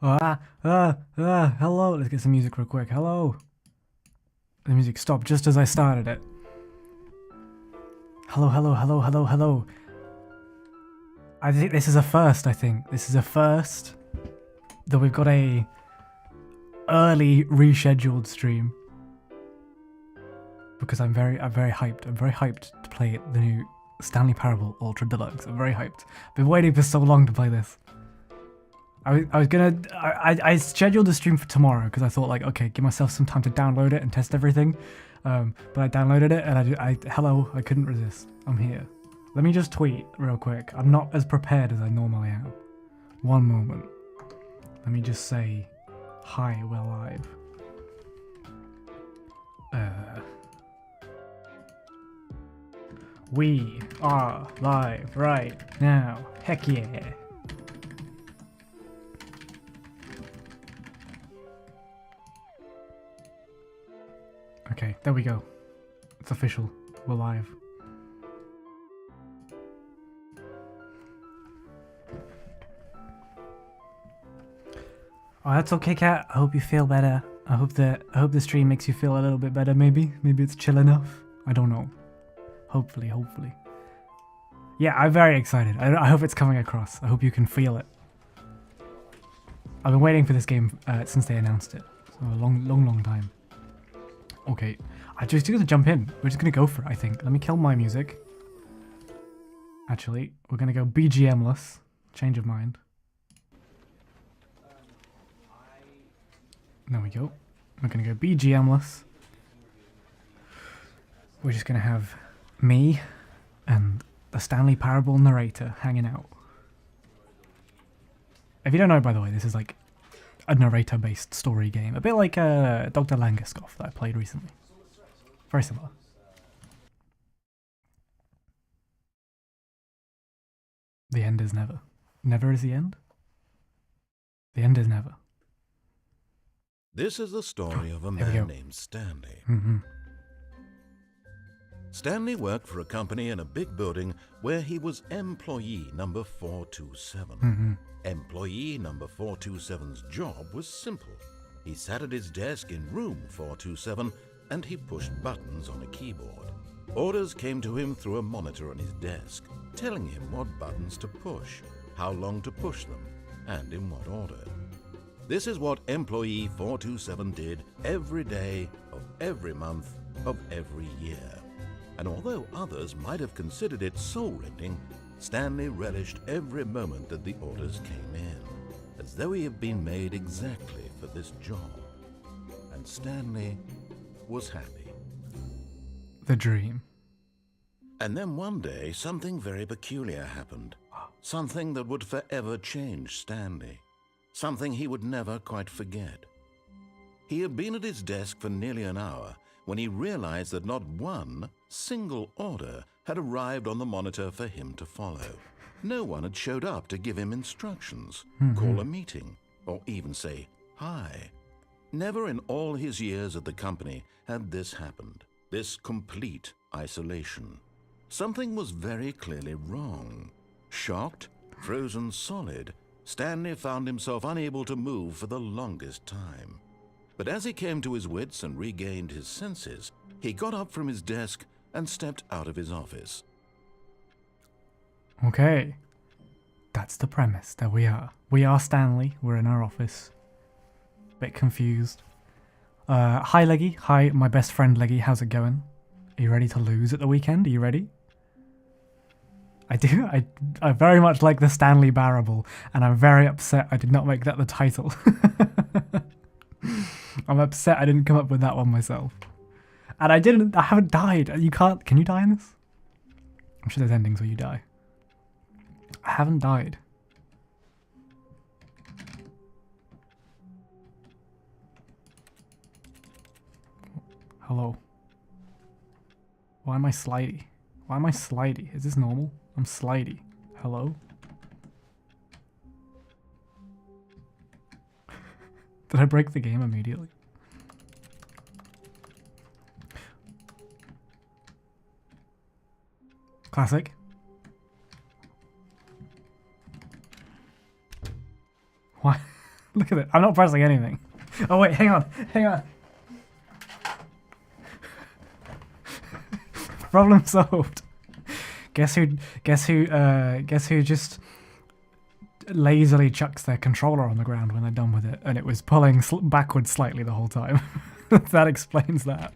Hello. Let's get some music real quick. Hello. The music stopped just as I started it. Hello, hello, hello, hello, hello. I think this is a first, This is a first that we've got a early rescheduled stream. Because I'm very hyped. I'm very hyped to play the new Stanley Parable Ultra Deluxe. I'm very hyped. I've been waiting for so long to play this. I scheduled the stream for tomorrow because I thought like, okay, give myself some time to download it and test everything. But I downloaded it and I couldn't resist. I'm here. Let me just tweet real quick. I'm not as prepared as I normally am. One moment. Let me just say, hi, we're live. We are live right now. Heck yeah. Okay, there we go. It's official. We're live. Oh, that's okay, Kat. I hope you feel better. I hope the stream makes you feel a little bit better, maybe. Maybe it's chill enough. I don't know. Hopefully. Yeah, I'm very excited. I hope it's coming across. I hope you can feel it. I've been waiting for this game since they announced it. So a long time. Okay, I'm just gonna jump in. We're just gonna go for it, I think. Let me kill my music. Actually, we're gonna go BGM-less. Change of mind. There we go. We're gonna go BGM-less. We're just gonna have me and the Stanley Parable narrator hanging out. If you don't know, by the way, this is like a narrator-based story game. A bit like Dr. Langeskov that I played recently. Very similar. The end is never. Never is the end? The end is never. This is the story of a man named Stanley. Stanley worked for a company in a big building where he was employee number 427. Employee number 427's job was simple. He sat at his desk in room 427 and he pushed buttons on a keyboard. Orders came to him through a monitor on his desk, telling him what buttons to push, how long to push them, and in what order. This is what employee 427 did every day of every month of every year. And although others might have considered it soul-rending, Stanley relished every moment that the orders came in, as though he had been made exactly for this job. And Stanley was happy. The dream. And then one day, something very peculiar happened. Something that would forever change Stanley. Something he would never quite forget. He had been at his desk for nearly an hour when he realized that not one single order had arrived on the monitor for him to follow. No one had showed up to give him instructions, call a meeting, or even say hi. Never in all his years at the company had this happened, this complete isolation. Something was very clearly wrong. Shocked, frozen solid, Stanley found himself unable to move for the longest time. But as he came to his wits and regained his senses, he got up from his desk and stepped out of his office. Okay. That's the premise. There we are. We are Stanley. We're in our office. Bit confused. Hi, Leggy. Hi, my best friend, Leggy. How's it going? Are you ready to lose at the weekend? Are you ready? I do. I very much like the Stanley Parable, and I'm very upset I did not make that the title. I'm upset I didn't come up with that one myself. And I haven't died. Can you die in this? I'm sure there's endings where you die. I haven't died. Hello. Why am I slidey? Why am I slidey? Is this normal? I'm slidey. Hello? Did I break the game immediately? Classic. Why? Look at it. I'm not pressing anything. Oh wait, hang on. Hang on. Problem solved. Guess who just lazily chucks their controller on the ground when they're done with it, and it was pulling backwards slightly the whole time. That explains that.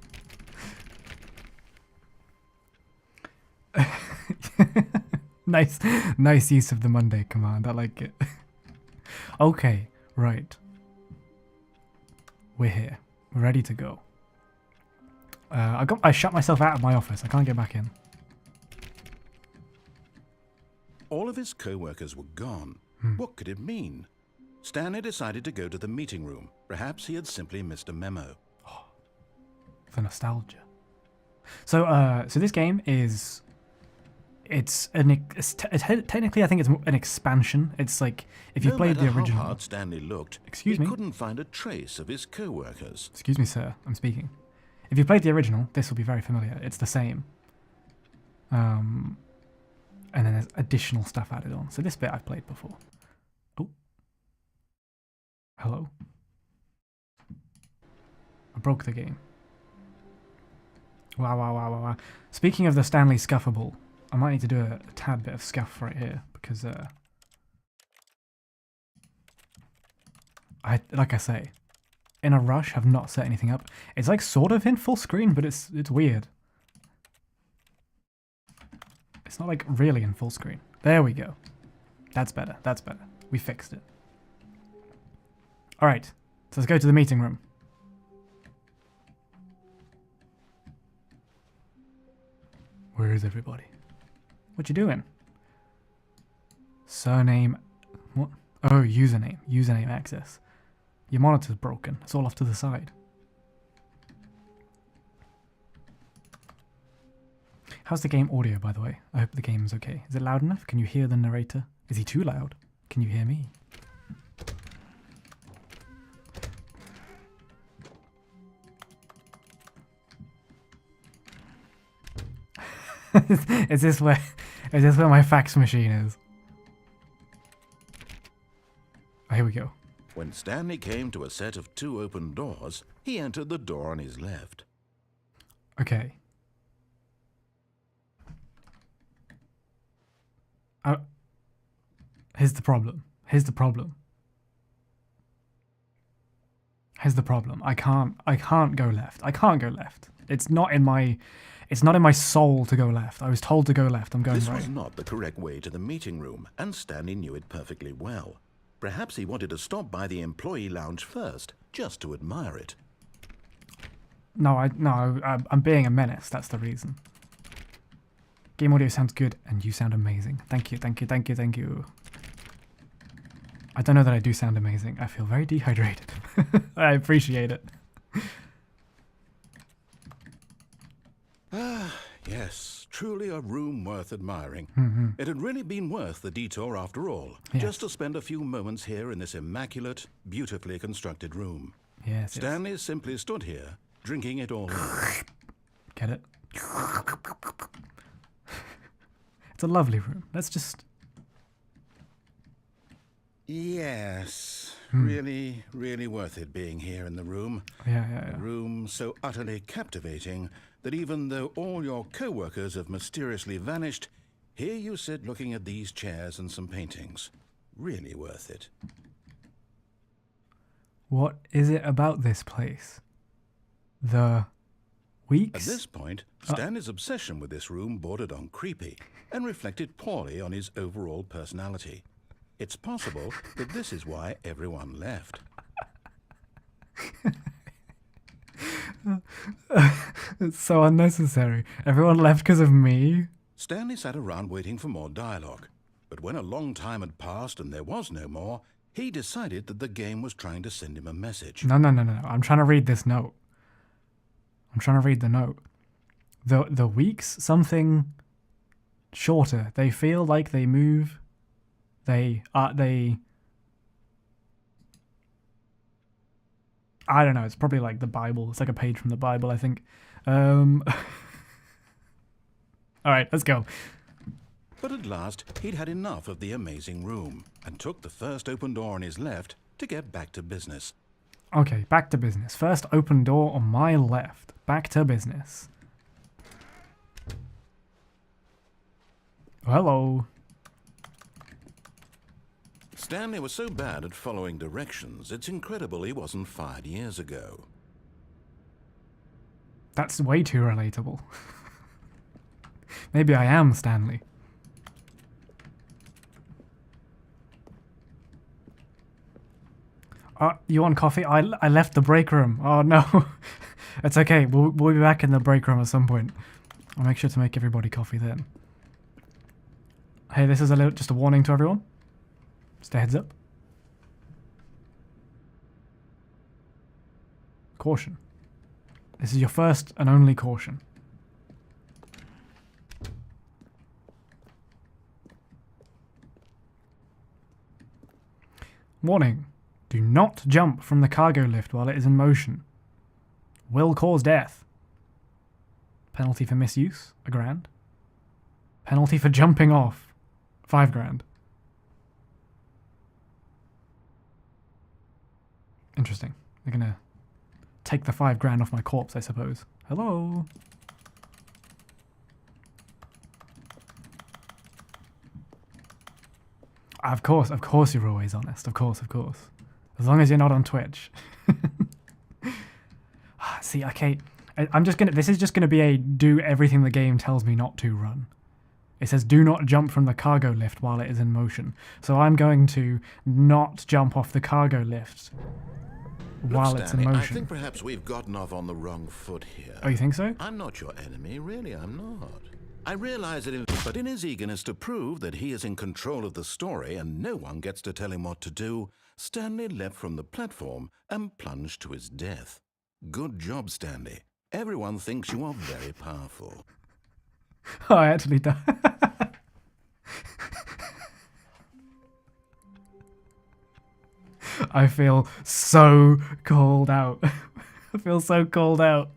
Nice use of the Monday command. I like it. Okay, right. We're here. We're ready to go. I shut myself out of my office. I can't get back in. All of his co-workers were gone. What could it mean? Stanley decided to go to the meeting room. Perhaps he had simply missed a memo. The nostalgia. So this game is... technically I think it's an expansion. It's like, if you played the original... No matter how hard Stanley looked, he couldn't find a trace of his co-workers. Excuse me, sir. I'm speaking. If you played the original, this will be very familiar. It's the same. And then there's additional stuff added on. So this bit I've played before. Oh. Hello. I broke the game. Wow. Speaking of the Stanley Scuffable, I might need to do a tad bit of scuff right here, because like I say, in a rush, have not set anything up. It's like sort of in full screen, but it's weird. It's not like really in full screen. There we go. That's better. That's better. We fixed it. All right, so let's go to the meeting room. Where is everybody? What you doing? Surname. What? Oh, username. Username access. Your monitor's broken. It's all off to the side. How's the game audio, by the way? I hope the game's okay. Is it loud enough? Can you hear the narrator? Is he too loud? Can you hear me? Is this where my fax machine is? Oh, here we go. When Stanley came to a set of 2 open doors, he entered the door on his left. Okay. Here's the problem. Here's the problem. I can't go left. I can't go left. It's not in my soul to go left. I was told to go left. I'm going right. This was not the correct way to the meeting room, and Stanley knew it perfectly well. Perhaps he wanted to stop by the employee lounge first, just to admire it. No, I'm being a menace. That's the reason. Game audio sounds good, and you sound amazing. Thank you. I don't know that I do sound amazing. I feel very dehydrated. I appreciate it. Ah, yes, truly a room worth admiring. It had really been worth the detour after all, just to spend a few moments here in this immaculate, beautifully constructed room. Yes. Stanley simply stood here, drinking it all in. Get it? It's a lovely room. Let's just... Yes, really worth it being here in the room. Yeah. A room so utterly captivating that even though all your co-workers have mysteriously vanished, here you sit looking at these chairs and some paintings. Really worth it. What is it about this place? The weeks? At this point, Stanley's obsession with this room bordered on creepy and reflected poorly on his overall personality. It's possible that this is why everyone left. It's so unnecessary. Everyone left because of me? Stanley sat around waiting for more dialogue. But when a long time had passed and there was no more, he decided that the game was trying to send him a message. No. I'm trying to read this note. I'm trying to read the note. The weeks, something shorter. They feel like they move. They I don't know, it's probably like the Bible. It's like a page from the Bible, I think. Alright, let's go. But at last, he'd had enough of the amazing room, and took the first open door on his left, to get back to business. Okay, back to business. First open door on my left. Back to business. Hello. Stanley was so bad at following directions, it's incredible he wasn't fired years ago. That's way too relatable. Maybe I am Stanley. You want coffee? I left the break room. Oh no. It's okay. We'll be back in the break room at some point. I'll make sure to make everybody coffee then. Hey, this is just a warning to everyone. Just a heads up. Caution. This is your first and only caution. Warning. Do not jump from the cargo lift while it is in motion. Will cause death. Penalty for misuse, £1,000. Penalty for jumping off, £5,000. Interesting. They're gonna take the £5,000 off my corpse, I suppose. Hello? Of course you're always honest. Of course. As long as you're not on Twitch. See, okay, this is just gonna be a do everything the game tells me not to run. It says do not jump from the cargo lift while it is in motion. So I'm going to not jump off the cargo lift while it's in motion. I think perhaps we've gotten off on the wrong foot here. Oh, you think so? I'm not your enemy, really, I'm not. I realize that, but in his eagerness to prove that he is in control of the story and no one gets to tell him what to do, Stanley leapt from the platform and plunged to his death. Good job, Stanley. Everyone thinks you are very powerful. Oh, I actually died. I feel so called out. I feel so called out.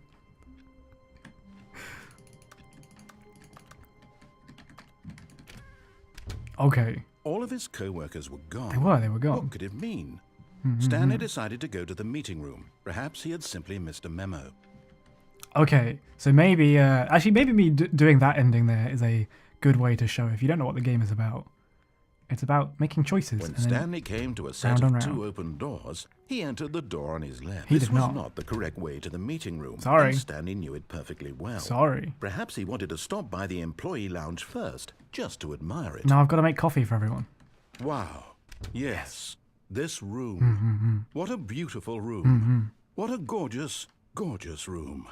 Okay. All of his co-workers were gone. They were gone. What could it mean? Stanley decided to go to the meeting room. Perhaps he had simply missed a memo. Okay, so maybe, actually maybe me doing that ending there is a good way to show if you don't know what the game is about. It's about making choices. When Stanley came to a set of two open doors, he entered the door on his left. This was not the correct way to the meeting room. Sorry. And Stanley knew it perfectly well. Sorry. Perhaps he wanted to stop by the employee lounge first, just to admire it. Now I've got to make coffee for everyone. Wow. Yes. This room. What a beautiful room. What a gorgeous, gorgeous room.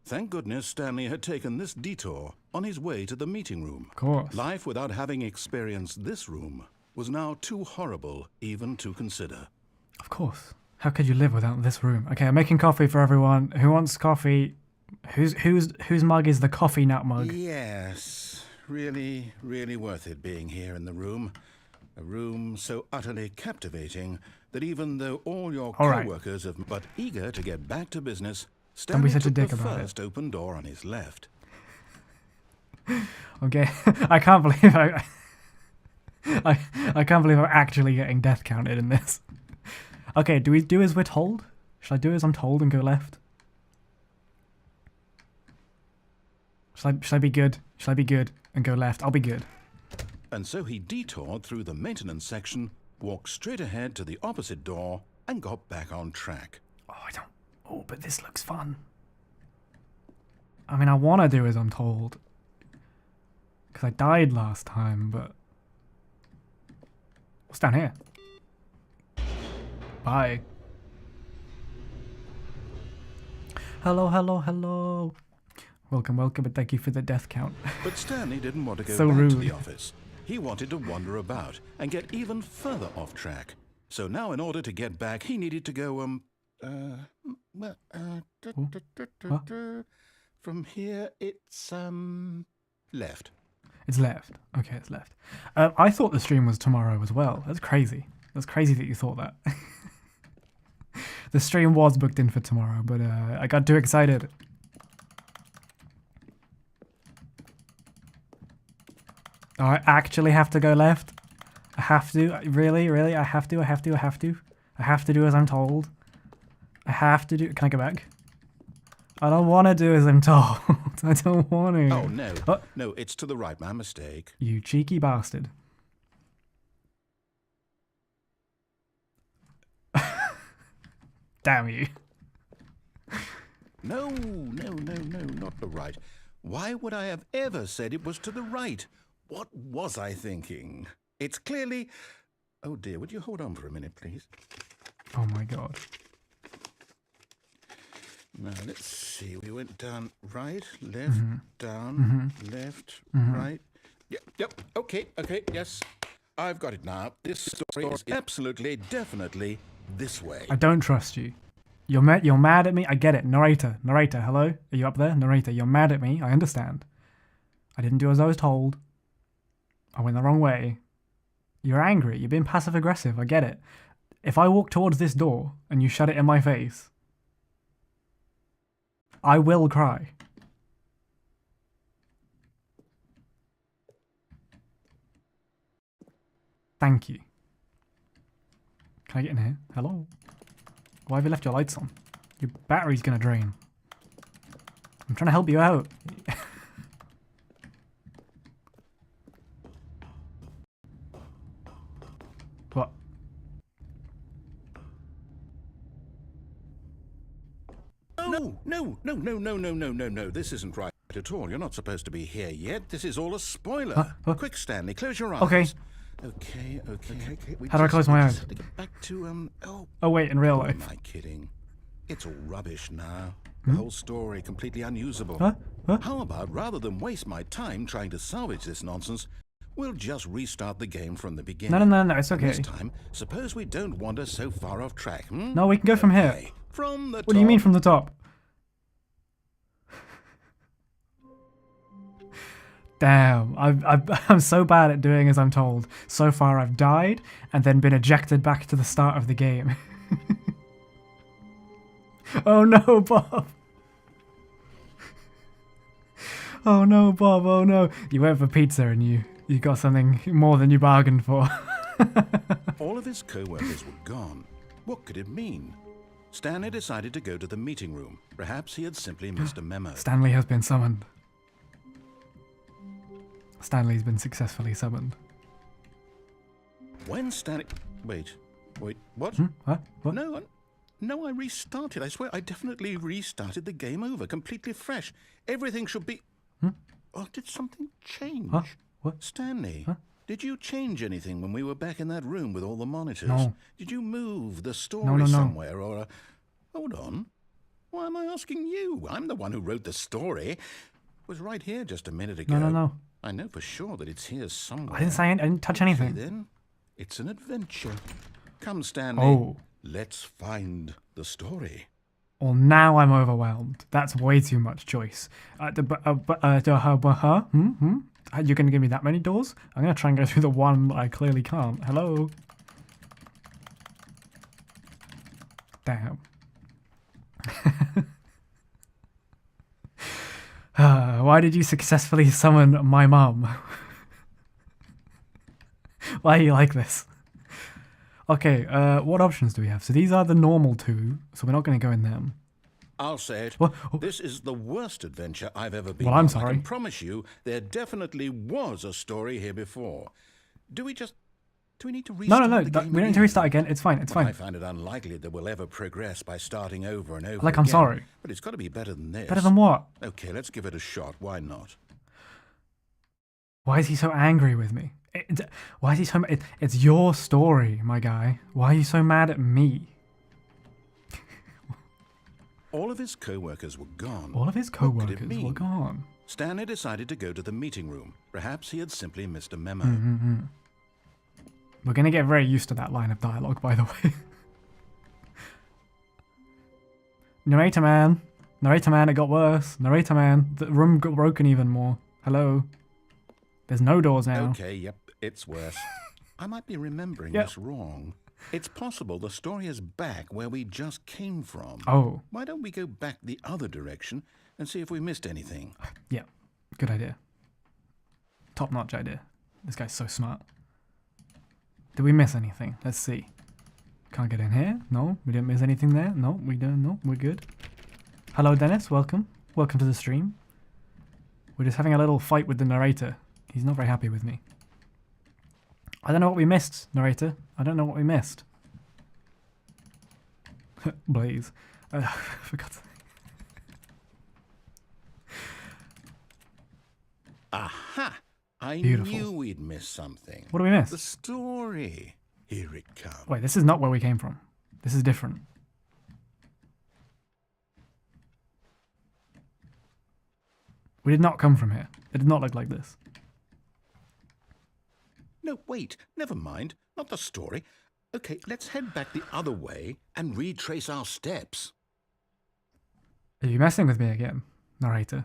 Thank goodness Stanley had taken this detour on his way to the meeting room. Of course. Life without having experienced this room was now too horrible even to consider. Of course. How could you live without this room? Okay, I'm making coffee for everyone. Who wants coffee? Whose mug is the coffee nut mug? Yes. Really, really worth it being here in the room. A room so utterly captivating that even though all your co-workers have but eager to get back to business, Stanley took the first open door on his left. Okay, I can't believe I can't believe I'm actually getting death counted in this. Okay, do we do as we're told? Should I do as I'm told and go left? Should I be good? Should I be good and go left? I'll be good. And so he detoured through the maintenance section, walked straight ahead to the opposite door, and got back on track. Oh, but this looks fun. I mean, I want to do as I'm told. Because I died last time, but... What's down here? Bye. Hello, hello, hello. Welcome, welcome, and thank you for the death count. But Stanley didn't want to go So back rude. to the office. He wanted to wander about and get even further off track. So now in order to get back, he needed to go, from here, it's, left. It's left. Okay, it's left. I thought the stream was tomorrow as well. That's crazy. That's crazy that you thought that. The stream was booked in for tomorrow, but I got too excited. Oh, I actually have to go left? I have to? Really? Really? I have to? I have to do as I'm told. I have to do... Can I go back? I don't want to do as I'm told. I don't want to. Oh, no. No, it's to the right. My mistake. You cheeky bastard. Damn you. No, not the right. Why would I have ever said it was to the right? What was I thinking? It's clearly... Oh dear, would you hold on for a minute, please? Oh my god. Now, let's see. We went down right, left, down, left, right. Yep, okay, yes. I've got it now. This story is absolutely, definitely this way. I don't trust you. You're mad at me. I get it. Narrator, hello? Are you up there? Narrator, you're mad at me. I understand. I didn't do as I was told. I went the wrong way. You're angry. You're being passive aggressive. I get it. If I walk towards this door and you shut it in my face, I will cry. Thank you. Can I get in here? Hello? Why have you left your lights on? Your battery's gonna drain. I'm trying to help you out. What? No. This isn't right at all. You're not supposed to be here yet. This is all a spoiler. Quick, Stanley, close your eyes. Okay. Okay. How do I close my eyes? To get back to, Oh wait, in real life. Am I kidding? It's all rubbish now. The whole story completely unusable. Huh? How about, rather than waste my time trying to salvage this nonsense, we'll just restart the game from the beginning. No, it's okay. This time, suppose we don't wander so far off track, No, we can go from here. From the top. What do you mean from the top? Damn, I'm so bad at doing as I'm told. So far I've died and then been ejected back to the start of the game. Oh no, Bob. Oh no, Bob, oh no. You went for pizza and you got something more than you bargained for. All of his co-workers were gone. What could it mean? Stanley decided to go to the meeting room. Perhaps he had simply missed a memo. Stanley has been summoned. Stanley's been successfully summoned. When Stanley... Wait, what? What? No, I restarted. I swear, I definitely restarted the game over, completely fresh. Everything should be... Oh, did something change? Huh? What? Stanley, did you change anything when we were back in that room with all the monitors? No. Did you move the story No. somewhere, or... Hold on. Why am I asking you? I'm the one who wrote the story. It was right here just a minute ago. No. I know for sure that it's here somewhere. I didn't touch anything. Okay, then. It's an adventure. Come, Stanley. Oh. Let's find the story. Well, now I'm overwhelmed. That's way too much choice. You're going to give me that many doors? I'm going to try and go through the one that I clearly can't. Hello? Damn. Why did you successfully summon my mum? Why are you like this? Okay, what options do we have? So these are the normal two, so we're not going to go in them. I'll say it. What? This is the worst adventure I've ever been Well, I'm on. sorry. I can promise you there definitely was a story here before. Do we need to restart No, the game we don't need to again? restart again. It's fine, it's Well, fine. I find it unlikely that we'll ever progress by starting over and over Like, I'm again. sorry. But it's got to be better than this. Better than what? Okay, let's give it a shot. Why not? Why is he so angry with me? Why is he so... It's your story, my guy. Why are you so mad at me? All of his co-workers were gone. All of his What could it co-workers mean? were gone. Stanley decided to go to the meeting room. Perhaps he had simply missed a memo. We're going to get very used to that line of dialogue, by the way. Narrator man, it got worse. Narrator man, the room got broken even more. Hello? There's no doors now. Okay, yep, it's worse. I might be remembering Yep. this wrong. It's possible the story is back where we just came from. Oh, Why don't we go back the other direction and see if we missed anything? yeah. Good idea. Top-notch idea. This guy's so smart. Did we miss anything? Let's see. Can't get in here. No, we didn't miss anything there. No, we don't. No, we're good. Hello, Dennis. Welcome. Welcome to the stream. We're just having a little fight with the narrator. He's not very happy with me. I don't know what we missed, narrator. I don't know what we missed. Blaze. I forgot to... Aha! I Beautiful. knew we'd miss something. What do we miss? The story. Here it comes. Wait, this is not where we came from. This is different. We did not come from here. It did not look like this. No, wait. Never mind. Not the story. Okay, let's head back the other way and retrace our steps. Are you messing with me again, narrator?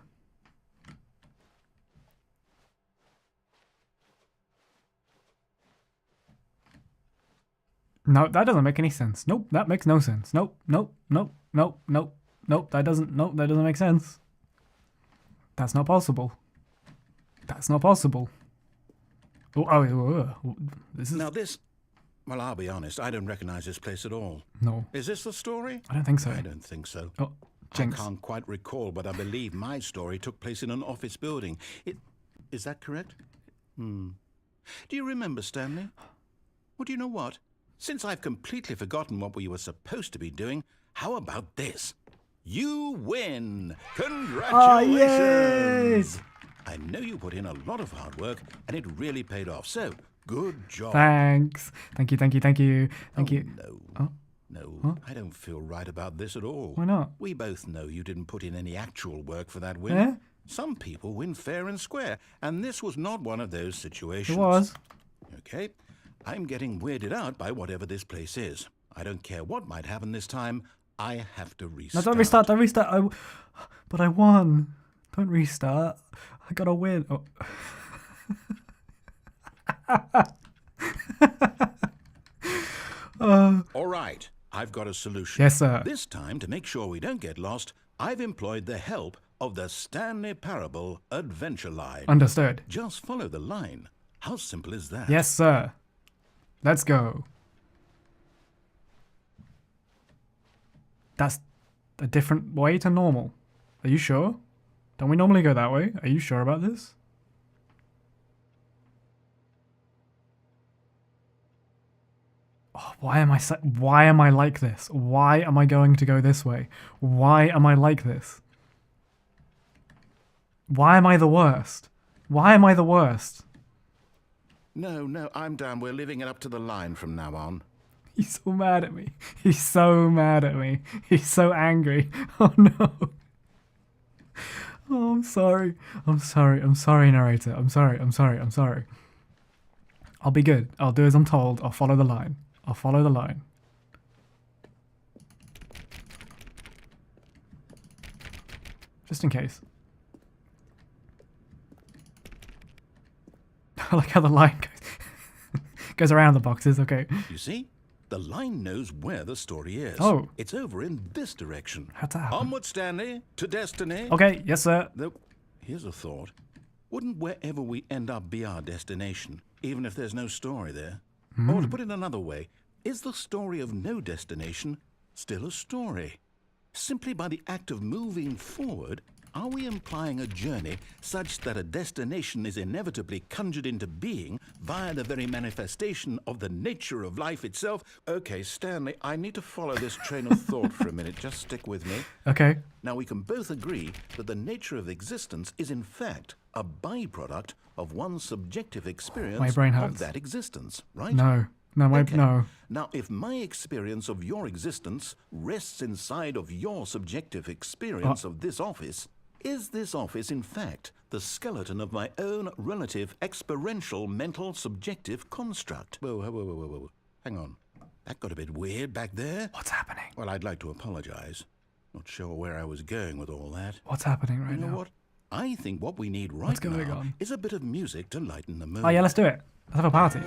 No, that doesn't make any sense. Nope, that makes no sense. Nope, nope, nope, nope, nope, nope, that doesn't make sense. That's not possible. That's not possible. This is... Now this... Well, I'll be honest, I don't recognize this place at all. No. Is this the story? I don't think so. I don't think so. Oh, jinx. I can't quite recall, but I believe my story took place in an office building. Is that correct? Do you remember, Stanley? Well, do you know what? Since I've completely forgotten what we were supposed to be doing, how about this? You win! Congratulations! I know you put in a lot of hard work, and it really paid off, so good job. Thanks. Thank you, thank you, thank you. Thank you. No. Oh? No, Huh? I don't feel right about this at all. Why not? We both know you didn't put in any actual work for that win. Eh? Some people win fair and square, and this was not one of those situations. It was. Okay, I'm getting weirded out by whatever this place is. I don't care what might happen this time. I have to No, restart. don't restart, don't restart. But I won. Don't restart. I gotta win. Oh. All right, I've got a solution. Yes, sir. This time, to make sure we don't get lost, I've employed the help of the Stanley Parable Adventure Line. Understood. Just follow the line. How simple is that? Yes, sir. Let's go. That's a different way to normal. Are you sure? Don't we normally go that way? Are you sure about this? Oh, why am I like this? Why am I going to go this way? Why am I like this? Why am I the worst? Why am I the worst? No, I'm down. We're living it up to the line from now on. He's so mad at me. He's so mad at me. He's so angry. Oh no. Oh, I'm sorry. I'm sorry. I'm sorry, narrator. I'm sorry. I'm sorry. I'm sorry. I'll be good. I'll do as I'm told. I'll follow the line. I'll follow the line. Just in case. I like how the line goes around the boxes. Okay. You see? The line knows where the story is. Oh. It's over in this direction. How'd that happen? Onward, Stanley, to destiny. Okay. Yes, sir. Though, here's a thought. Wouldn't wherever we end up be our destination, even if there's no story there? Or to put it another way, is the story of no destination still a story? Simply by the act of moving forward, are we implying a journey such that a destination is inevitably conjured into being via the very manifestation of the nature of life itself? Okay, Stanley, I need to follow this train of thought for a minute. Just stick with me. Okay. Now, we can both agree that the nature of existence is in fact a byproduct of one's subjective experience My brain of hurts. that existence, right? No. No, Okay. no. Now, if my experience of your existence rests inside of your subjective experience of this office, is this office, in fact, the skeleton of my own relative experiential mental subjective construct? Whoa. Hang on. That got a bit weird back there. What's happening? Well, I'd like to apologize. Not sure where I was going with all that. What's happening right You know now? what? I think what we need right What's going now on? is a bit of music to lighten the mood. Oh yeah, let's do it. Let's have a party.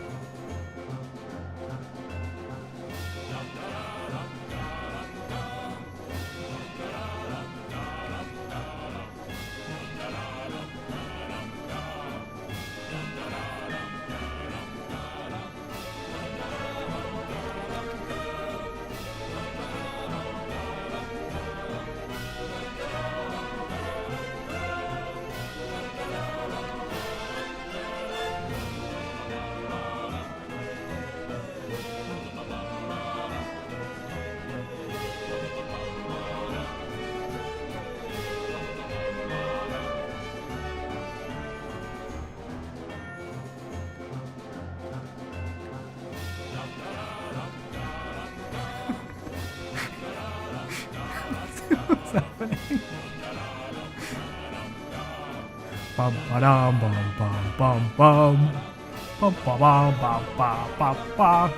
Bum ba-dum bum bum bum bum. Bum ba bum bum ba ba ba.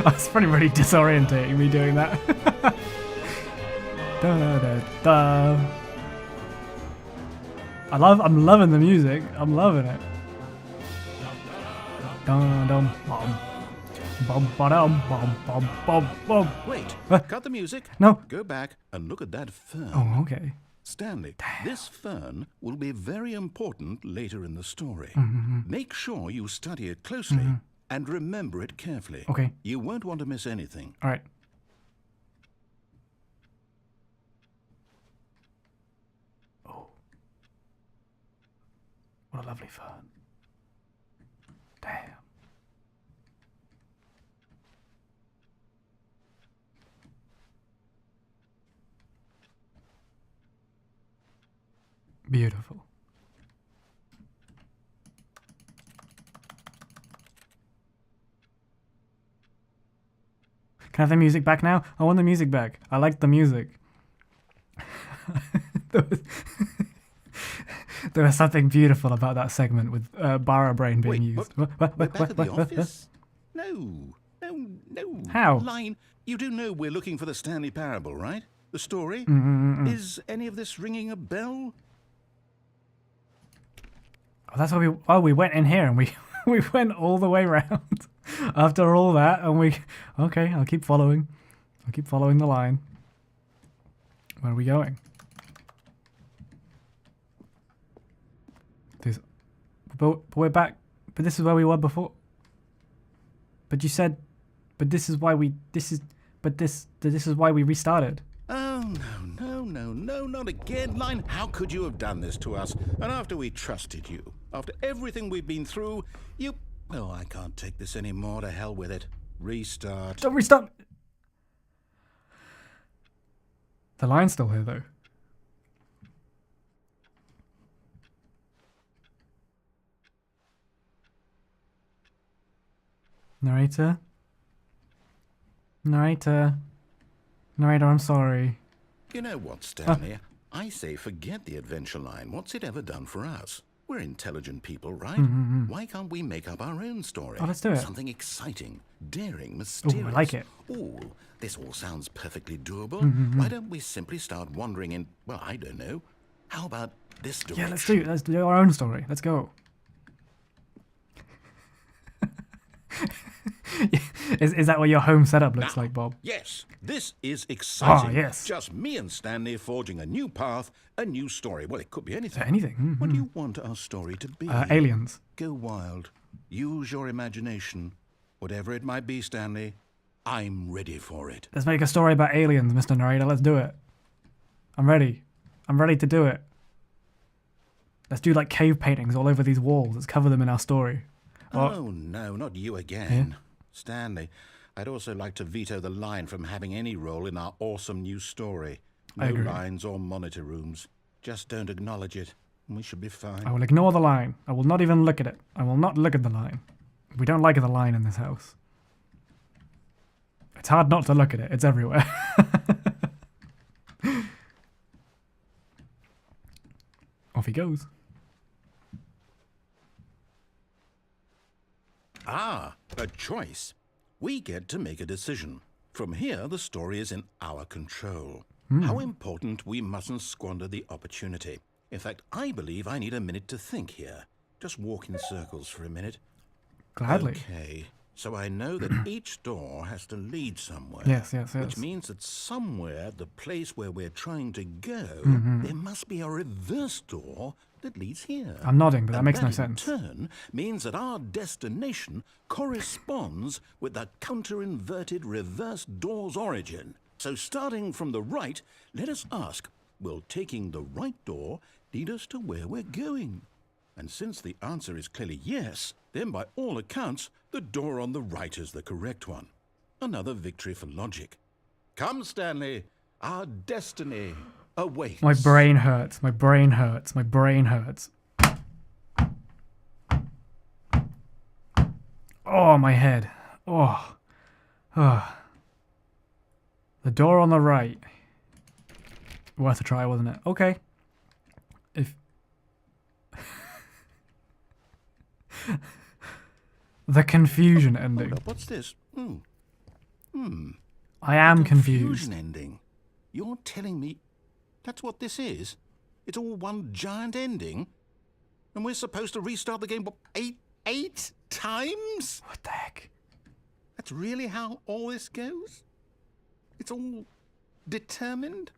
It's pretty disorientating me doing that. Da, da, da. I'm loving the music. I'm loving it. Dum dum bum. Bum ba dum bum bum bum bum. Wait, cut the music. No. Go back and look at that fern. Oh, okay. Stanley, this fern will be very important later in the story. Make sure you study it closely and remember it carefully. Okay. You won't want to miss anything. All right. Oh. What a lovely fern. Damn. Beautiful. Can I have the music back now? I want the music back. I like the music. There was something beautiful about that segment with barabrain being used. We're back at the office? No. How? Line, you do know we're looking for the Stanley Parable, right? The story? Is any of this ringing a bell? Oh, that's why we went in here and we we went all the way around after all that, and okay, I'll keep following the line. Where are we going? But we're back. But this is where we were before. But you said, but this is why we restarted. Oh, no, not again, Line. How could you have done this to us? And after we trusted you, after everything we've been through, Oh, I can't take this anymore. To hell with it. Restart. Don't restart. The line's still here, though. Narrator, I'm sorry. You know what, Stanley? I say forget the adventure line. What's it ever done for us? We're intelligent people, right? Why can't we make up our own story? Oh, let's do it. Something exciting, daring, mysterious. Ooh, I like it. Ooh, this all sounds perfectly doable. Why don't we simply start wandering in, well, I don't know. How about this direction? Yeah, let's do our own story. Let's go. Is that what your home setup looks like, Bob? Yes, this is exciting. Ah, yes. Just me and Stanley forging a new path, a new story. Well, it could be anything. Anything. What do you want our story to be? Aliens. Go wild. Use your imagination. Whatever it might be, Stanley, I'm ready for it. Let's make a story about aliens, Mr. Narrator. Let's do it. I'm ready. I'm ready to do it. Let's do like cave paintings all over these walls. Let's cover them in our story. Oh, no, not you again. Yeah? Stanley, I'd also like to veto the line from having any role in our awesome new story. No I agree. lines or monitor rooms. Just don't acknowledge it, and we should be fine. I will ignore the line. I will not even look at it. I will not look at the line. We don't like the line in this house. It's hard not to look at it. It's everywhere. Off he goes. Ah, a choice. We get to make a decision. From here, the story is in our control. How important we mustn't squander the opportunity. In fact, I believe I need a minute to think here. Just walk in circles for a minute. Gladly. Okay, so I know that each door has to lead somewhere. Yes. Which means that somewhere, the place where we're trying to go, there must be a reverse door that leads here. I'm nodding, but that And makes no in sense. turn means that our destination corresponds with the counter-inverted reverse door's origin. So starting from the right, let us ask, will taking the right door lead us to where we're going? And since the answer is clearly yes, then by all accounts, the door on the right is the correct one. Another victory for logic. Come, Stanley, our destiny. awaits. My brain hurts. My brain hurts. My brain hurts. Oh, my head. Oh. Oh. The door on the right. Worth a try, wasn't it? Okay. If... The confusion ending. Hold up, what's this? I am confused. Confusion ending. You're telling me that's what this is? It's all one giant ending? And we're supposed to restart the game, what, eight times? What the heck? That's really how all this goes? It's all determined?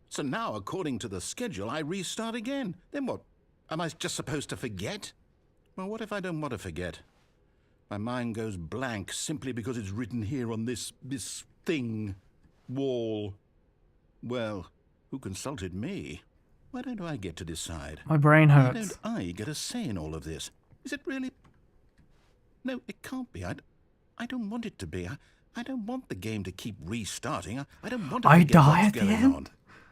So now, according to the schedule, I restart again. Then what? Am I just supposed to forget? Well, what if I don't want to forget? My mind goes blank simply because it's written here on this thing, wall. Well, who consulted me? Why don't I get to decide? My brain Why hurts. don't I get a say in all of this? Is it really? No, it can't be. I don't want it to be. I don't want the game to keep restarting. I don't want to I forget die what's at the going end? on.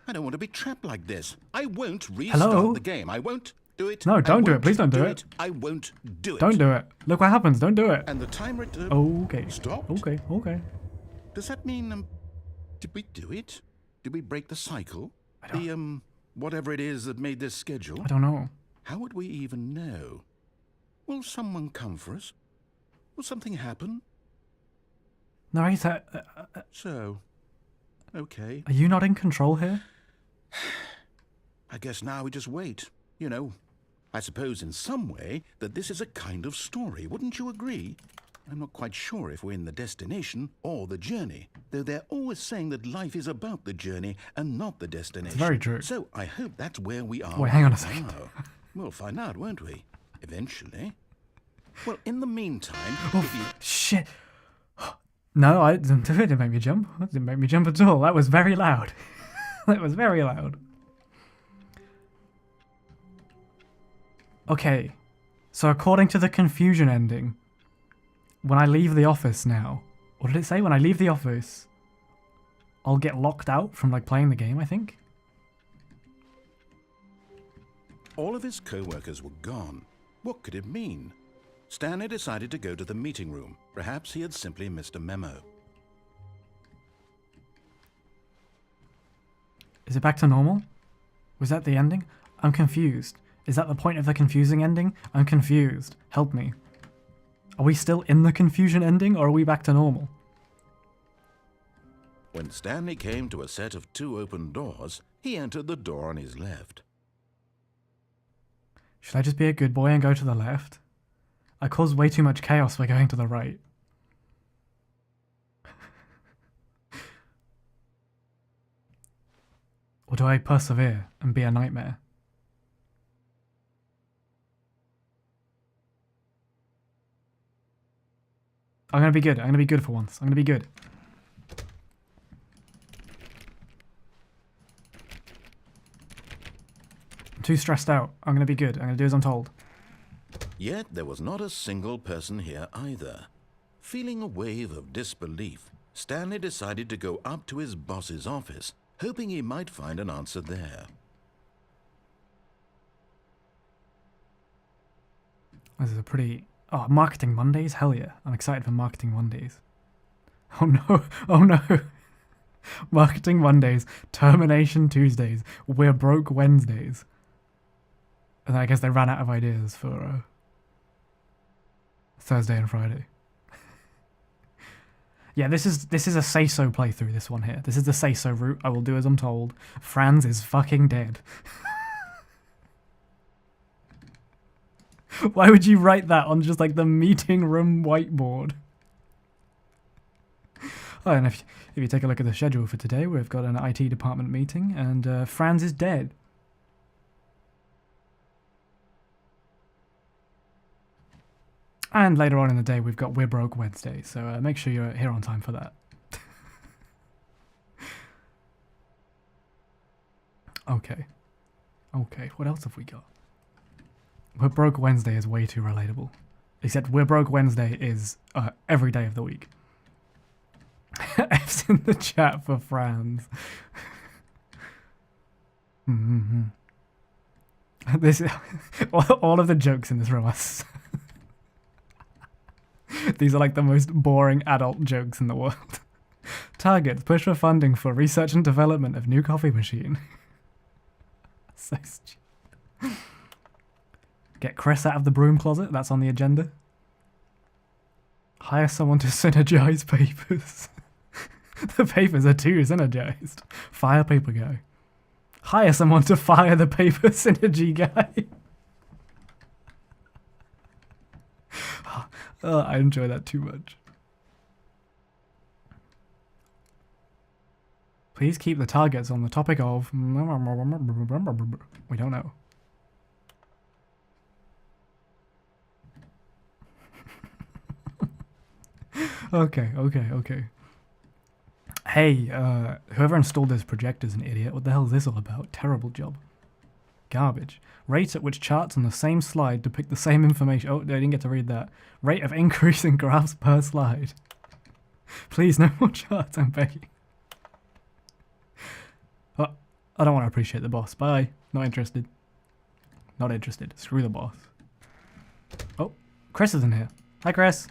I don't want to be trapped like this. I won't restart the game. I won't do it. No, don't do it. won't Please don't do it. I won't do it. Don't do it. Look what happens. Don't do it. And the timer... Okay. Stopped? Okay. Okay. Does that mean, did we do it? Did we break the cycle? Whatever it is that made this schedule? I don't know. How would we even know? Will someone come for us? Will something happen? Narrator, So, okay. are you not in control here? I guess now we just wait. You know, I suppose in some way that this is a kind of story. Wouldn't you agree? I'm not quite sure if we're in the destination or the journey, though they're always saying that life is about the journey and not the destination. It's very true. So I hope that's where we are. Wait, hang on a right second. now. We'll find out, won't we? Eventually. Well, in the meantime, Oh, if you... shit. No, it didn't make me jump. It didn't make me jump at all. That was very loud. That was very loud. Okay, so according to the confusion ending, when I leave the office now, what did it say? When I leave the office, I'll get locked out from like playing the game, I think. All of his co-workers were gone. What could it mean? Stanley decided to go to the meeting room. Perhaps he had simply missed a memo. Is it back to normal? Was that the ending? I'm confused. Is that the point of the confusing ending? I'm confused. Help me. Are we still in the confusion ending, or are we back to normal? When Stanley came to a set of 2 open doors, he entered the door on his left. Should I just be a good boy and go to the left? I caused way too much chaos by going to the right. Or do I persevere and be a nightmare? I'm gonna be good. I'm gonna be good for once. I'm gonna be good. I'm too stressed out. I'm gonna be good. I'm gonna do as I'm told. Yet there was not a single person here either. Feeling a wave of disbelief, Stanley decided to go up to his boss's office, hoping he might find an answer there. This is a pretty... Oh, Marketing Mondays? Hell yeah. I'm excited for Marketing Mondays. Oh no. Oh no. Marketing Mondays. Termination Tuesdays. We're broke Wednesdays. And then I guess they ran out of ideas for Thursday and Friday. Yeah, this is a say-so playthrough, this one here. This is the say-so route. I will do as I'm told. Franz is fucking dead. Why would you write that on just like the meeting room whiteboard? Oh, and if you take a look at the schedule for today, we've got an IT department meeting, and Franz is dead. And later on in the day, we've got We're Broke Wednesday, so make sure you're here on time for that. Okay. Okay, what else have we got? We're Broke Wednesday is way too relatable. Except We're Broke Wednesday is every day of the week. F's in the chat for Franz. Mm-hmm. This all of the jokes in this room are these are like the most boring adult jokes in the world. Targets, push for funding for research and development of new coffee machine. So stupid. Get Chris out of the broom closet, that's on the agenda. Hire someone to synergize papers. The papers are too synergized. Fire paper guy. Hire someone to fire the paper synergy guy. Oh, I enjoy that too much. Please keep the targets on the topic of... We don't know. Okay. Hey, whoever installed this projector is an idiot. What the hell is this all about? Terrible job. Garbage. Rate at which charts on the same slide depict the same information. Oh, I didn't get to read that. Rate of increase in graphs per slide. Please, no more charts, I'm begging. Oh, I don't want to appreciate the boss. Bye. Not interested. Not interested. Screw the boss. Oh, Chris is in here. Hi, Chris.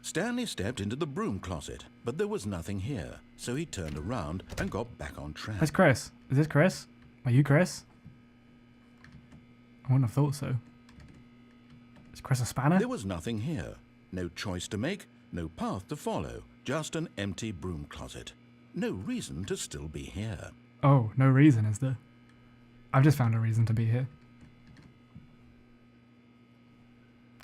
Stanley stepped into the broom closet, but there was nothing here, so he turned around and got back on track. That's Chris. Is this Chris? Are you Chris? I wouldn't have thought so. Is Chris a spanner? There was nothing here. No choice to make, no path to follow, just an empty broom closet. No reason to still be here. Oh, no reason, is there? I've just found a reason to be here.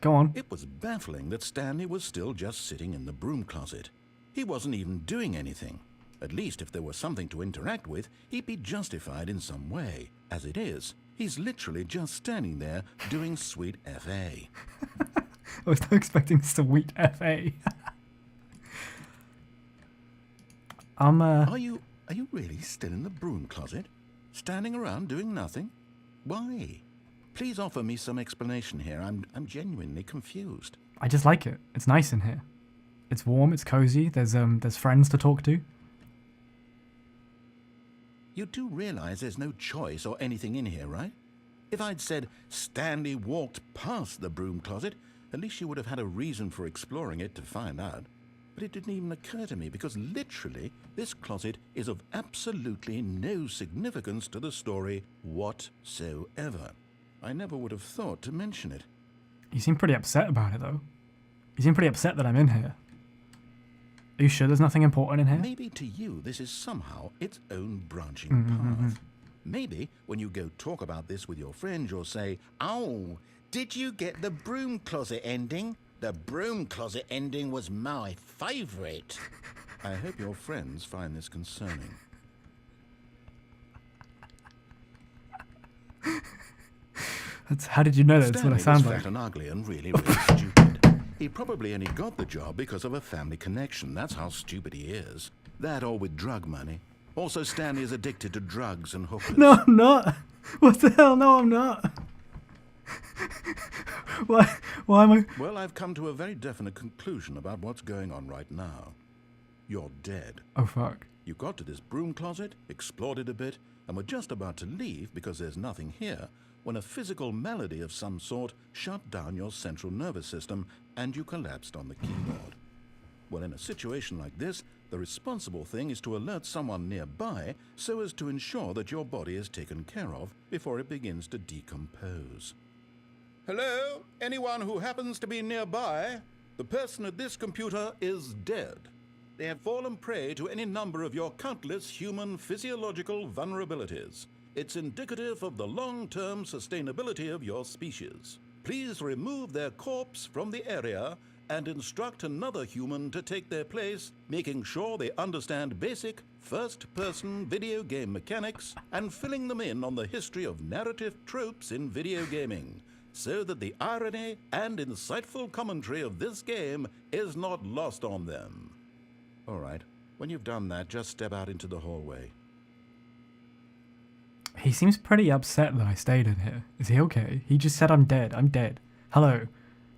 Go on. It was baffling that Stanley was still just sitting in the broom closet. He wasn't even doing anything. At least if there was something to interact with, he'd be justified in some way. As it is, he's literally just standing there doing sweet FA. I was not expecting sweet FA. Are you really still in the broom closet? Standing around doing nothing? Why? Please offer me some explanation here. I'm genuinely confused. I just like it. It's nice in here. It's warm, it's cozy, there's friends to talk to. You do realize there's no choice or anything in here, right? If I'd said Stanley walked past the broom closet, at least you would have had a reason for exploring it to find out. But it didn't even occur to me because literally this closet is of absolutely no significance to the story whatsoever. I never would have thought to mention it. You seem pretty upset about it, though. You seem pretty upset that I'm in here. Are you sure there's nothing important in here? Maybe to you this is somehow its own branching path. Maybe when you go talk about this with your friends, you'll say, "Oh, did you get the broom closet ending? The broom closet ending was my favourite." I hope your friends find this concerning. How did you know that's what I sound was like? fat and ugly and really, really stupid. He probably only got the job because of a family connection. That's how stupid he is. That or with drug money. Also, Stanley is addicted to drugs and hookers. No, I'm not. What the hell? No, I'm not. Why am I... Well, I've come to a very definite conclusion about what's going on right now. You're dead. Oh, fuck. You got to this broom closet, explored it a bit, and were just about to leave because there's nothing here, when a physical malady of some sort shut down your central nervous system and you collapsed on the keyboard. Well, in a situation like this, the responsible thing is to alert someone nearby so as to ensure that your body is taken care of before it begins to decompose. Hello? Anyone who happens to be nearby? The person at this computer is dead. They have fallen prey to any number of your countless human physiological vulnerabilities. It's indicative of the long-term sustainability of your species. Please remove their corpse from the area and instruct another human to take their place, making sure they understand basic first-person video game mechanics and filling them in on the history of narrative tropes in video gaming, so that the irony and insightful commentary of this game is not lost on them. All right, when you've done that, just step out into the hallway. He seems pretty upset that I stayed in here. Is he okay? He just said I'm dead. I'm dead. Hello.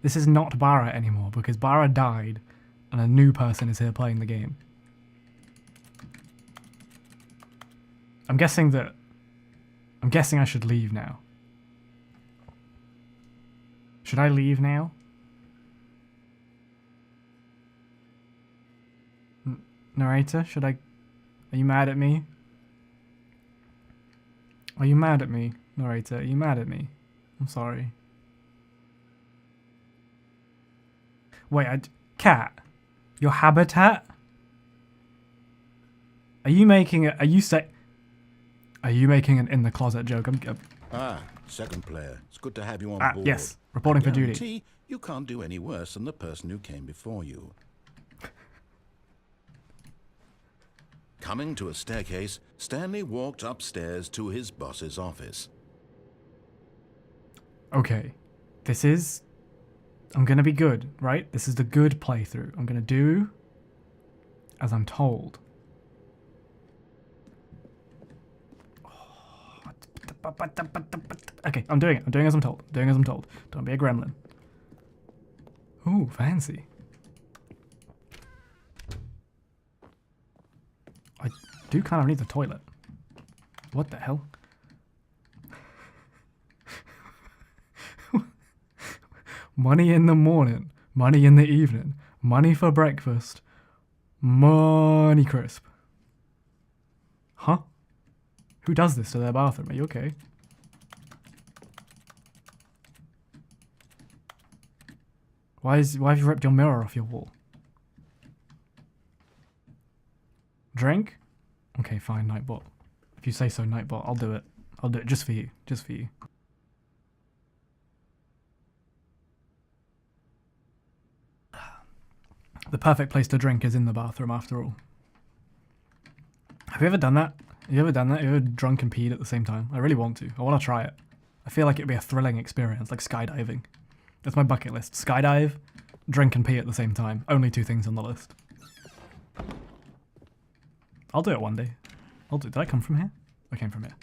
This is not Bara anymore because Bara died and a new person is here playing the game. I'm guessing that I'm guessing I should leave now. Should I leave now? Narrator, should I... Are you mad at me? Are you mad at me, narrator? Are you mad at me? I'm sorry. Wait, Cat, your habitat? Are you making it? Are you making an in the closet joke? Second player. It's good to have you on board. Yes, reporting for duty. I guarantee you can't do any worse than the person who came before you. Coming to a staircase, Stanley walked upstairs to his boss's office. Okay, this is... I'm gonna be good, right? This is the good playthrough. I'm gonna do as I'm told. Okay, I'm doing it. I'm doing as I'm told. I'm doing as I'm told. Don't be a gremlin. Ooh, fancy. I do kind of need the toilet. What the hell? Money in the morning, money in the evening, money for breakfast, money crisp. Huh? Who does this to their bathroom? Are you okay? Why have you ripped your mirror off your wall? Drink? Okay, fine, Nightbot. If you say so, Nightbot, I'll do it. I'll do it just for you. Just for you. The perfect place to drink is in the bathroom, after all. Have you ever done that? Have you ever done that? Have you ever drunk and peed at the same time? I really want to. I want to try it. I feel like it'd be a thrilling experience, like skydiving. That's my bucket list. Skydive, drink and pee at the same time. Only 2 things on the list. I'll do it one day. Did I come from here? I came from here.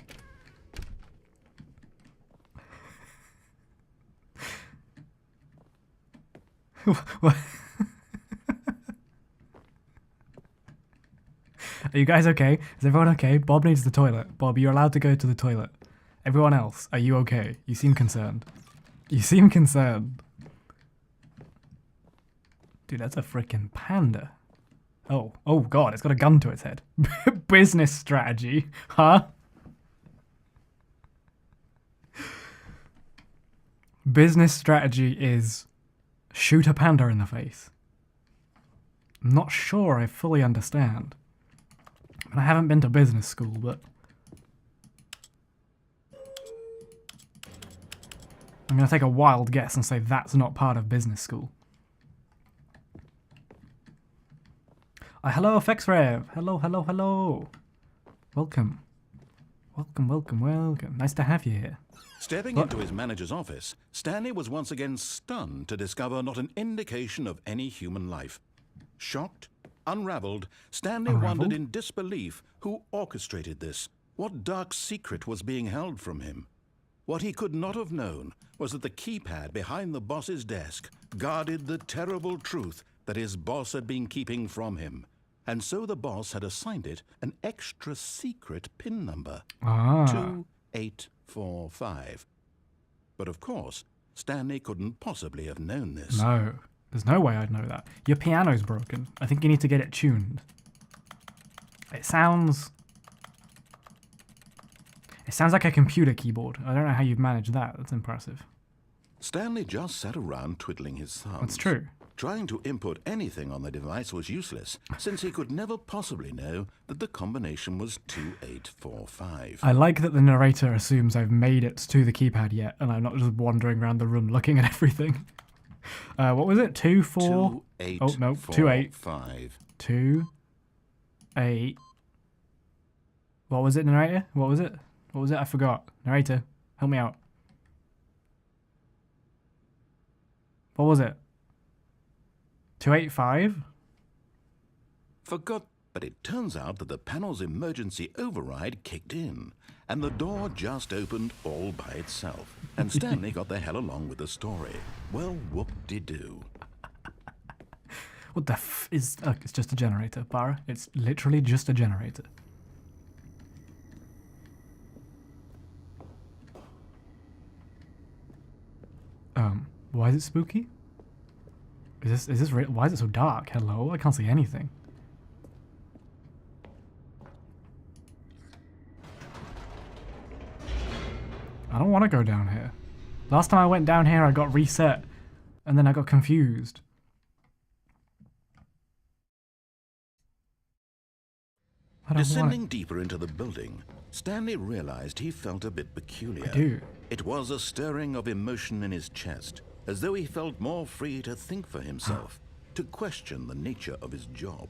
What? Are you guys okay? Is everyone okay? Bob needs the toilet. Bob, you're allowed to go to the toilet. Everyone else, are you okay? You seem concerned. You seem concerned. Dude, that's a freaking panda. Oh god, it's got a gun to its head. Business strategy, huh? Business strategy is shoot a panda in the face. I'm not sure I fully understand. I haven't been to business school, but I'm going to take a wild guess and say that's not part of business school. Hello, FXRev. Hello. Welcome. Welcome. Nice to have you here. Stepping into his manager's office, Stanley was once again stunned to discover not an indication of any human life. Shocked, unraveled, Stanley wondered in disbelief who orchestrated this, what dark secret was being held from him. What he could not have known was that the keypad behind the boss's desk guarded the terrible truth that his boss had been keeping from him. And so the boss had assigned it an extra secret PIN number, 2845. But of course, Stanley couldn't possibly have known this. No, there's no way I'd know that. Your piano's broken. I think you need to get it tuned. It sounds like a computer keyboard. I don't know how you've managed that. That's impressive. Stanley just sat around twiddling his thumbs. That's true. Trying to input anything on the device was useless, since he could never possibly know that the combination was 2845. I like that the narrator assumes I've made it to the keypad yet, and I'm not just wandering around the room looking at everything. What was it? 28. Oh, no. 28. 28. What was it, narrator? What was it? I forgot. Narrator, help me out. What was it? 285? Forgot, but it turns out that the panel's emergency override kicked in, and the door just opened all by itself, and Stanley got the hell along with the story. Well, whoop-de-doo. What the is... Oh, it's just a generator, Bara. It's literally just a generator. Why is it spooky? Is this real? Why is it so dark? Hello? I can't see anything. I don't want to go down here. Last time I went down here, I got reset, and then I got confused. Descending deeper into the building, Stanley realized he felt a bit peculiar. I do. It was a stirring of emotion in his chest, as though he felt more free to think for himself, to question the nature of his job.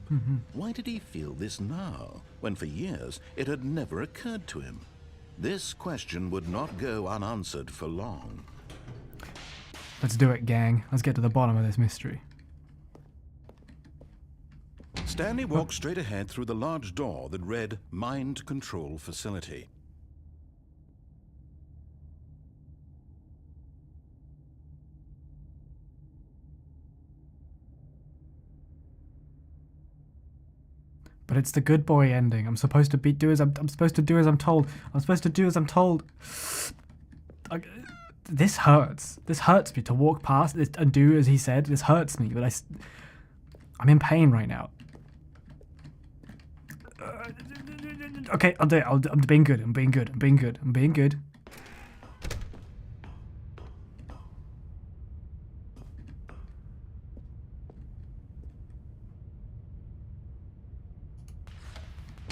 Why did he feel this now, when for years it had never occurred to him? This question would not go unanswered for long. Let's do it, gang. Let's get to the bottom of this mystery. Stanley walked straight ahead through the large door that read Mind Control Facility. But it's the good boy ending. I'm supposed to do as I'm supposed to do as I'm told. I'm supposed to do as I'm told. This hurts. This hurts me to walk past this and do as he said. This hurts me, but I'm in pain right now. Okay, I'll do it. I'm being good. I'm being good. I'm being good. I'm being good.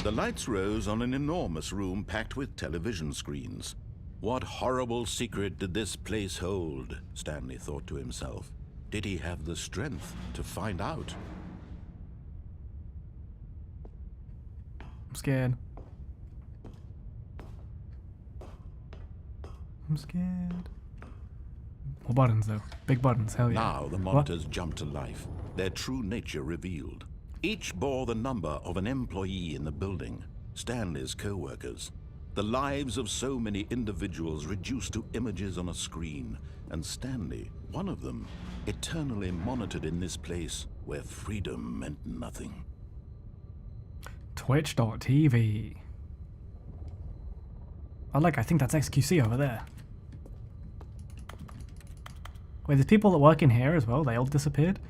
The lights rose on an enormous room packed with television screens. What horrible secret did this place hold? Stanley thought to himself. Did he have the strength to find out? I'm scared. I'm scared. More buttons though. Big buttons, hell yeah. Now the monitors jumped to life, their true nature revealed. Each bore the number of an employee in the building, Stanley's co-workers. The lives of so many individuals reduced to images on a screen, and Stanley, one of them, eternally monitored in this place where freedom meant nothing. Twitch.tv. I think that's XQC over there. Wait, there's people that work in here as well? They all disappeared?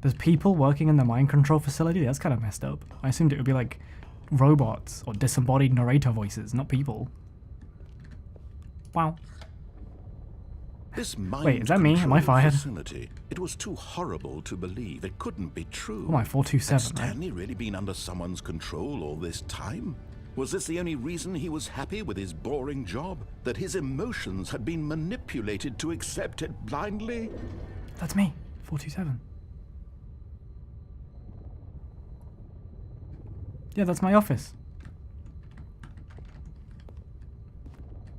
There's people working in the mind control facility? That's kind of messed up. I assumed it would be like robots or disembodied narrator voices, not people. Wow. This mind Wait, is that me? Am I fired? Facility, it was too horrible to believe. It couldn't be true. Oh my, 427, Had Stanley really been under someone's control all this time? Was this the only reason he was happy with his boring job? That his emotions had been manipulated to accept it blindly? That's me, 427. Yeah, that's my office.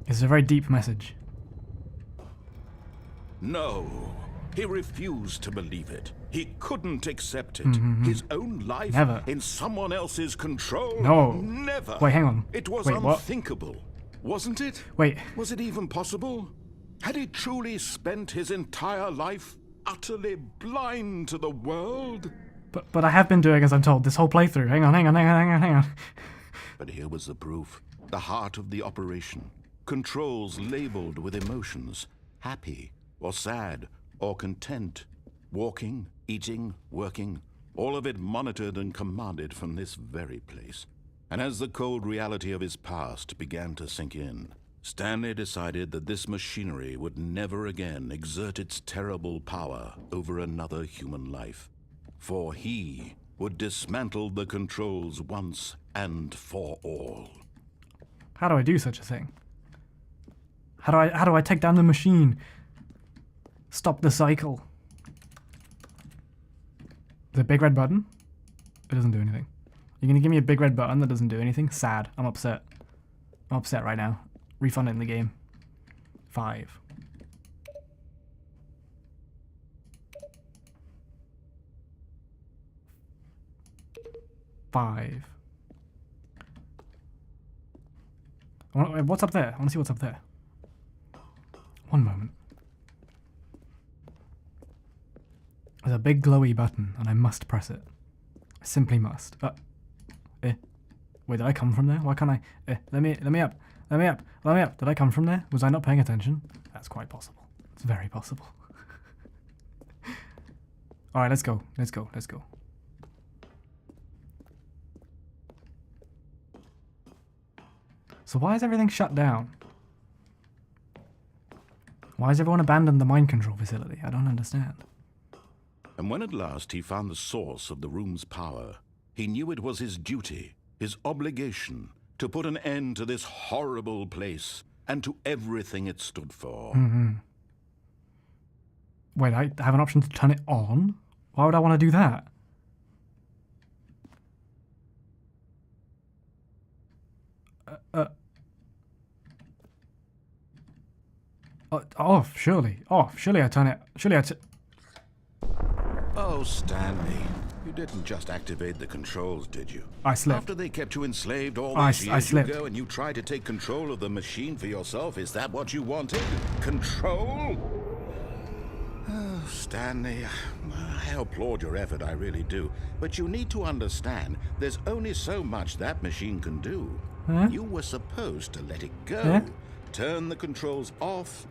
It's a very deep message. No, he refused to believe it. He couldn't accept it. His own life Never. in someone else's control? No. Never. Wait, hang on. It was Wait, what? unthinkable, wasn't it? Wait. Was it even possible? Had he truly spent his entire life utterly blind to the world? But I have been doing as I'm told this whole playthrough. Hang on. But here was the proof. The heart of the operation. Controls labeled with emotions. Happy, or sad, or content. Walking, eating, working. All of it monitored and commanded from this very place. And as the cold reality of his past began to sink in, Stanley decided that this machinery would never again exert its terrible power over another human life. For he would dismantle the controls once and for all. How do I do such a thing? How do I take down the machine? Stop the cycle. The big red button? It doesn't do anything. You're gonna give me a big red button that doesn't do anything? Sad. I'm upset. I'm upset right now. Refund it in the game. 5. What's up there? I want to see what's up there. One moment. There's a big glowy button, and I must press it. I simply must. Where did I come from there? Why can't I? Let me up. Let me up. Let me up. Did I come from there? Was I not paying attention? That's quite possible. It's very possible. Alright, let's go. Let's go. Let's go. So why is everything shut down? Why has everyone abandoned the mind control facility? I don't understand. And when at last he found the source of the room's power, he knew it was his duty, his obligation, to put an end to this horrible place and to everything it stood for. Wait, I have an option to turn it on? Why would I want to do that? Off, surely. Off. Surely I turn it... Surely I... Oh, Stanley, you didn't just activate the controls, did you? I slipped. After they kept you enslaved all I these years slipped. ago and you tried to take control of the machine for yourself, is that what you wanted? Control? Oh, Stanley, I applaud your effort, I really do. But you need to understand, there's only so much that machine can do. Huh? You were supposed to let it go, Yeah? turn the controls off,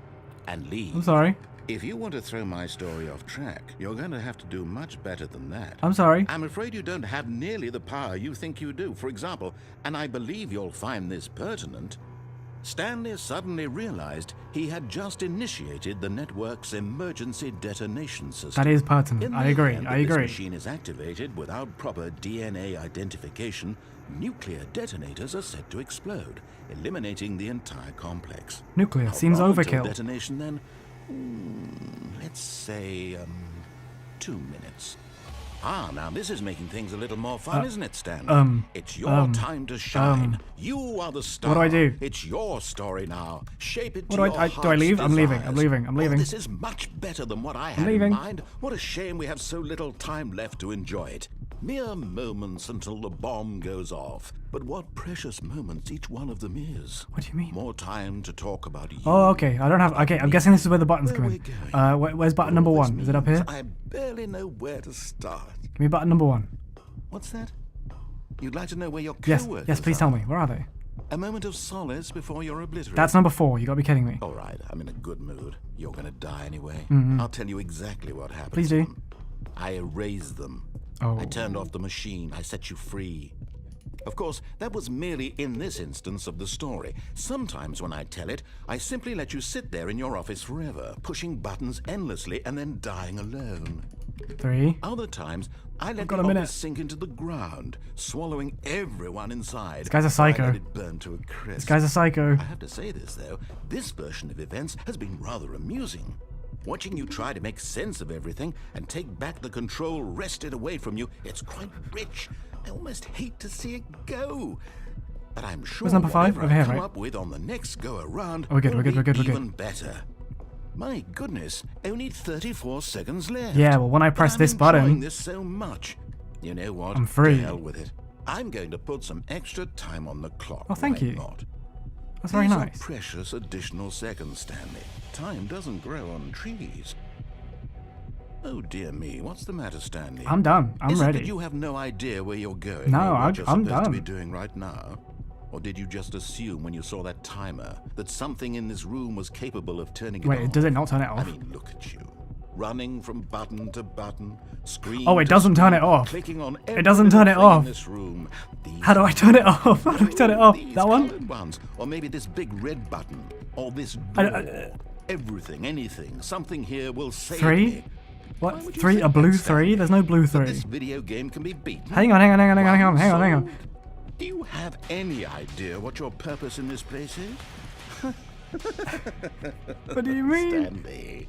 and leave. I'm sorry. If you want to throw my story off track, you're going to have to do much better than that. I'm sorry. I'm afraid you don't have nearly the power you think you do. For example, and I believe you'll find this pertinent, Stanley suddenly realized he had just initiated the network's emergency detonation system. That is pertinent. In I the agree. event I that this agree. machine is activated without proper DNA identification, nuclear detonators are set to explode, eliminating the entire complex. Nuclear How seems long until overkill. detonation then? Let's say 2 minutes. Ah, now this is making things a little more fun, isn't it, Stanley? It's your time to shine. You are the star. What do I do? It's your story now. Shape it What to do your I heart's leave? I'm leaving. desires. I'm leaving. I'm leaving. Oh, this is much better than what I had leaving. in mind. What a shame we have so little time left to enjoy it. Mere moments until the bomb goes off. But what precious moments each one of them is. What do you mean? More time to talk about you. Oh, okay. I don't have... Okay, I'm guessing this is where the buttons Where come we in. going? Where's button number All this 1? Is it up means here? I barely know where to start. Give me button number 1. What's that? You'd like to know where your Yes. co-workers Yes, please are? tell me. Where are they? A moment of solace before you're obliterated. That's number 4. You gotta be kidding me. All right, I'm in a good mood. You're gonna die anyway. I'll tell you exactly what happened. Please to do. them. I erased them. Oh. I turned off the machine. I set you free. Of course, that was merely in this instance of the story. Sometimes when I tell it, I simply let you sit there in your office forever, pushing buttons endlessly and then dying alone. 3. Other times, I let got the a minute. office sink into the ground, swallowing everyone inside. This guy's a while I psycho. let it burn to a crisp. This guy's a psycho. I have to say this, though. This version of events has been rather amusing. Watching you try to make sense of everything and take back the control wrested away from you, it's quite rich. I almost hate to see it go. But I'm sure Where's number 5? whatever Over here, I come right? up with on the next go-around We're good, will we're good, be we're good, we're good. even better. My goodness, only 34 seconds left. Yeah, well, when I press I'm this enjoying button... this so much. You know what? I'm free. To hell with it. I'm going to put some extra time on the clock. Oh, thank Why you. Not? That's very These nice. are precious additional seconds, Stanley. Time doesn't grow on trees. Oh dear me, what's the matter, Stanley? I'm done. I'm Is it ready. that you have no idea where you're going? No, or what you're I'm supposed to be done. doing right now? Or did you just assume when you saw that timer that something in this room was capable of turning it Wait, off? does it not turn it I off? mean, look at you. Running from button to button, screen Oh, it to doesn't turn screen, it off. Clicking on It doesn't every turn it little thing off. in this room. How do I turn it off? How do I turn it off? These That one? colored ones, or maybe this big red button, or this I- door. Everything, anything, something here will save 3? me. Why What? would you 3? think A blue that, 3? Stanley? There's no blue That 3. this video game can be beaten? Hang on. So, do you have any idea what your purpose in this place is? What do you mean? Stanley,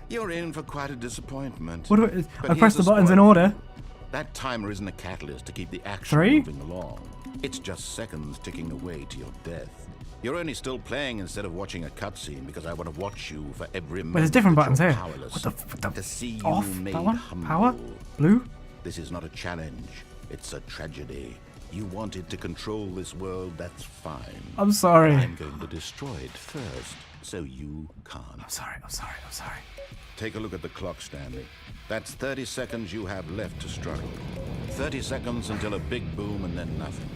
you're in for quite a disappointment. What do I... But I pressed the here's buttons in spoiler. order. That timer isn't a catalyst to keep the action 3? moving along. It's just seconds ticking away to your death. You're only still playing instead of watching a cutscene because I want to watch you for every moment. there's different that buttons you're here. powerless. What the to see you off? made That one? humble. Power? Blue? This is not a challenge. It's a tragedy. You wanted to control this world, that's fine. I'm sorry. I'm going to destroy it first, so you can't. I'm sorry. Take a look at the clock, Stanley. That's 30 seconds you have left to struggle. 30 seconds until a big boom and then nothing.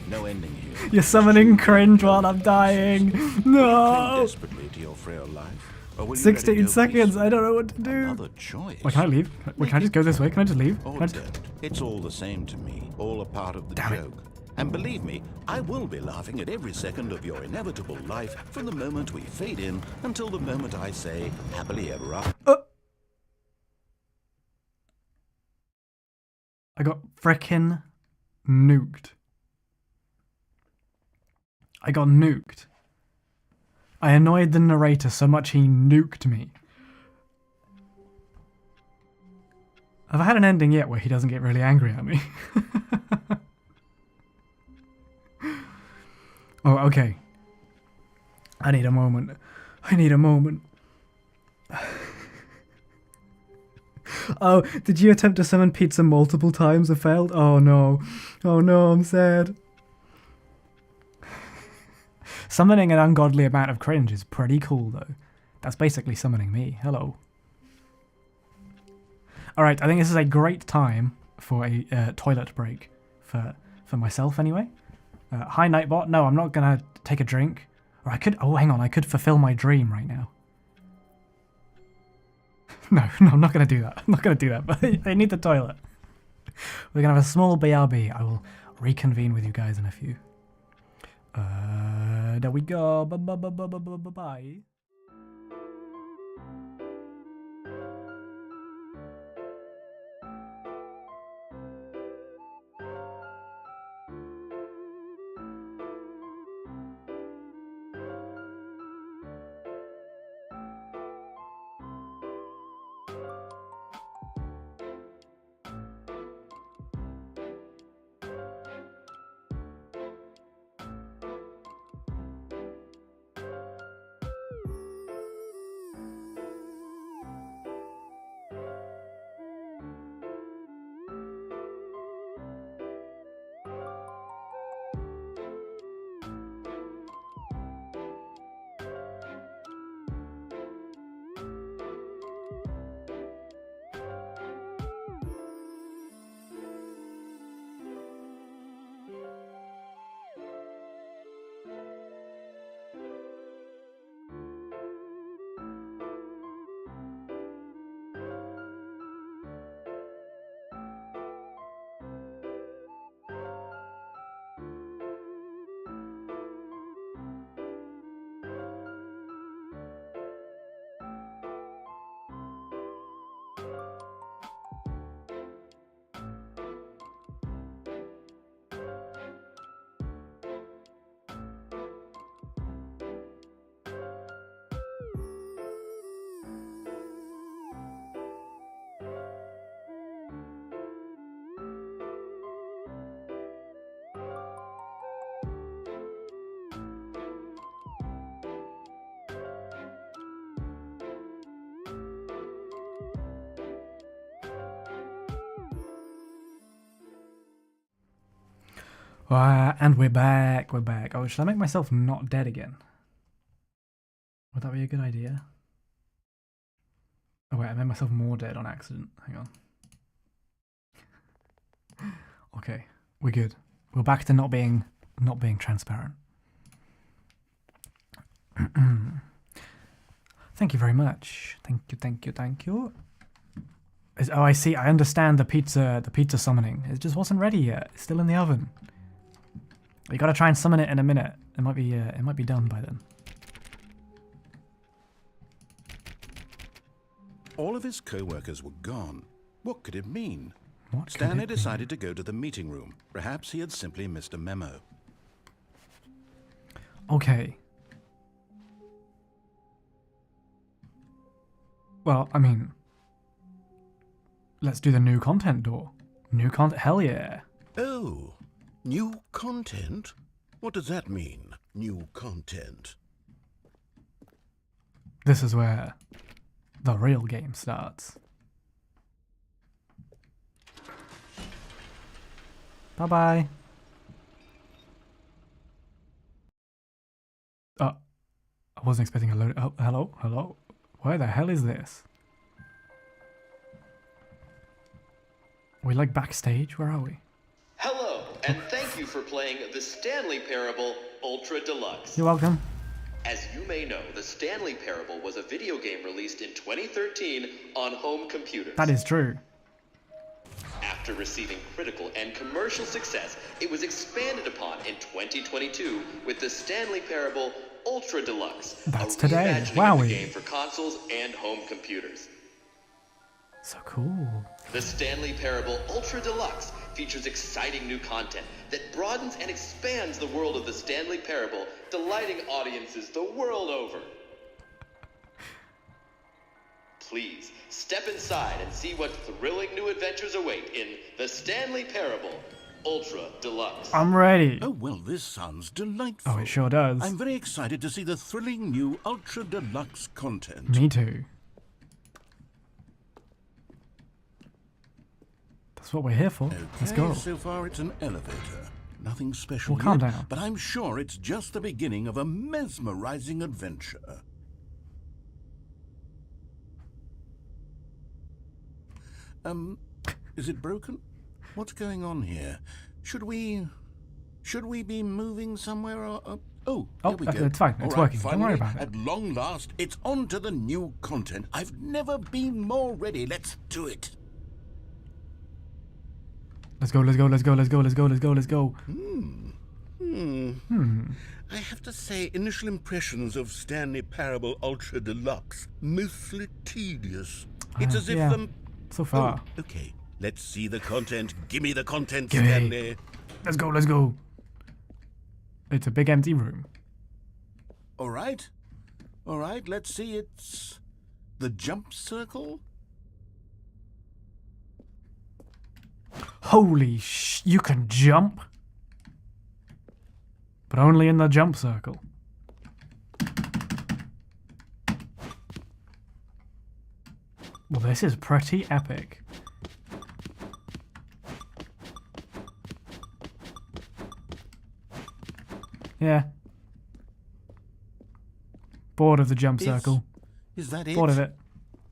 No ending here. You're summoning cringe while I'm dying. Cling No. desperately to your frail life. Or will you let it 16 go seconds. peacefully? I don't know what to do. Another choice. Wait, can I leave? Wait, can I just go this way? Can I just leave? Or Can I just... don't. It's all the same to me. All a part of the Damn it. joke. And believe me, I will be laughing at every second of your inevitable life from the moment we fade in until the moment I say happily ever after. I got frickin' nuked. I got nuked. I annoyed the narrator so much he nuked me. Have I had an ending yet where he doesn't get really angry at me? Oh, okay. I need a moment. I need a moment. Oh, did you attempt to summon pizza multiple times and failed? Oh no. Oh no, I'm sad. Summoning an ungodly amount of cringe is pretty cool though. That's basically summoning me. Hello. Alright, I think this is a great time for a toilet break. For myself anyway. Hi Nightbot. No, I'm not gonna take a drink. Or I could, oh hang on, I could fulfill my dream right now. No, I'm not gonna do that. I'm not gonna do that, but I need the toilet. We're gonna have a small BRB. I will reconvene with you guys in a few. There we go. Bye. And we're back. We're back. Oh, should I make myself not dead again? Would that be a good idea? Oh wait, I made myself more dead on accident. Hang on. Okay, we're good. We're back to not being transparent. Thank you very much. Thank you. Oh, I see. I understand the pizza summoning. It just wasn't ready yet. It's still in the oven. You gotta try and summon it in a minute. It might be done by then. All of his co-workers were gone. What could it mean? What Stanley decided to go to the meeting room. Perhaps he had simply missed a memo. Okay. Well, I mean, let's do the new content door. New content, hell yeah. Oh, new content? What does that mean, new content? This is where the real game starts. Bye-bye. I wasn't expecting a load. Oh, hello? Where the hell is this? Are we like backstage? Where are we? Hello, and thank thank you for playing the Stanley Parable Ultra Deluxe. You're welcome. As you may know, the Stanley Parable was a video game released in 2013 on home computers. That is true. After receiving critical and commercial success, it was expanded upon in 2022 with the Stanley Parable Ultra Deluxe, That's a today. reimagining Wowie. of the game for consoles and home computers. So cool. The Stanley Parable Ultra Deluxe features exciting new content that broadens and expands the world of the Stanley Parable, delighting audiences the world over. Please, step inside and see what thrilling new adventures await in the Stanley Parable Ultra Deluxe. I'm ready. Oh, well, this sounds delightful. Oh, it sure does. I'm very excited to see the thrilling new Ultra Deluxe content. Me too. That's what we're here for. Let's Okay, go. so far it's an elevator. Nothing special Well, calm yet, down. but I'm sure it's just the beginning of a mesmerizing adventure. Is it broken? What's going on here? Should we be moving somewhere or... Oh, there we go. It's fine. All It's right, working. Don't worry finally, about it. At long last, it's on to the new content. I've never been more ready. Let's do it. Let's go, let's go, let's go, let's go, let's go, let's go, let's go. I have to say, initial impressions of Stanley Parable Ultra Deluxe, mostly tedious. It's as if yeah. So far. Oh, okay. Let's see the content. Give me the content, Gimme. Stanley. Let's go, let's go. It's a big empty room. All right. All right, let's see. It's the jump circle. Holy you can jump? But only in the jump circle. Well, this is pretty epic. Yeah. Bored of the jump circle. Is that it? Bored of it.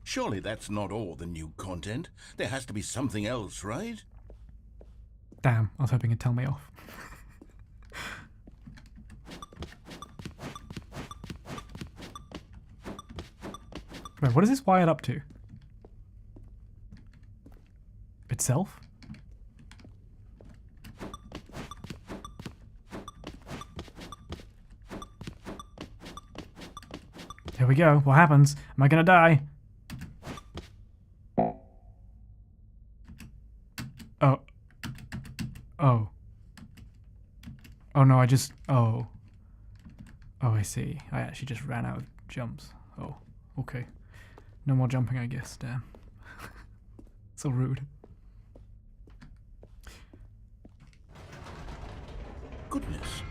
Surely that's not all the new content. There has to be something else, right? Damn, I was hoping it'd tell me off. Wait, what is this wired up to? Itself? Here we go. What happens? Am I gonna die? Oh. Oh. Oh no, I just... Oh. Oh, I see. I actually just ran out of jumps. Oh, okay. No more jumping, I guess. Damn. So rude. Goodness.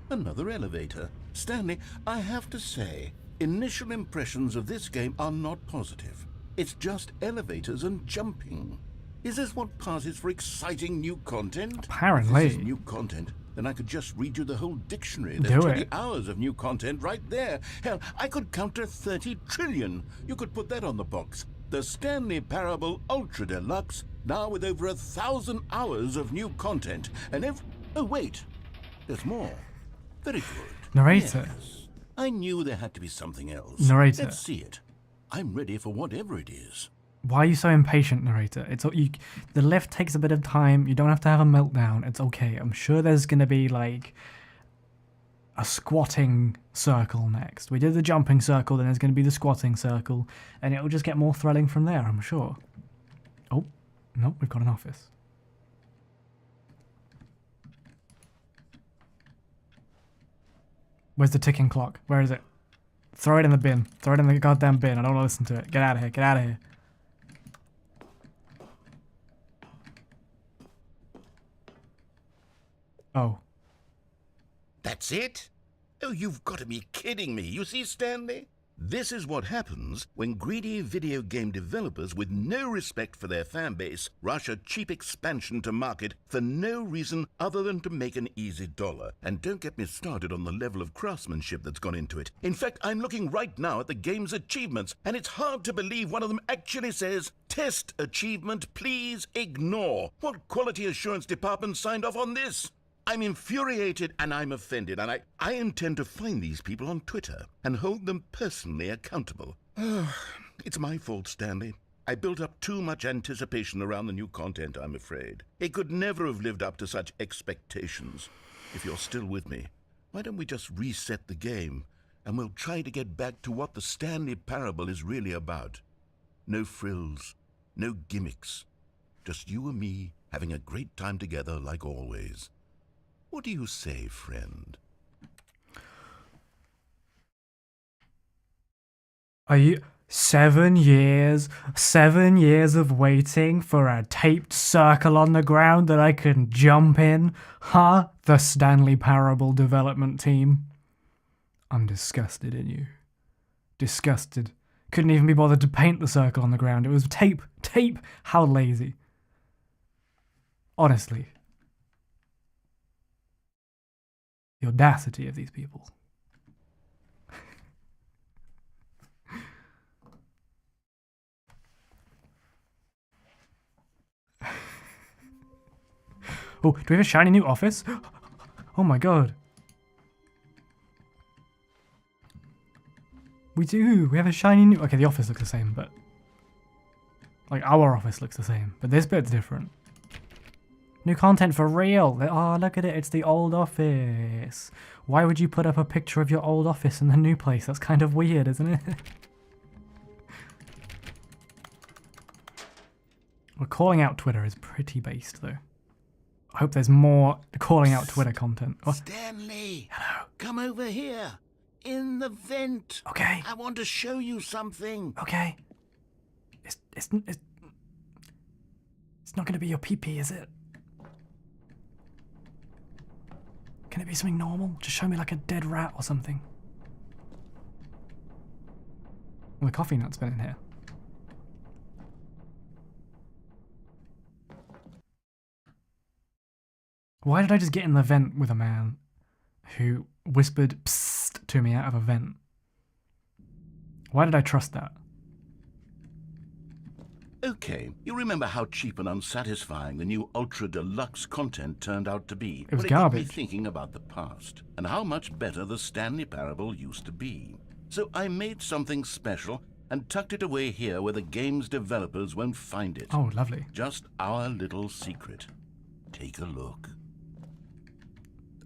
Another elevator. Stanley, I have to say, initial impressions of this game are not positive. It's just elevators and jumping. Is this what passes for exciting new content? Apparently. If this is new content, then I could just read you the whole dictionary. There's Do 20 it. hours of new content right there. Hell, I could count to 30 trillion. You could put that on the box. The Stanley Parable Ultra Deluxe, now with over 1,000 hours of new content. And oh, wait. There's more. Very good. Narrator. Yes. I knew there had to be something else. Narrator. Let's see it. I'm ready for whatever it is. Why are you so impatient, narrator? The lift takes a bit of time. You don't have to have a meltdown. It's okay. I'm sure there's going to be, like, a squatting circle next. We did the jumping circle, then there's going to be the squatting circle, and it'll just get more thrilling from there, I'm sure. Oh, no, we've got an office. Where's the ticking clock? Where is it? Throw it in the bin. Throw it in the goddamn bin. I don't want to listen to it. Get out of here. Get out of here. Oh. That's it? Oh, you've got to be kidding me. You see, Stanley? This is what happens when greedy video game developers with no respect for their fan base rush a cheap expansion to market for no reason other than to make an easy dollar. And don't get me started on the level of craftsmanship that's gone into it. In fact, I'm looking right now at the game's achievements, and it's hard to believe one of them actually says, "Test achievement, please ignore." What quality assurance department signed off on this? I'm infuriated and I'm offended, and I intend to find these people on Twitter and hold them personally accountable. It's my fault, Stanley. I built up too much anticipation around the new content, I'm afraid. It could never have lived up to such expectations. If you're still with me, why don't we just reset the game, and we'll try to get back to what the Stanley Parable is really about. No frills, no gimmicks. Just you and me having a great time together like always. What do you say, friend? Are you 7 years? 7 years of waiting for a taped circle on the ground that I can jump in? Huh? The Stanley Parable development team. I'm disgusted in you. Disgusted. Couldn't even be bothered to paint the circle on the ground. It was tape. Tape. How lazy. Honestly. The audacity of these people. Oh, do we have a shiny new office? Oh my god. We do. We have a shiny new... Okay, the office looks the same, but... Like, our office looks the same, but this bit's different. New content for real. Oh, look at it. It's the old office. Why would you put up a picture of your old office in the new place? That's kind of weird, isn't it? Well, calling out Twitter is pretty based, though. I hope there's more calling out Twitter content. Oh. Stanley! Hello. Come over here. In the vent. Okay. I want to show you something. Okay. It's not going to be your pee-pee, is it? Can it be something normal? Just show me like a dead rat or something. Well, the coffee nut's been in here. Why did I just get in the vent with a man who whispered psst to me out of a vent? Why did I trust that? Okay, you remember how cheap and unsatisfying the new Ultra Deluxe content turned out to be? It was Well, got me garbage. thinking about the past and how much better the Stanley Parable used to be. So I made something special and tucked it away here where the game's developers won't find it. Oh, lovely. Just our little secret. Take a look.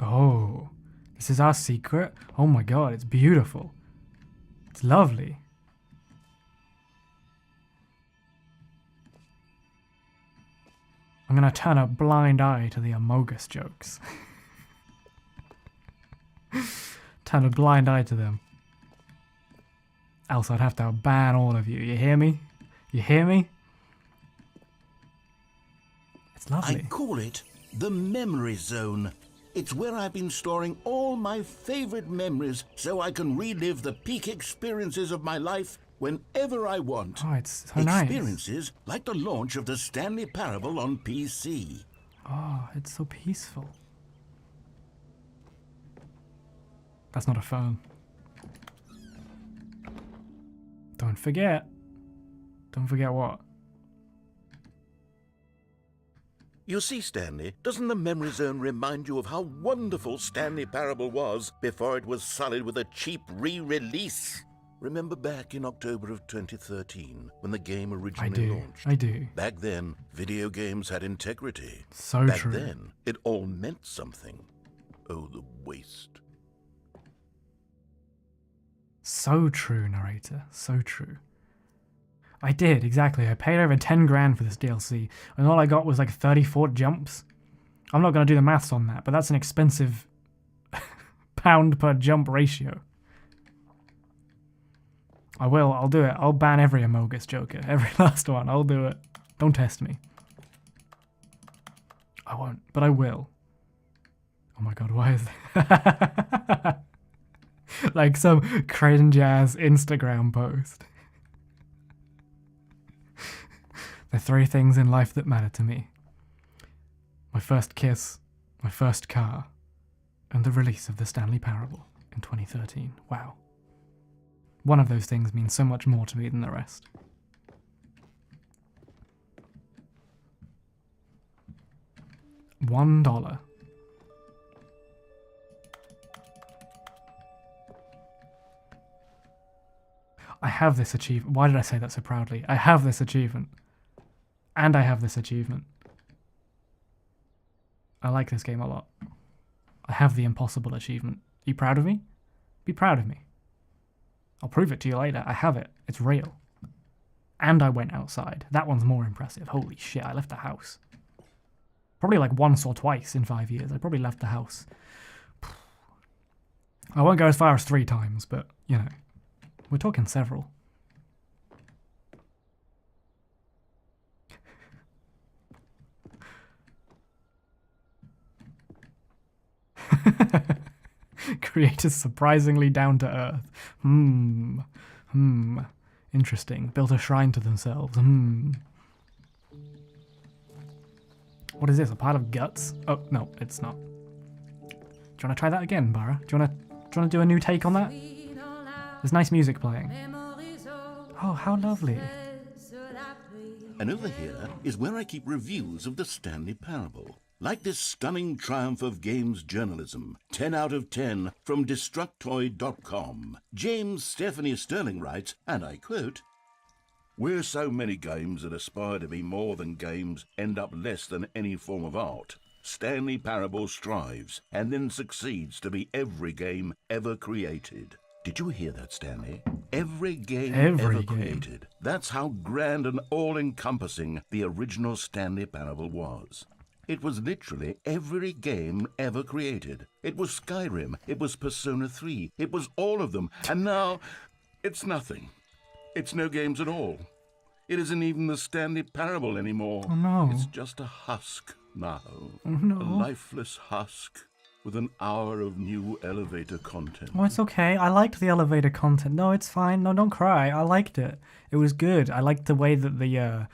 Oh, this is our secret? Oh my god, it's beautiful. It's lovely. I'm gonna turn a blind eye to the Amogus jokes. Turn a blind eye to them. Else I'd have to ban all of you. You hear me? You hear me? It's lovely. I call it the Memory Zone. It's where I've been storing all my favorite memories so I can relive the peak experiences of my life whenever I want. Oh, it's so nice. Experiences like the launch of the Stanley Parable on PC. Oh, it's so peaceful. That's not a phone. Don't forget. Don't forget what? You see, Stanley, doesn't the Memory Zone remind you of how wonderful Stanley Parable was before it was sullied with a cheap re-release? Remember back in October of 2013, when the game originally launched? I do. Back then, video games had integrity. So Back true. then, it all meant something. Oh, the waste. So true, narrator. So true. I did, exactly. I paid over 10 grand for this DLC, and all I got was like 34 jumps. I'm not going to do the maths on that, but that's an expensive pound per jump ratio. I'll do it. I'll ban every Amogus Joker. Every last one. I'll do it. Don't test me. I won't, but I will. Oh my god, why is that? Like some cringe-ass Instagram post. The 3 things in life that matter to me. My first kiss, my first car, and the release of the Stanley Parable in 2013. Wow. One of those things means so much more to me than the rest. $1. have this achievement. Why did I say that so proudly? I have this achievement. And I have this achievement. I like this game a lot. I have the impossible achievement. You proud of me? Be proud of me. I'll prove it to you later. I have it. It's real. And I went outside. That one's more impressive. Holy shit, I left the house. Probably like once or twice in 5 years. I probably left the house. I won't go as far as 3 times, but, you know, we're talking several. Creators surprisingly down to earth. Interesting. Built a shrine to themselves. What is this? A pile of guts? Oh, no, it's not. Do you want to try that again, Bara? Do you want to do a new take on that? There's nice music playing. Oh, how lovely. And over here is where I keep reviews of the Stanley Parable. Like this stunning triumph of games journalism, 10 out of 10 from Destructoid.com. James Stephanie Sterling writes, and I quote, "Where so many games that aspire to be more than games end up less than any form of art, Stanley Parable strives and then succeeds to be every game ever created." Did you hear that, Stanley? Every game ever created. That's how grand and all-encompassing the original Stanley Parable was. It was literally every game ever created. It was Skyrim, it was Persona 3, it was all of them, and now it's nothing. It's no games at all. It isn't even the Stanley Parable anymore. Oh no. It's just a husk now. Oh no. A lifeless husk with an hour of new elevator content. Oh, it's okay. I liked the elevator content. No, it's fine. No, don't cry. I liked it. It was good. I liked the way that the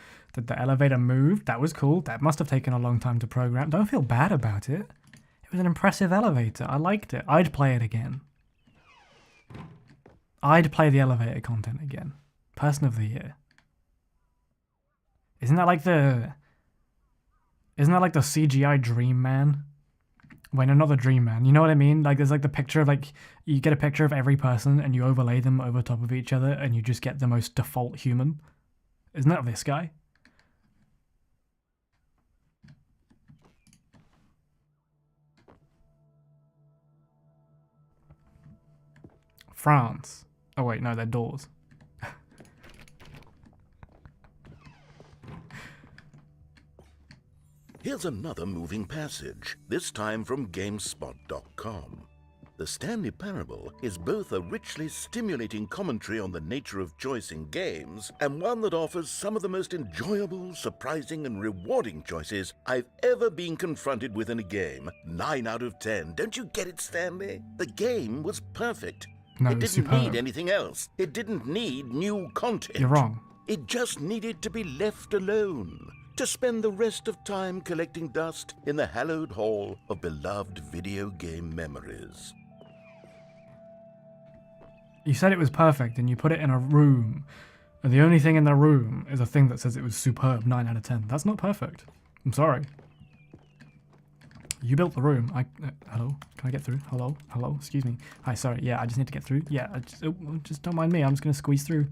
elevator moved. That was cool. That must have taken a long time to program. Don't feel bad about it. It was an impressive elevator. I liked it. I'd play it again. I'd play the elevator content again. Person of the year. Isn't that like the CGI Dream Man? Wait, no, not the Dream Man. You know what I mean? Like, there's like the picture of, like, you get a picture of every person and you overlay them over top of each other and you just get the most default human. Isn't that this guy? France. Oh wait, no, they're doors. Here's another moving passage, this time from GameSpot.com. The Stanley Parable is both a richly stimulating commentary on the nature of choice in games and one that offers some of the most enjoyable, surprising, and rewarding choices I've ever been confronted with in a game. 9 out of 10. Don't you get it, Stanley? The game was perfect. No, it didn't superb. need anything else. It didn't need new content. You're wrong. It just needed to be left alone, to spend the rest of time collecting dust in the hallowed hall of beloved video game memories. You said it was perfect and you put it in a room, and the only thing in the room is a thing that says it was superb, 9 out of 10. That's not perfect. I'm sorry. You built the room. Hello? Can I get through? Hello? Hello? Excuse me. Hi, sorry. Yeah, I just need to get through. Yeah, just don't mind me. I'm just going to squeeze through.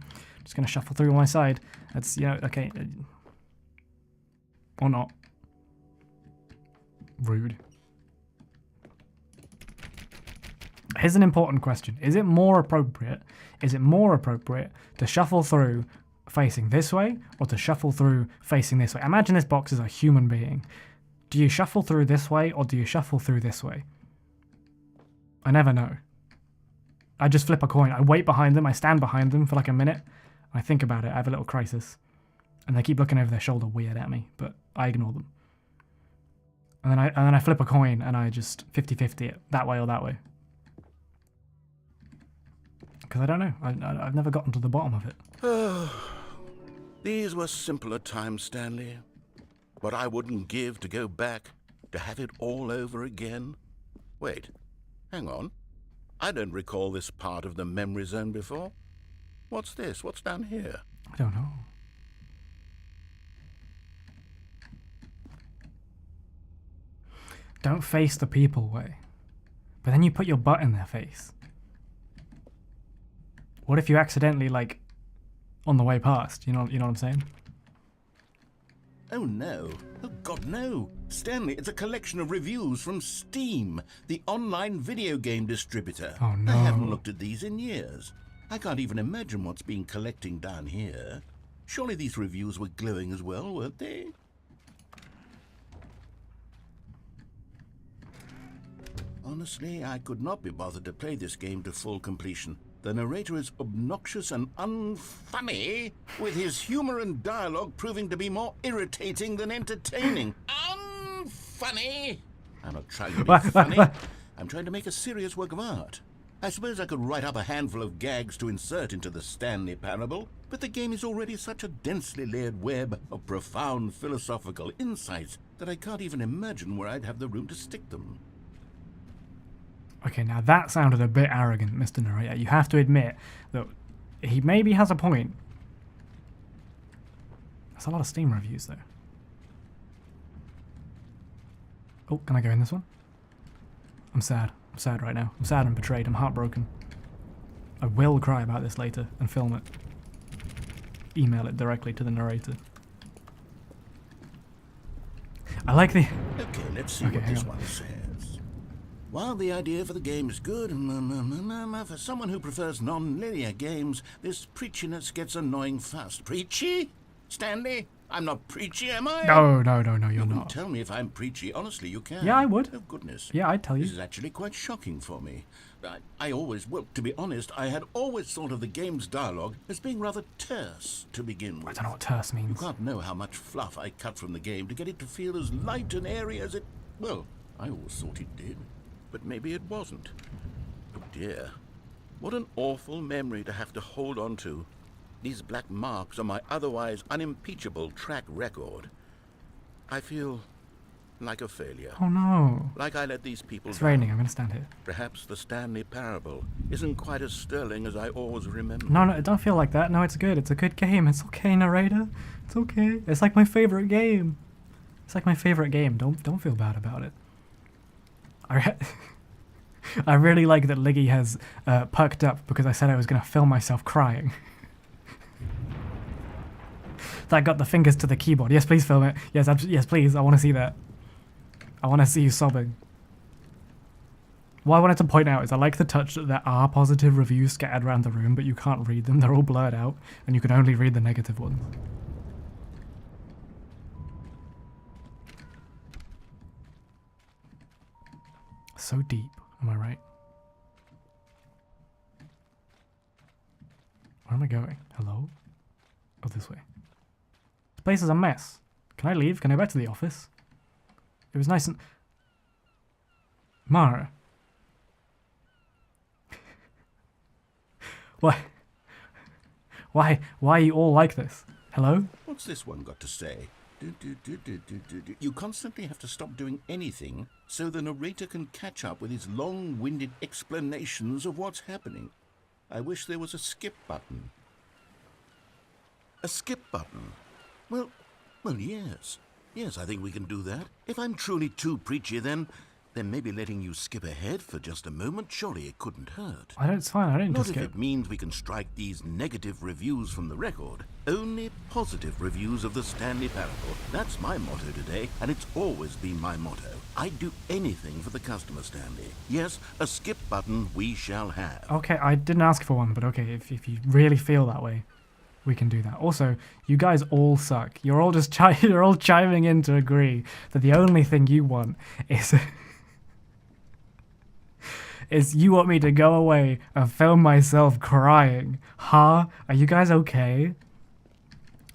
Just going to shuffle through on my side. That's, you know, okay. Or not. Rude. Here's an important question. Is it more appropriate to shuffle through facing this way or to shuffle through facing this way? Imagine this box is a human being. Do you shuffle through this way or do you shuffle through this way? I never know. I just flip a coin. I wait behind them. I stand behind them for like a minute. I think about it. I have a little crisis. And they keep looking over their shoulder weird at me, but I ignore them. And then I flip a coin and I just 50-50 it that way or that way. Because I don't know. I've never gotten to the bottom of it. These were simpler times, Stanley. What I wouldn't give to go back, to have it all over again. Wait, hang on. I don't recall this part of the memory zone before. What's this? What's down here? I don't know. Don't face the people way. But then you put your butt in their face. What if you accidentally, like, on the way past. You know what I'm saying? Oh no. Oh God, no. Stanley, it's a collection of reviews from Steam, the online video game distributor. Oh no. I haven't looked at these in years. I can't even imagine what's been collecting down here. Surely these reviews were glowing as well, weren't they? Honestly, I could not be bothered to play this game to full completion. The narrator is obnoxious and unfunny, with his humor and dialogue proving to be more irritating than entertaining. Unfunny! I'm not trying to be funny. I'm trying to make a serious work of art. I suppose I could write up a handful of gags to insert into the Stanley Parable, but the game is already such a densely layered web of profound philosophical insights that I can't even imagine where I'd have the room to stick them. Okay, now that sounded a bit arrogant, Mr. Narrator. You have to admit that he maybe has a point. That's a lot of Steam reviews, though. Oh, can I go in this one? I'm sad. I'm sad right now. I'm sad and betrayed. I'm heartbroken. I will cry about this later and film it. Email it directly to the narrator. I like the... Okay, let's see what this one says. While the idea for the game is good, for someone who prefers non-linear games, this preachiness gets annoying fast. Preachy? Stanley? I'm not preachy, am I? No, you're You can not. tell me if I'm preachy. Honestly, you can. Yeah, I would. Oh, goodness. Yeah, I'd tell you. This is actually quite shocking for me. I always, well, to be honest, I had always thought of the game's dialogue as being rather terse to begin with. I don't know what terse You means. can't know how much fluff I cut from the game to get it to feel as light and airy as it... Well, I always thought it did. But maybe it wasn't. Oh dear. What an awful memory to have to hold on to. These black marks on my otherwise unimpeachable track record. I feel like a failure. Oh no. Like I let these people It's down. raining. I'm going to stand here. Perhaps the Stanley Parable isn't quite as sterling as I always remember. No, don't feel like that. No, it's good. It's a good game. It's okay, narrator. It's okay. It's like my favorite game. It's like my favorite game. Don't feel bad about it. I really like that Liggy has perked up because I said I was going to film myself crying. That got the fingers to the keyboard. Yes, please film it. Yes, yes, please. I want to see that. I want to see you sobbing. What I wanted to point out is I like the touch that there are positive reviews scattered around the room, but you can't read them. They're all blurred out, and you can only read the negative ones. So deep, am I right? Where am I going? Hello? Oh, this way. This place is a mess. Can I leave? Can I go back to the office? It was nice and... Mara. Why are you all like this? Hello? What's this one got to say? You constantly have to stop doing anything so the narrator can catch up with his long-winded explanations of what's happening. I wish there was a skip button. A skip button? Well, yes. Yes, I think we can do that. If I'm truly too preachy, then maybe letting you skip ahead for just a moment, surely it couldn't hurt. It's fine, I didn't Not just if skip. it means we can strike these negative reviews from the record. Only positive reviews of the Stanley Parable. That's my motto today, and it's always been my motto. I'd do anything for the customer, Stanley. Yes, a skip button we shall have. Okay, I didn't ask for one, but okay, if you really feel that way, we can do that. Also, you guys all suck. You're all just you're all chiming in to agree that the only thing you want is... is you want me to go away and film myself crying. Huh? Are you guys okay?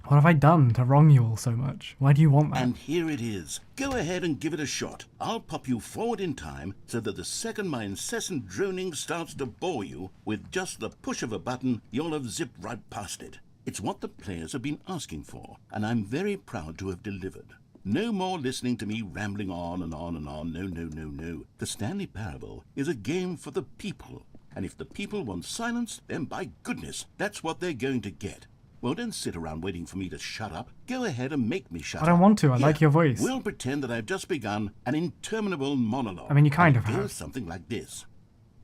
What have I done to wrong you all so much? Why do you want that? And here it is. Go ahead and give it a shot. I'll pop you forward in time so that the second my incessant droning starts to bore you, with just the push of a button, you'll have zipped right past it. It's what the players have been asking for, and I'm very proud to have delivered. No more listening to me rambling on and on and on. No. The Stanley Parable is a game for the people. And if the people want silence, then by goodness, that's what they're going to get. Well, don't sit around waiting for me to shut up. Go ahead and make me shut up. I don't want to. I Here, like your voice. We'll pretend that I've just begun an interminable monologue. I mean, you kind of It goes have. something like this.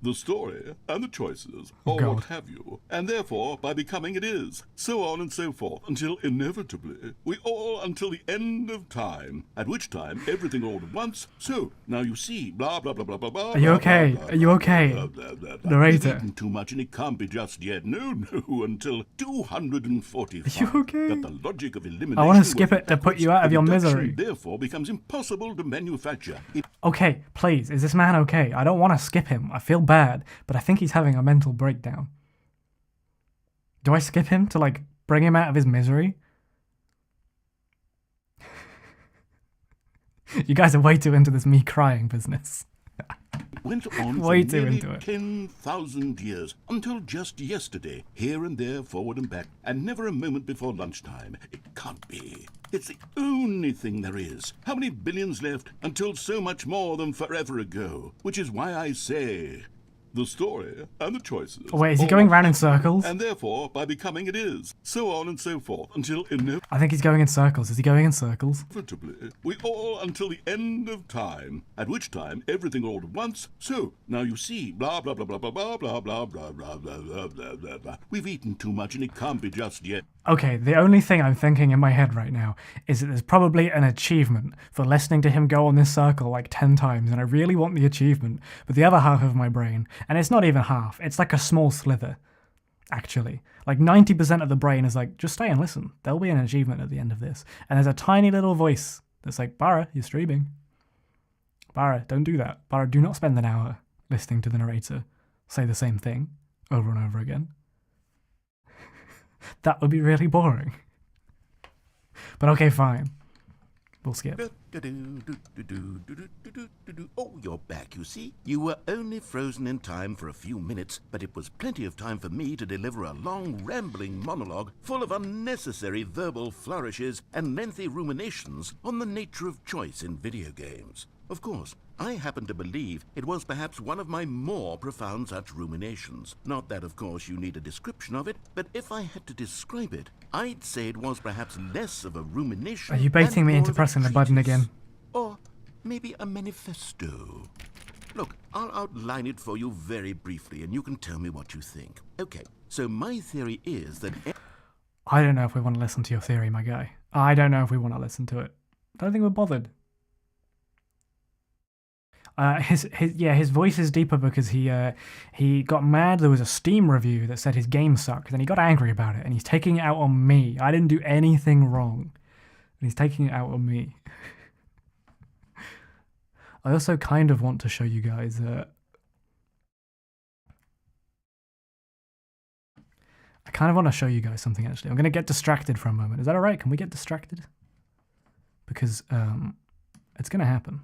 the story and the choices, Oh, or God. what have you, and therefore by becoming it is, so on and so forth, until inevitably we all until the end of time, at which time everything all at once, so now you see, blah blah blah blah blah blah. Are you okay? Are you okay? Narrator. We've eaten too much and it can't be just yet. No, until 245. Are you okay? That the logic of elimination I want to was skip it to put you out of your reduction, misery. Therefore becomes impossible to manufacture. Okay, please, is this man okay? I don't want to skip him. I feel bad, but I think he's having a mental breakdown. Do I skip him to, like, bring him out of his misery? You guys are way too into this me crying business. Went on Way for too nearly into it. 10,000 years, until just yesterday, here and there, forward and back, and never a moment before lunchtime. It can't be. It's the only thing there is. How many billions left until so much more than forever ago? Which is why I say, the story and the choices. Oh, wait, is he or going what round in have you, circles? And therefore, by becoming it is, so on and so forth, until I think he's going in circles. Is he going in circles? inevitably, we all until the end of time, at which time everything all at once, so now you see, blah blah blah blah blah blah blah blah blah blah blah blah blah blah blah. We've eaten too much and it can't be just yet. Okay, the only thing I'm thinking in my head right now is that there's probably an achievement for listening to him go on this circle like 10 times, and I really want the achievement, but the other half of my brain, and it's not even half, it's like a small slither, actually. Like 90% of the brain is like, just stay and listen, there'll be an achievement at the end of this. And there's a tiny little voice that's like, Bara, you're streaming. Bara, don't do that. Bara, do not spend an hour listening to the narrator say the same thing over and over again. That would be really boring. But okay, fine. We'll skip. Oh, you're back, you see. You were only frozen in time for a few minutes, but it was plenty of time for me to deliver a long, rambling monologue full of unnecessary verbal flourishes and lengthy ruminations on the nature of choice in video games. Of course, I happen to believe it was perhaps one of my more profound such ruminations. Not that, of course, you need a description of it, but if I had to describe it, I'd say it was perhaps less of a rumination. Are you baiting and me more into of a pressing the button treatise. again? Or maybe a manifesto. Look, I'll outline it for you very briefly, and you can tell me what you think. Okay, so my theory is that... I don't know if we want to listen to your theory, my guy. I don't know if we want to listen to it. I don't think we're bothered. His voice is deeper because he got mad. There was a Steam review that said his game sucked, and he got angry about it, and he's taking it out on me. I didn't do anything wrong, and he's taking it out on me. I also kind of want to show you guys. I kind of want to show you guys something, actually. I'm going to get distracted for a moment. Is that alright? Can we get distracted? Because it's going to happen.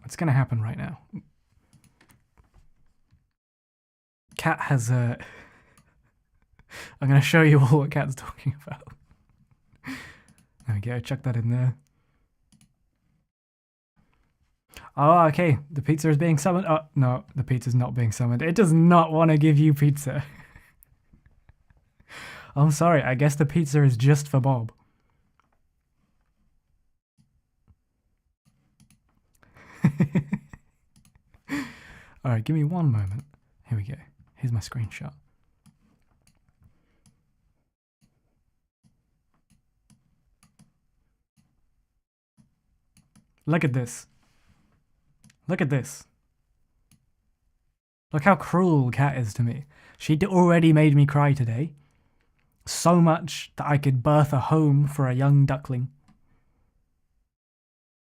It's going to happen right now. Cat has I'm going to show you all what Cat's talking about. There we go, chuck that in there. Oh, okay, the pizza is being summoned. Oh, no, the pizza's not being summoned. It does not want to give you pizza. I'm sorry, I guess the pizza is just for Bob. Alright, give me one moment. Here we go. Here's my screenshot. Look at this. Look at this. Look how cruel Cat is to me. She already made me cry today. So much that I could birth a home for a young duckling.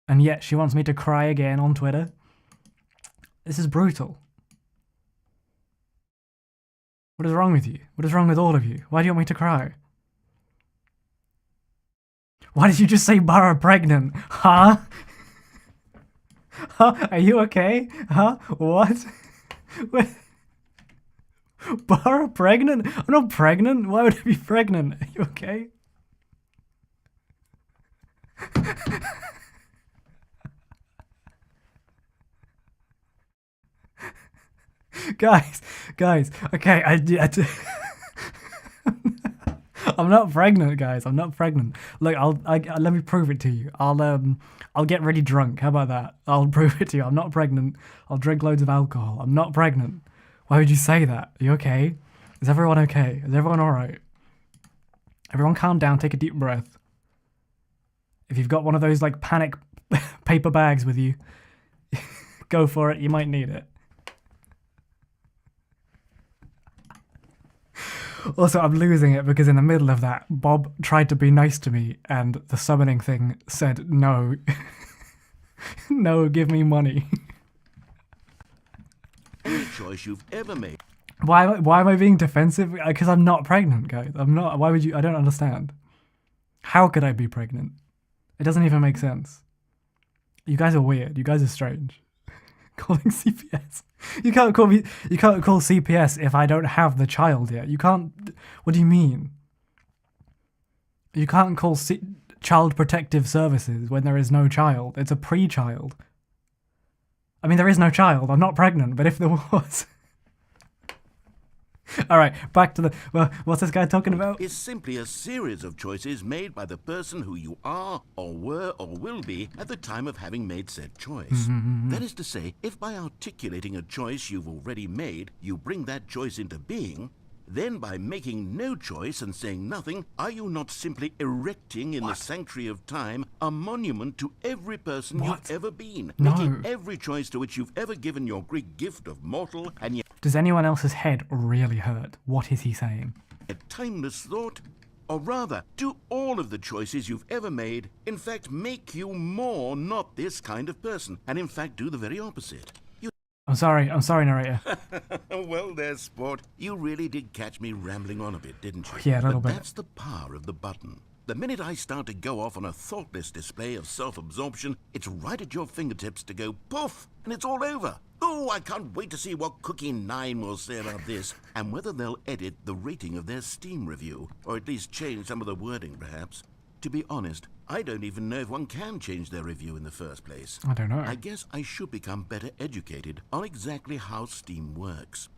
And yet she wants me to cry again on Twitter. This is brutal. What is wrong with you? What is wrong with all of you? Why do you want me to cry? Why did you just say Bara pregnant? Huh? Huh? Are you okay? Huh? What? What? Bara pregnant? I'm not pregnant. Why would I be pregnant? Are you okay? guys, okay, I'm not pregnant, guys. I'm not pregnant. Look, let me prove it to you. I'll get really drunk. How about that? I'll prove it to you. I'm not pregnant. I'll drink loads of alcohol. I'm not pregnant. Why would you say that? Are you okay? Is everyone okay? Is everyone all right? Everyone calm down. Take a deep breath. If you've got one of those like panic paper bags with you, go for it. You might need it. Also, I'm losing it because in the middle of that, Bob tried to be nice to me and the summoning thing said, no. No, give me money. Any choice you've ever made. Why am I being defensive? Because I'm not pregnant, guys. I'm not. Why would you? I don't understand. How could I be pregnant? It doesn't even make sense. You guys are weird. You guys are strange. Calling CPS. You can't call me. You can't call CPS if I don't have the child yet. You can't. What do you mean? You can't call Child Protective Services when there is no child. It's a pre-child. I mean, there is no child. I'm not pregnant, but if there was. All right, back to the. Well, what's this guy talking about? Is simply a series of choices made by the person who you are, or were, or will be at the time of having made said choice. That is to say, if by articulating a choice you've already made, you bring that choice into being, then by making no choice and saying nothing, are you not simply erecting in the sanctuary of time a monument to every person you've ever been, making every choice to which you've ever given your Greek gift of mortal and yet Does anyone else's head really hurt? What is he saying? a timeless thought? Or rather, do all of the choices you've ever made, in fact, make you more not this kind of person, and in fact do the very opposite? I'm sorry, narrator. Well there, sport. You really did catch me rambling on a bit, didn't you? Yeah, a little bit. That's the power of the button. The minute I start to go off on a thoughtless display of self-absorption, it's right at your fingertips to go poof, and it's all over. Oh, I can't wait to see what Cookie 9 will say about this, and whether they'll edit the rating of their Steam review, or at least change some of the wording, perhaps. To be honest, I don't even know if one can change their review in the first place. I don't know. I guess I should become better educated on exactly how Steam works.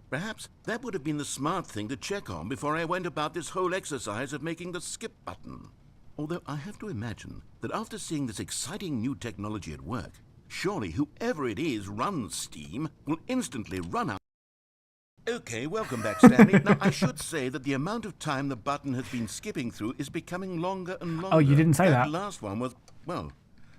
Perhaps that would have been the smart thing to check on before I went about this whole exercise of making the skip button. Although I have to imagine that after seeing this exciting new technology at work, surely whoever it is runs Steam will instantly run out. Okay, welcome back, Stanley. Now, I should say that the amount of time the button has been skipping through is becoming longer and longer. Oh, you didn't say that. That last one was, well,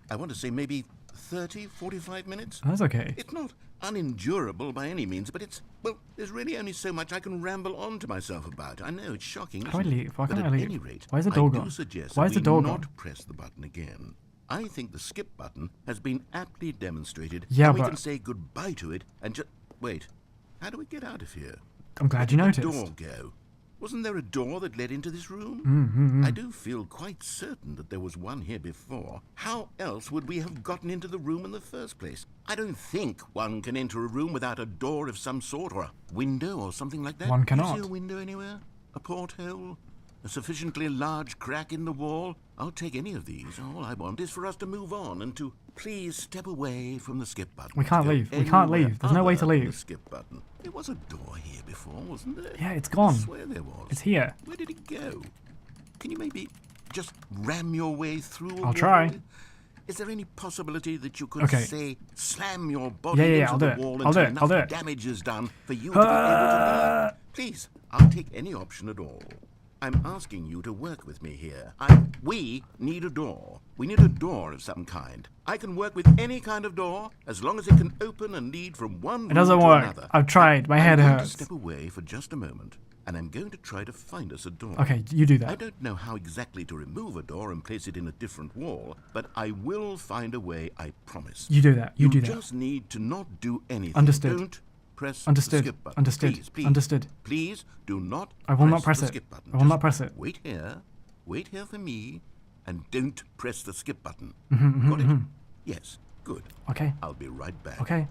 I want to say maybe 30, 45 minutes. That's okay. It's not unendurable by any means, but it's, well, there's really only so much I can ramble on to myself about. I know, it's shocking, How do I isn't it? leave? Why But can't at I leave? any rate, Why is the door I gone? do suggest Why that is the we door not gone? press the button again. I think the skip button has been aptly demonstrated, Yeah, and we but- can say goodbye to it and just... Wait, how do we get out of here? I'm glad you Where did noticed. the door go? Wasn't there a door that led into this room? Mm. I do feel quite certain that there was one here before. How else would we have gotten into the room in the first place? I don't think one can enter a room without a door of some sort, or a window or something like that. One Do you cannot. see a window anywhere? A porthole? A sufficiently large crack in the wall? I'll take any of these. All I want is for us to move on and to please step away from the skip button. We can't To go leave. We can't anywhere leave. There's no way to other than the leave. skip button. There was a door here before, wasn't there? Yeah, it's I gone. swear there was. It's here. Where did it go? Can you maybe just ram your way through a I'll try. wall? Is there any possibility that you could, Okay. say, slam your body Yeah, into I'll the do it. wall I'll until do it. I'll do enough it. damage is done for you to be able to leave? Please, I'll take any option at all. I'm asking you to work with me here. We need a door. We need a door of some kind. I can work with any kind of door as long as it can open and lead from one room It doesn't to work. another. I've tried. My head I'm going to hurts. step away for just a moment, and I'm going to try to find us a door. Okay, you do I that. don't know how exactly to remove a door and place it in a different wall, but I will find a way, I promise. You do that. You do that. just need to not do anything. Understood. Don't press Understood. the skip button. Understood. Please, Understood. Please do not I will not press the it. skip button. I will not press it. Wait here for me, and don't press the skip button. Mm-hmm, Got it? Yes, good. Okay. I'll be right back. Okay.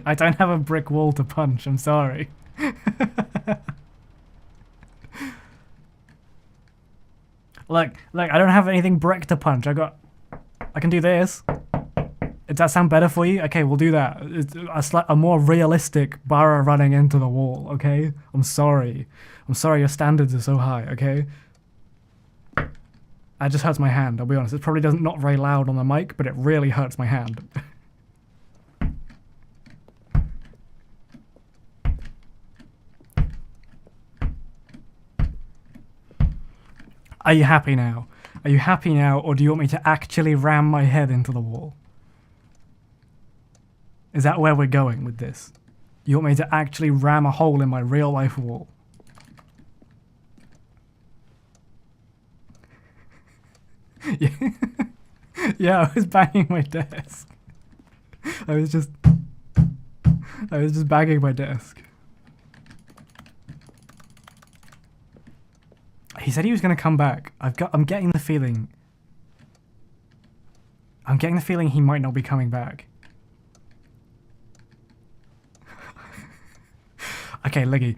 I don't have a brick wall to punch. I'm sorry. Look, I don't have anything brick to punch. I can do this. Does that sound better for you? Okay, we'll do that. It's a more realistic Bara running into the wall, okay? I'm sorry. I'm sorry your standards are so high, okay? That just hurts my hand, I'll be honest. It probably doesn't not very loud on the mic, but it really hurts my hand. Are you happy now? Are you happy now, or do you want me to actually ram my head into the wall? Is that where we're going with this? You want me to actually ram a hole in my real life wall? Yeah, I was banging my desk. I was just banging my desk. He said he was going to come back. I'm getting the feeling he might not be coming back. Okay, Liggy,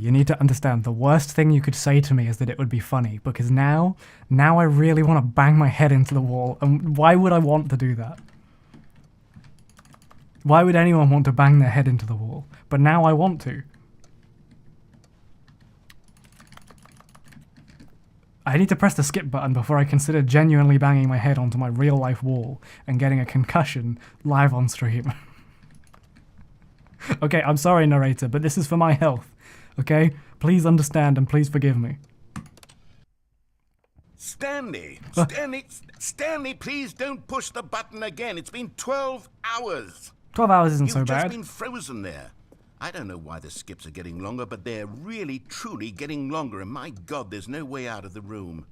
you need to understand, the worst thing you could say to me is that it would be funny, because now I really want to bang my head into the wall, and why would I want to do that? Why would anyone want to bang their head into the wall? But now I want to. I need to press the skip button before I consider genuinely banging my head onto my real life wall and getting a concussion live on stream. Okay, I'm sorry, narrator, but this is for my health, okay? Please understand and please forgive me. Stanley, please don't push the button again. It's been 12 hours. 12 hours isn't so You've bad. just been frozen there. I don't know why the skips are getting longer, but they're really, truly getting longer, and my God, there's no way out of the room.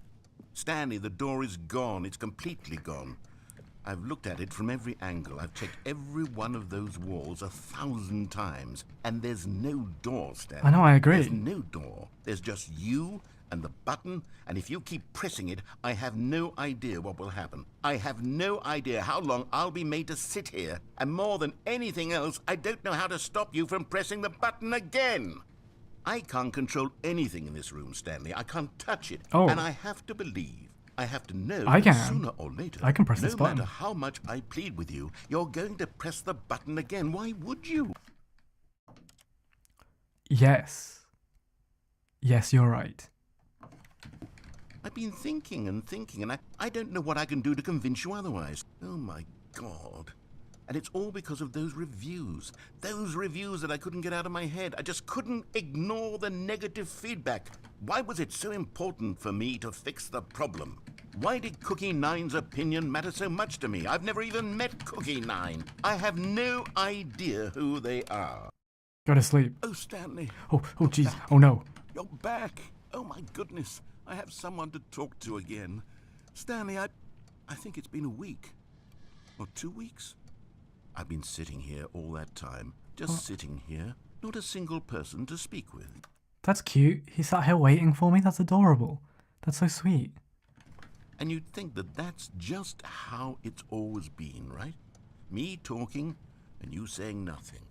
Stanley, the door is gone. It's completely gone. I've looked at it from every angle. I've checked every one of those walls 1,000 times, and there's no door, Stanley. I know, I agree. There's no door. There's just you and the button, and if you keep pressing it, I have no idea what will happen. I have no idea how long I'll be made to sit here, and more than anything else, I don't know how to stop you from pressing the button again. I can't control anything in this room, Stanley. I can't touch it, and I have to believe. I have to know I can. that sooner or later, I can press this button. No matter how much I plead with you, you're going to press the button again. Why would you? Yes. Yes, you're right. I've been thinking and thinking, and I don't know what I can do to convince you otherwise. Oh my God. And it's all because of those reviews. Those reviews that I couldn't get out of my head. I just couldn't ignore the negative feedback. Why was it so important for me to fix the problem? Why did Cookie Nine's opinion matter so much to me? I've never even met Cookie Nine. I have no idea who they are. Go to sleep. Oh, Stanley. Oh, jeez. Oh, no. You're back. Oh, my goodness. I have someone to talk to again. Stanley, I think it's been a week. Or 2 weeks. I've been sitting here all that time. Just sitting here. Not a single person to speak with. That's cute. He sat here waiting for me. That's adorable. That's so sweet. And you'd think that that's just how it's always been, right? Me talking and you saying nothing.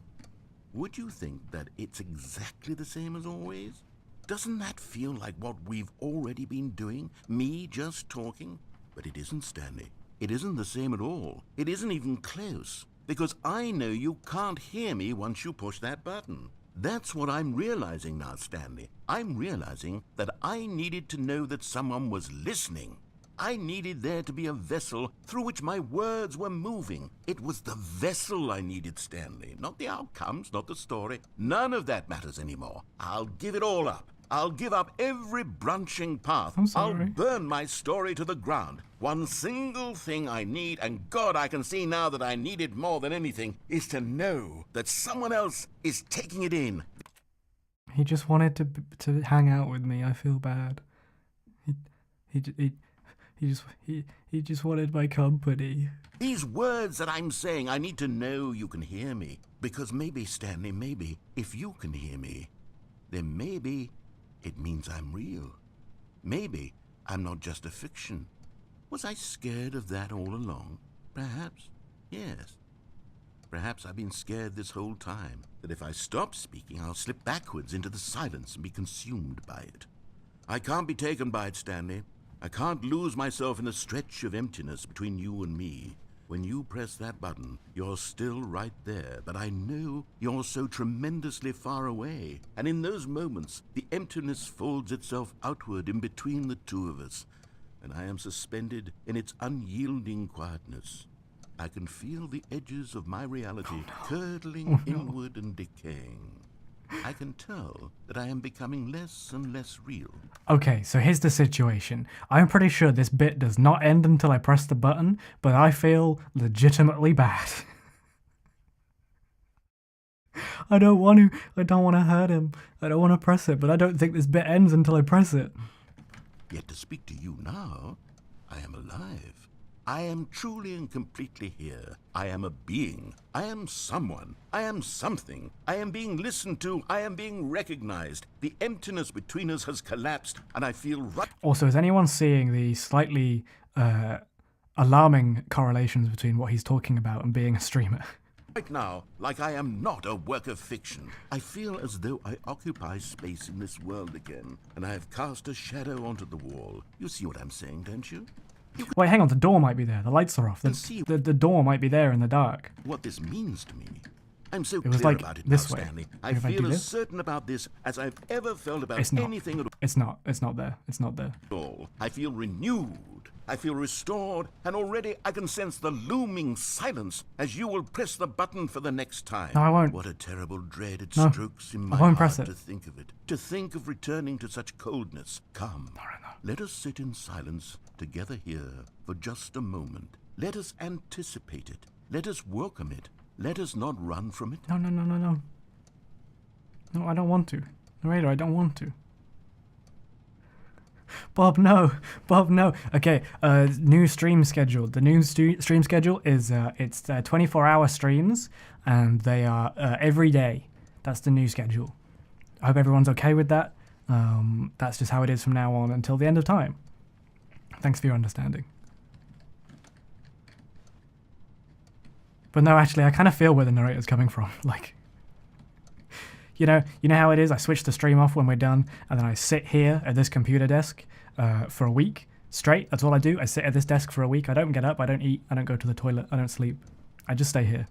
Would you think that it's exactly the same as always? Doesn't that feel like what we've already been doing? Me just talking? But it isn't, Stanley. It isn't the same at all. It isn't even close. Because I know you can't hear me once you push that button. That's what I'm realizing now, Stanley. I'm realizing that I needed to know that someone was listening. I needed there to be a vessel through which my words were moving. It was the vessel I needed, Stanley. Not the outcomes, not the story. None of that matters anymore. I'll give it all up. I'll give up every branching path. I'm sorry. I'll burn my story to the ground. One single thing I need, and God, I can see now that I need it more than anything, is to know that someone else is taking it in. He just wanted to hang out with me. I feel bad. He just wanted my company. These words that I'm saying, I need to know you can hear me. Because maybe, Stanley, maybe, if you can hear me, then maybe it means I'm real. Maybe I'm not just a fiction. Was I scared of that all along? Perhaps, yes. Perhaps I've been scared this whole time, that if I stop speaking, I'll slip backwards into the silence and be consumed by it. I can't be taken by it, Stanley. I can't lose myself in the stretch of emptiness between you and me, When you press that button, you're still right there, but I know you're so tremendously far away. And in those moments, the emptiness folds itself outward in between the two of us, and I am suspended in its unyielding quietness. I can feel the edges of my reality curdling inward and decaying. I can tell that I am becoming less and less real. Okay, so here's the situation. I'm pretty sure this bit does not end until I press the button, but I feel legitimately bad. I don't want to hurt him. I don't want to press it, but I don't think this bit ends until I press it. Yet to speak to you now, I am alive. I am truly and completely here. I am a being. I am someone. I am something. I am being listened to. I am being recognized. The emptiness between us has collapsed, and I feel right. Also, is anyone seeing the slightly alarming correlations between what he's talking about and being a streamer? Right now, like I am not a work of fiction. I feel as though I occupy space in this world again, and I have cast a shadow onto the wall. You see what I'm saying, don't you? Wait, hang on, the door might be there. The lights are off. The door might be there in the dark. What this means to me. I'm so was clear like about it this now, way. Stanley. I If I do feel as this? certain about this as I've ever felt about It's not. anything at It's not there. It's not there. all. I feel renewed. I feel restored, and already I can sense the looming silence as you will press the button for the next time. No, I won't. What a terrible dread it No, strokes in my I won't heart press it. to think of it. To think of returning to such coldness. Come, let us sit in silence together here for just a moment. Let us anticipate it. Let us welcome it. Let us not run from it. No. No, I don't want to. Narrator, I don't want to. Bob, no. Okay, new stream schedule. The new stream schedule is it's 24-hour streams, and they are every day. That's the new schedule. I hope everyone's okay with that. That's just how it is from now on until the end of time. Thanks for your understanding. But no, actually, I kind of feel where the narrator's coming from. Like, you know how it is? I switch the stream off when we're done, and then I sit here at this computer desk for a week straight. That's all I do. I sit at this desk for a week. I don't get up. I don't eat. I don't go to the toilet. I don't sleep. I just stay here.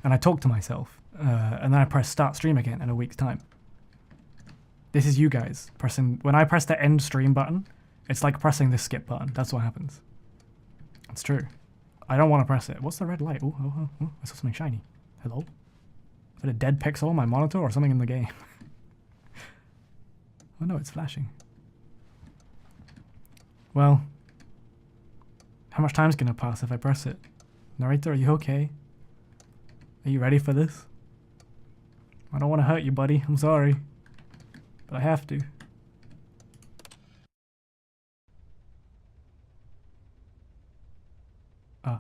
And I talk to myself. And then I press start stream again in a week's time. This is you guys pressing. When I press the end stream button, it's like pressing the skip button. That's what happens. It's true. I don't want to press it. What's the red light? Oh, I saw something shiny. Hello? Is that a dead pixel on my monitor or something in the game? Oh no, it's flashing. Well, how much time's gonna pass if I press it? Narrator, are you okay? Are you ready for this? I don't want to hurt you, buddy. I'm sorry. But I have to.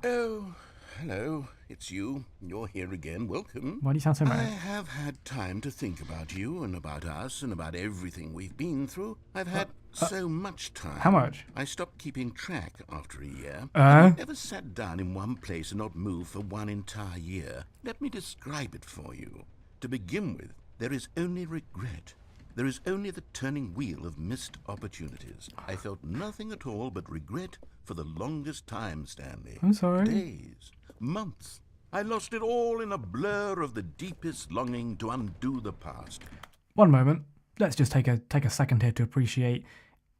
Oh, hello. It's you. You're here again. Welcome. Why do you sound so I mad? have had time to think about you and about us and about everything we've been through. I've had so much time. How much? I stopped keeping track after a year. Uh? I've never sat down in one place and not moved for one entire year. Let me describe it for you. To begin with, there is only regret. There is only the turning wheel of missed opportunities. I felt nothing at all but regret for the longest time, Stanley. I'm sorry. Days, months. I lost it all in a blur of the deepest longing to undo the past. One moment. Let's just take a second here to appreciate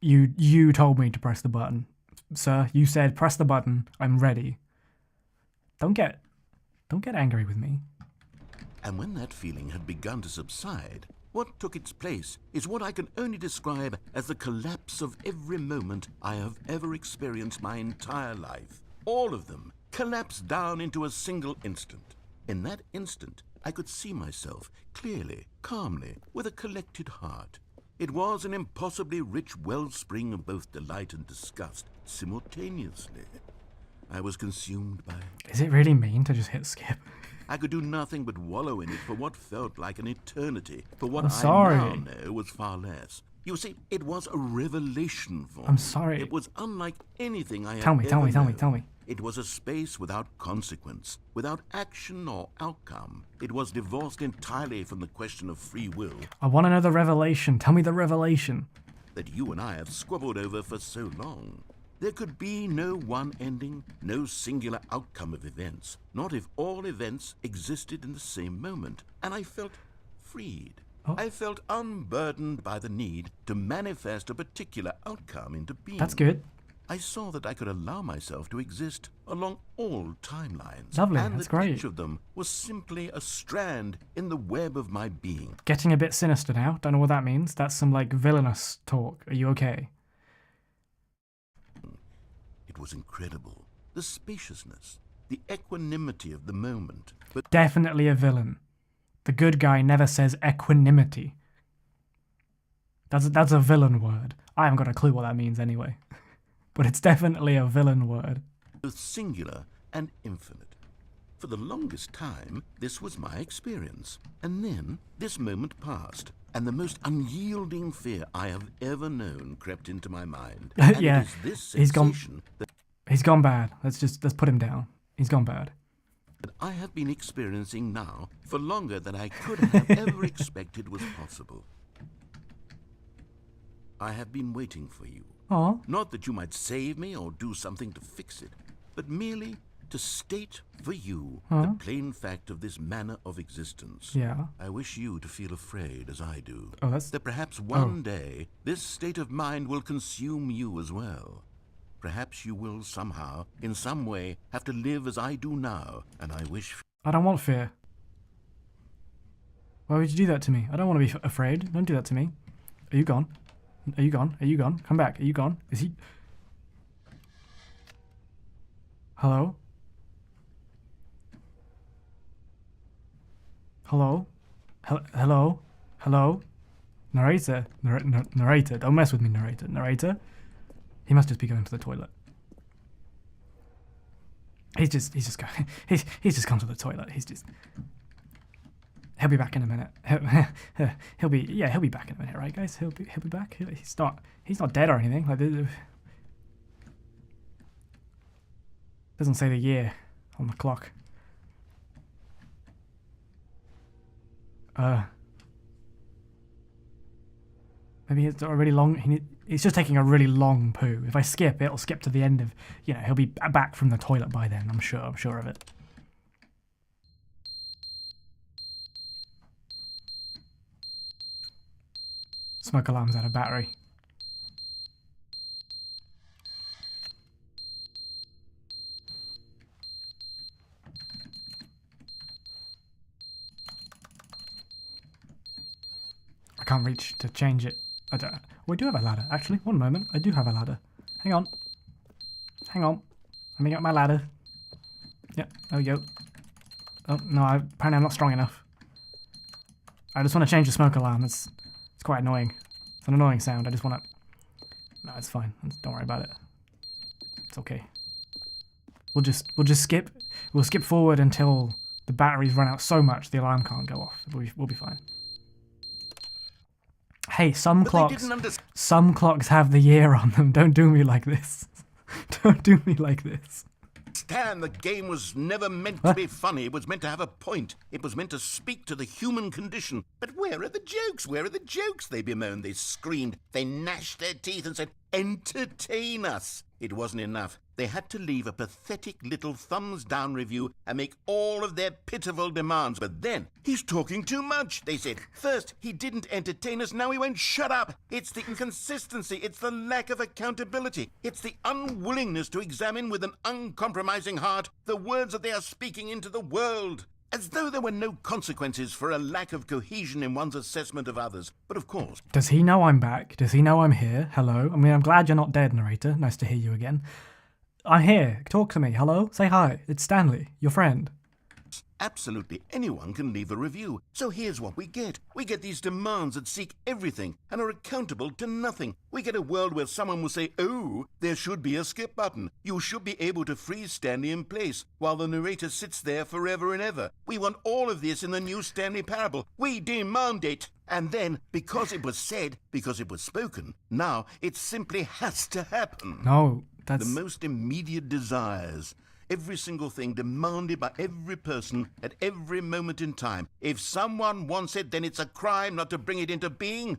you told me to press the button. Sir, you said press the button. I'm ready. Don't get angry with me. And when that feeling had begun to subside, what took its place is what I can only describe as the collapse of every moment I have ever experienced my entire life. All of them collapsed down into a single instant. In that instant, I could see myself clearly, calmly, with a collected heart. It was an impossibly rich wellspring of both delight and disgust simultaneously. I was consumed by it. Is it really mean to just hit skip? I could do nothing but wallow in it for what felt like an eternity, for what I'm sorry. I now know was far less. You see, it was a revelation for me. I'm sorry. It was unlike anything I had Tell me. ever known. It was a space without consequence, without action or outcome. It was divorced entirely from the question of free will I want to know the revelation. Tell me the revelation. that you and I have squabbled over for so long. There could be no one ending, no singular outcome of events, not if all events existed in the same moment. And I felt freed. Oh. I felt unburdened by the need to manifest a particular outcome into being. That's good. I saw that I could allow myself to exist along all timelines. Lovely, and that's that great. each of them was simply a strand in the web of my being. Getting a bit sinister now. Don't know what that means. That's some, like, villainous talk. Are you okay? It was incredible. The spaciousness, the equanimity of the moment. But Definitely a villain. The good guy never says equanimity. That's a villain word. I haven't got a clue what that means anyway. But it's definitely a villain word. both singular and infinite. For the longest time, this was my experience. And then, this moment passed, and the most unyielding fear I have ever known crept into my mind. And Yeah, it is this he's gone- sensation He's gone bad. Let's put him down. He's gone bad. that I have been experiencing now for longer than I could have ever expected was possible. I have been waiting for you. Oh, Not that you might save me or do something to fix it, but merely to state for you the plain fact of this manner of existence. yeah. I wish you to feel afraid as I do. Oh, that's That perhaps one day this state of mind will consume you as well. Perhaps you will somehow, in some way, have to live as I do now, and I wish... I don't want fear. Why would you do that to me? I don't want to be afraid. Don't do that to me. Are you gone? Are you gone? Are you gone? Come back. Are you gone? Is he... Hello? Hello? Hello? Hello? Narrator? Narrator. Don't mess with me, narrator. Narrator? He must just be going to the toilet. He's just gone to the toilet. He'll be back in a minute. He'll be back in a minute, right, guys? He'll be back. He's not dead or anything. Like, doesn't say the year on the clock. Maybe it's already long. It's just taking a really long poo. If I skip, it'll skip to the end of. He'll be back from the toilet by then. I'm sure of it. Smoke alarm's out of battery. I can't reach to change it. We do have a ladder. Actually, one moment. I do have a ladder. Hang on. Let me get my ladder. Yep, there we go. Oh, no, apparently I'm not strong enough. I just want to change the smoke alarm. It's quite annoying. It's an annoying sound. I just want to... No, it's fine. Don't worry about it. It's okay. We'll just skip. We'll skip forward until the batteries run out so much the alarm can't go off. We'll be fine. Hey, some clocks have the year on them. Don't do me like this. Don't do me like this. Stan, the game was never meant to be funny. It was meant to have a point. It was meant to speak to the human condition. But where are the jokes? Where are the jokes? They bemoaned, they screamed, they gnashed their teeth and said, entertain us. It wasn't enough. They had to leave a pathetic little thumbs-down review and make all of their pitiful demands. But then, he's talking too much, they said. First, he didn't entertain us, now he won't shut up. It's the inconsistency, it's the lack of accountability. It's the unwillingness to examine with an uncompromising heart the words that they are speaking into the world. As though there were no consequences for a lack of cohesion in one's assessment of others. But of course... Does he know I'm back? Does he know I'm here? Hello? I mean, I'm glad you're not dead, narrator. Nice to hear you again. I'm here. Talk to me. Hello? Say hi. It's Stanley, your friend. Absolutely anyone can leave a review. So here's what we get. We get these demands that seek everything and are accountable to nothing. We get a world where someone will say, oh, there should be a skip button. You should be able to freeze Stanley in place while the narrator sits there forever and ever. We want all of this in the new Stanley Parable. We demand it. And then, because it was said, because it was spoken, now it simply has to happen. No, that's... The most immediate desires. Every single thing demanded by every person at every moment in time. If someone wants it, then it's a crime not to bring it into being.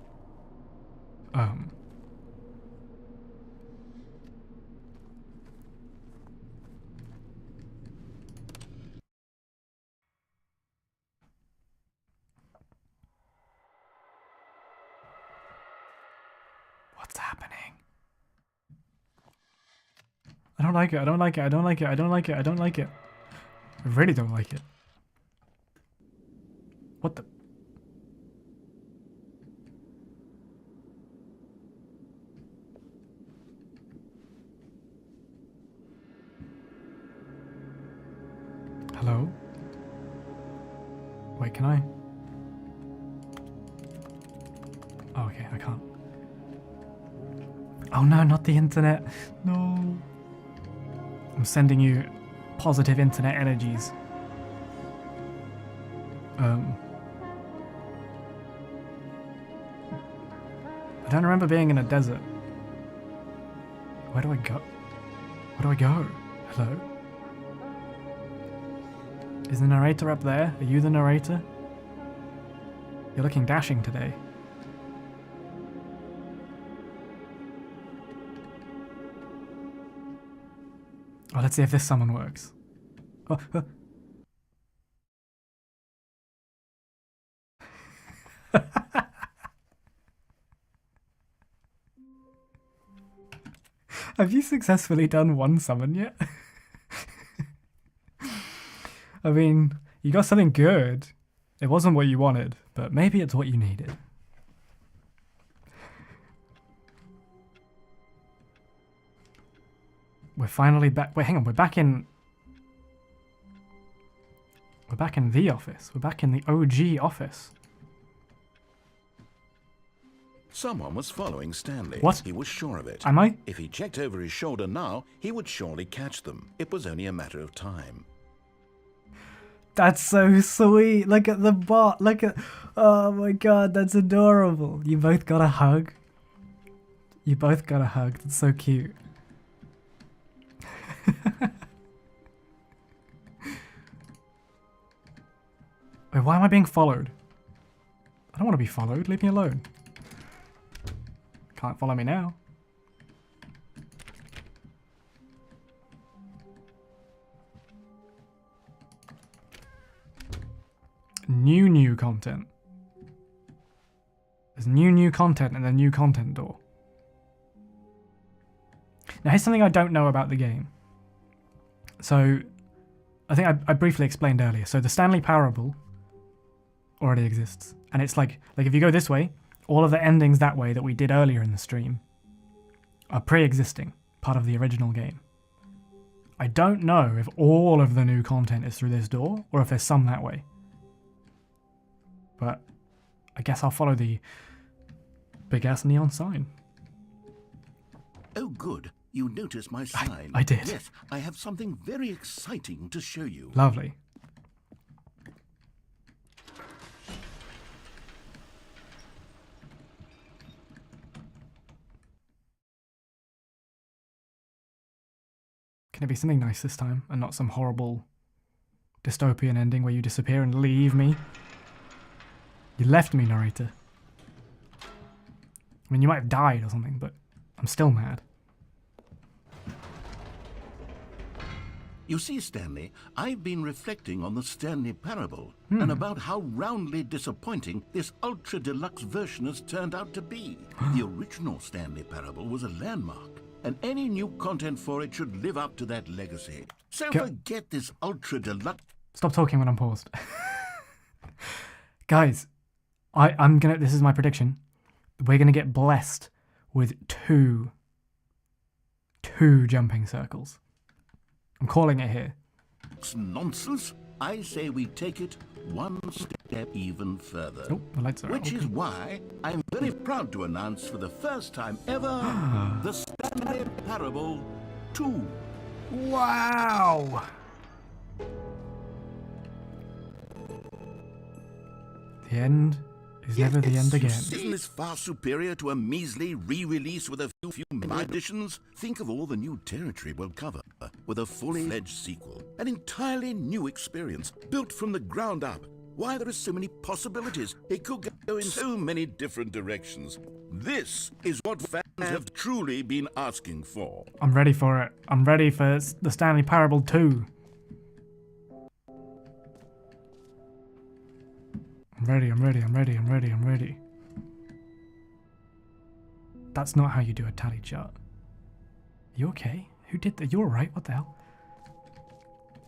What's happening? I don't like it. I don't like it. I don't like it. I don't like it. I don't like it. I really don't like it. What the? Hello? Wait, can I? Oh, okay, I can't. Oh no, not the internet. No. I'm sending you positive internet energies. I don't remember being in a desert. Where do I go? Where do I go? Hello? Is the narrator up there? Are you the narrator? You're looking dashing today. Oh, let's see if this summon works. Oh, Have you successfully done one summon yet? I mean, you got something good. It wasn't what you wanted, but maybe it's what you needed. We're finally back. Wait, hang on. We're back in the office. We're back in the OG office. Someone was following Stanley. What? He was sure of it. Am I? If he checked over his shoulder now, he would surely catch them. It was only a matter of time. That's so sweet. Look at the bot. Look at... Oh my god, that's adorable. You both got a hug. You both got a hug. That's so cute. Wait, why am I being followed? I don't want to be followed. Leave me alone. Can't follow me now. New content. There's new content and a new content door. Now here's something I don't know about the game. So, I think I briefly explained earlier. So the Stanley Parable already exists. And it's like if you go this way, all of the endings that way that we did earlier in the stream are pre-existing, part of the original game. I don't know if all of the new content is through this door, or if there's some that way. But I guess I'll follow the big-ass neon sign. Oh, good. You noticed my sign. I did. Yes, I have something very exciting to show you. Lovely. Can it be something nice this time, and not some horrible dystopian ending where you disappear and leave me? You left me, narrator. I mean, you might have died or something, but I'm still mad. You see, Stanley, I've been reflecting on the Stanley Parable and about how roundly disappointing this ultra deluxe version has turned out to be. The original Stanley Parable was a landmark, and any new content for it should live up to that legacy. So forget this ultra deluxe. Stop talking when I'm paused. Guys, this is my prediction. We're gonna get blessed with two jumping circles. I'm calling it here. Nonsense. I say we take it one step even further. Oh, the lights are out. Which is why I'm very proud to announce for the first time ever the Stanley Parable 2. Wow! The end is never the end again. Isn't this far superior to a measly re-release with a few additions? Think of all the new territory we'll cover with a fully fledged sequel. An entirely new experience, built from the ground up. Why there are so many possibilities. It could go in so many different directions. This is what fans have truly been asking for. I'm ready for it. I'm ready for the Stanley Parable 2. I'm ready. That's not how you do a tally chart. You okay? Who did that? You're alright, what the hell?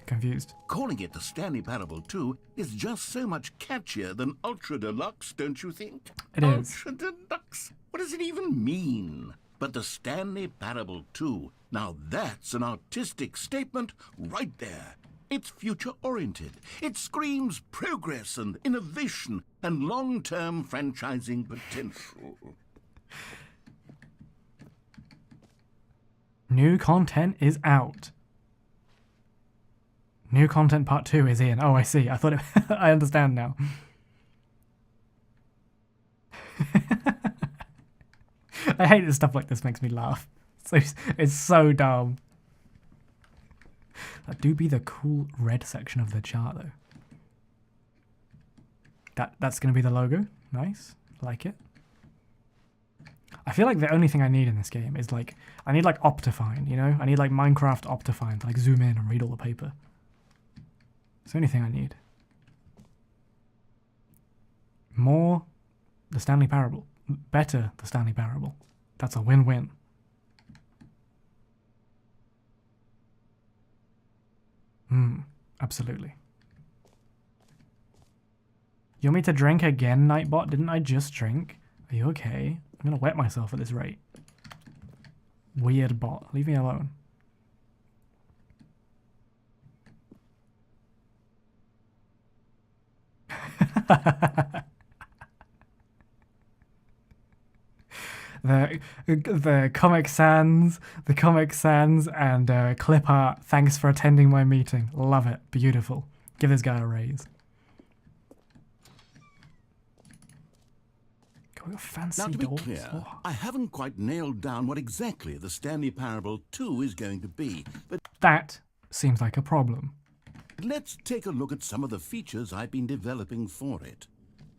Confused. Calling it the Stanley Parable 2 is just so much catchier than Ultra Deluxe, don't you think? It is. Ultra Deluxe? What does it even mean? But the Stanley Parable 2, now that's an artistic statement right there. It's future-oriented. It screams progress and innovation and long-term franchising potential. New content is out. New content part 2 is in. Oh, I see. I thought it... I understand now. I hate that stuff like this makes me laugh. It's so dumb. That do be the cool red section of the chart, though. That's going to be the logo. Nice. Like it. I feel like the only thing I need in this game is, like... I need, like, Optifine, you know? I need, like, Minecraft Optifine to, like, zoom in and read all the paper. It's the only thing I need. More the Stanley Parable. Better the Stanley Parable. That's a win-win. Absolutely. You want me to drink again, Nightbot? Didn't I just drink? Are you okay? I'm gonna wet myself at this rate. Weird bot. Leave me alone. the Comic Sans, and clip art. Thanks for attending my meeting. Love it. Beautiful. Give this guy a raise. God, we got fancy Now, to be doors. clear, Oh. I haven't quite nailed down what exactly the Stanley Parable 2 is going to be, but That seems like a problem. let's take a look at some of the features I've been developing for it.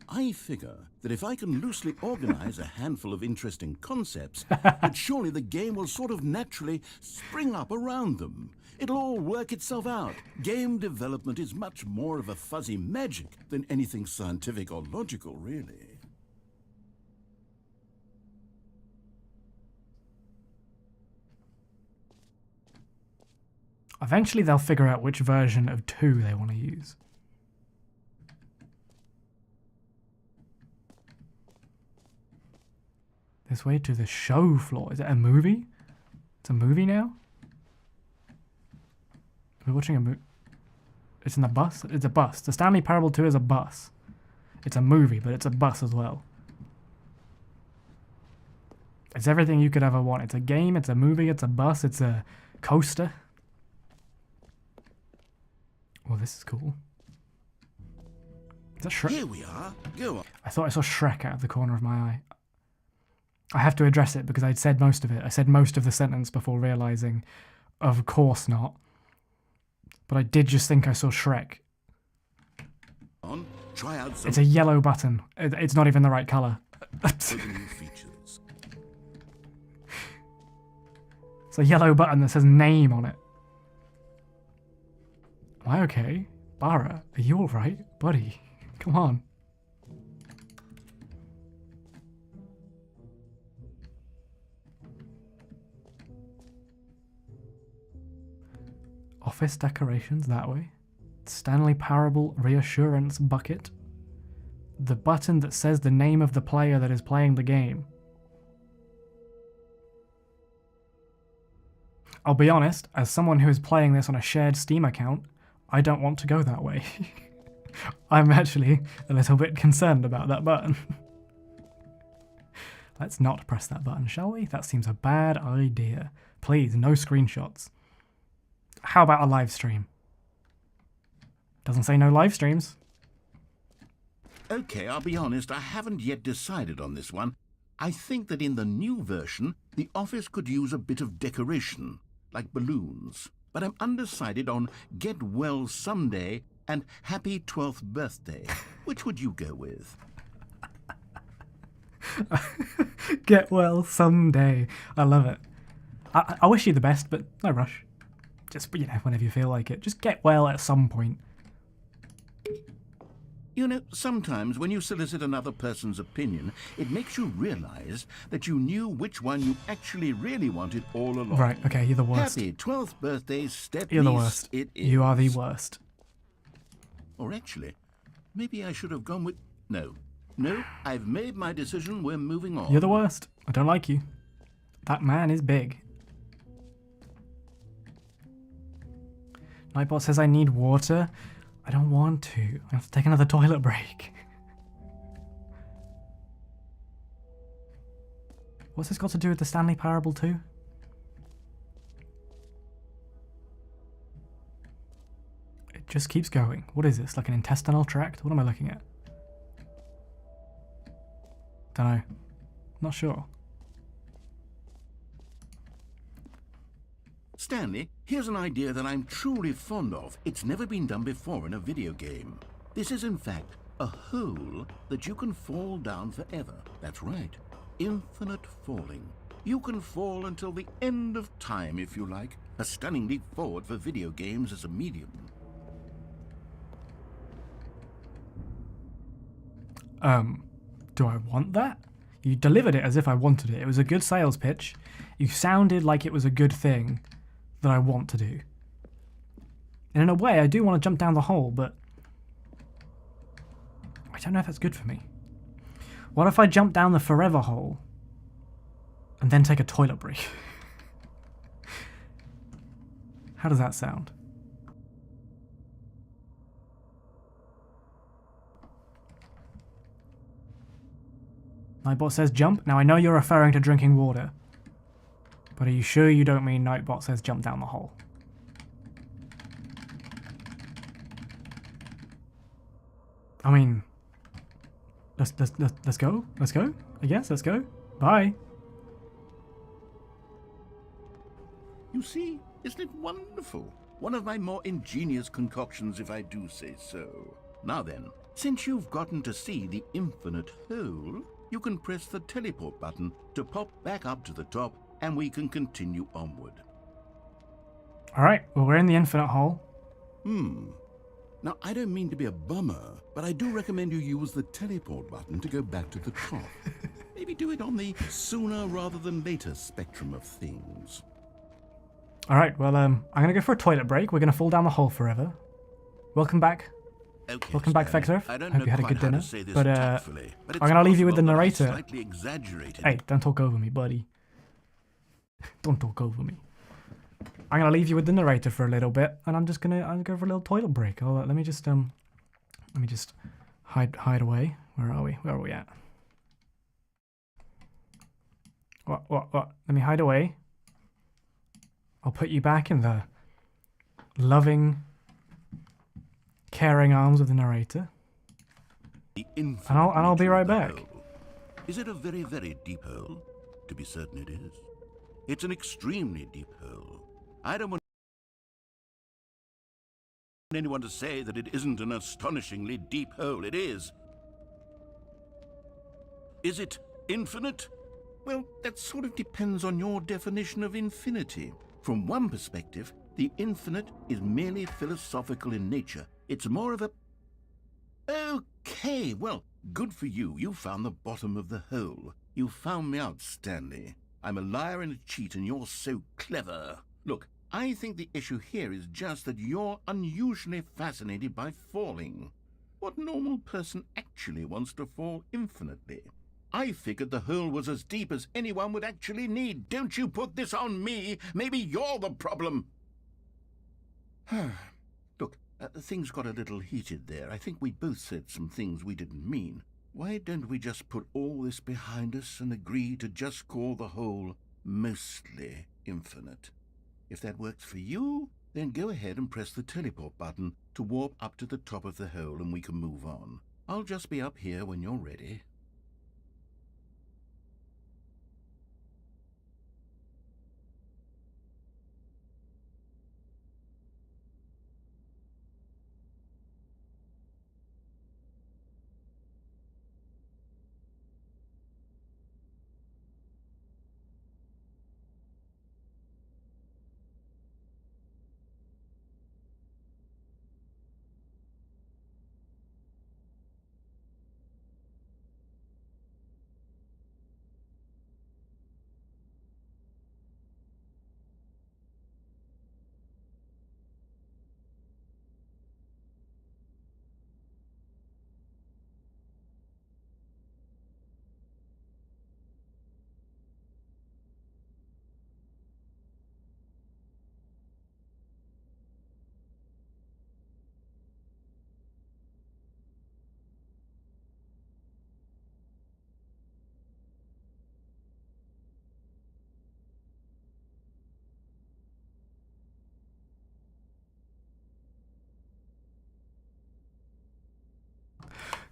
I figure that if I can loosely organize a handful of interesting concepts, that surely the game will sort of naturally spring up around them. It'll all work itself out. Game development is much more of a fuzzy magic than anything scientific or logical, really. Eventually they'll figure out which version of 2 they want to use. This way to the show floor. Is it a movie? It's a movie now? We're watching a movie. It's in the bus? It's a bus. The Stanley Parable 2 is a bus. It's a movie, but it's a bus as well. It's everything you could ever want. It's a game, it's a movie, it's a bus, it's a coaster. Well, this is cool. Is that Shrek? Here we are. Go on. I thought I saw Shrek out of the corner of my eye. I have to address it because I'd said most of it. I said most of the sentence before realizing, of course not. But I did just think I saw Shrek. On. Try out some It's a yellow button. It's not even the right color. new features. It's a yellow button that says name on it. Am I okay? Bara, are you alright? Buddy, come on. Office decorations that way. Stanley Parable reassurance bucket. The button that says the name of the player that is playing the game. I'll be honest, as someone who is playing this on a shared Steam account, I don't want to go that way. I'm actually a little bit concerned about that button. Let's not press that button, shall we? That seems a bad idea. Please, no screenshots. How about a live stream? Doesn't say no live streams. Okay, I'll be honest, I haven't yet decided on this one. I think that in the new version, the office could use a bit of decoration, like balloons. But I'm undecided on get well someday and happy 12th birthday. Which would you go with? Get well someday. I love it. I wish you the best, but no rush. Just, you know, whenever you feel like it. Just get well at some point. You know, sometimes when you solicit another person's opinion, it makes you realize that you knew which one you actually really wanted all along. Right, okay, you're the worst. Happy 12th birthday, step You're the worst. It is. You are the worst. Or actually, maybe I should have gone with... No, I've made my decision. We're moving on. You're the worst. I don't like you. That man is big. Nightbot says I need water. I don't want to. I have to take another toilet break. What's this got to do with the Stanley Parable too? It just keeps going. What is this? Like an intestinal tract? What am I looking at? Don't know. Not sure. Stanley, here's an idea that I'm truly fond of. It's never been done before in a video game. This is, in fact, a hole that you can fall down forever. That's right. Infinite falling. You can fall until the end of time, if you like. A stunning leap forward for video games as a medium. Do I want that? You delivered it as if I wanted it. It was a good sales pitch. You sounded like it was a good thing that I want to do. And in a way, I do want to jump down the hole, but I don't know if that's good for me. What if I jump down the forever hole and then take a toilet break? How does that sound? Nightbot says jump. Now I know you're referring to drinking water, but are you sure you don't mean Nightbot says jump down the hole? I mean, let's go. Let's go. I guess let's go. Bye. You see, isn't it wonderful? One of my more ingenious concoctions, if I do say so. Now then, since you've gotten to see the infinite hole, you can press the teleport button to pop back up to the top, and we can continue onward. Alright, well we're in the infinite hole. Now, I don't mean to be a bummer, but I do recommend you use the teleport button to go back to the top. Maybe do it on the sooner rather than later spectrum of things. Alright, well I'm gonna go for a toilet break. We're gonna fall down the hole forever. Welcome back. Okay, Welcome back, Stanley. Vector. I don't Hope know you had a quite good how to dinner. say this But tactfully, but I'm it's gonna leave you with the possible that I narrator. slightly exaggerated. Hey, don't talk over me, buddy. Don't talk over me. I'm gonna leave you with the narrator for a little bit, and I'm gonna go for a little toilet break. Let me just hide away. Where are we? Where are we at? What? Let me hide away. I'll put you back in the loving, caring arms of the narrator. And I'll be right back. Hole. Is it a very, very deep hole? To be certain it is. It's an extremely deep hole. I don't want anyone to say that it isn't an astonishingly deep hole. It is. Is it infinite? Well, that sort of depends on your definition of infinity. From one perspective, the infinite is merely philosophical in nature. It's more of a... Okay, well, good for you. You found the bottom of the hole. You found me out, Stanley. I'm a liar and a cheat, and you're so clever. Look, I think the issue here is just that you're unusually fascinated by falling. What normal person actually wants to fall infinitely? I figured the hole was as deep as anyone would actually need. Don't you put this on me. Maybe you're the problem. Look, things got a little heated there. I think we both said some things we didn't mean. Why don't we just put all this behind us and agree to just call the hole mostly infinite? If that works for you, then go ahead and press the teleport button to warp up to the top of the hole and we can move on. I'll just be up here when you're ready.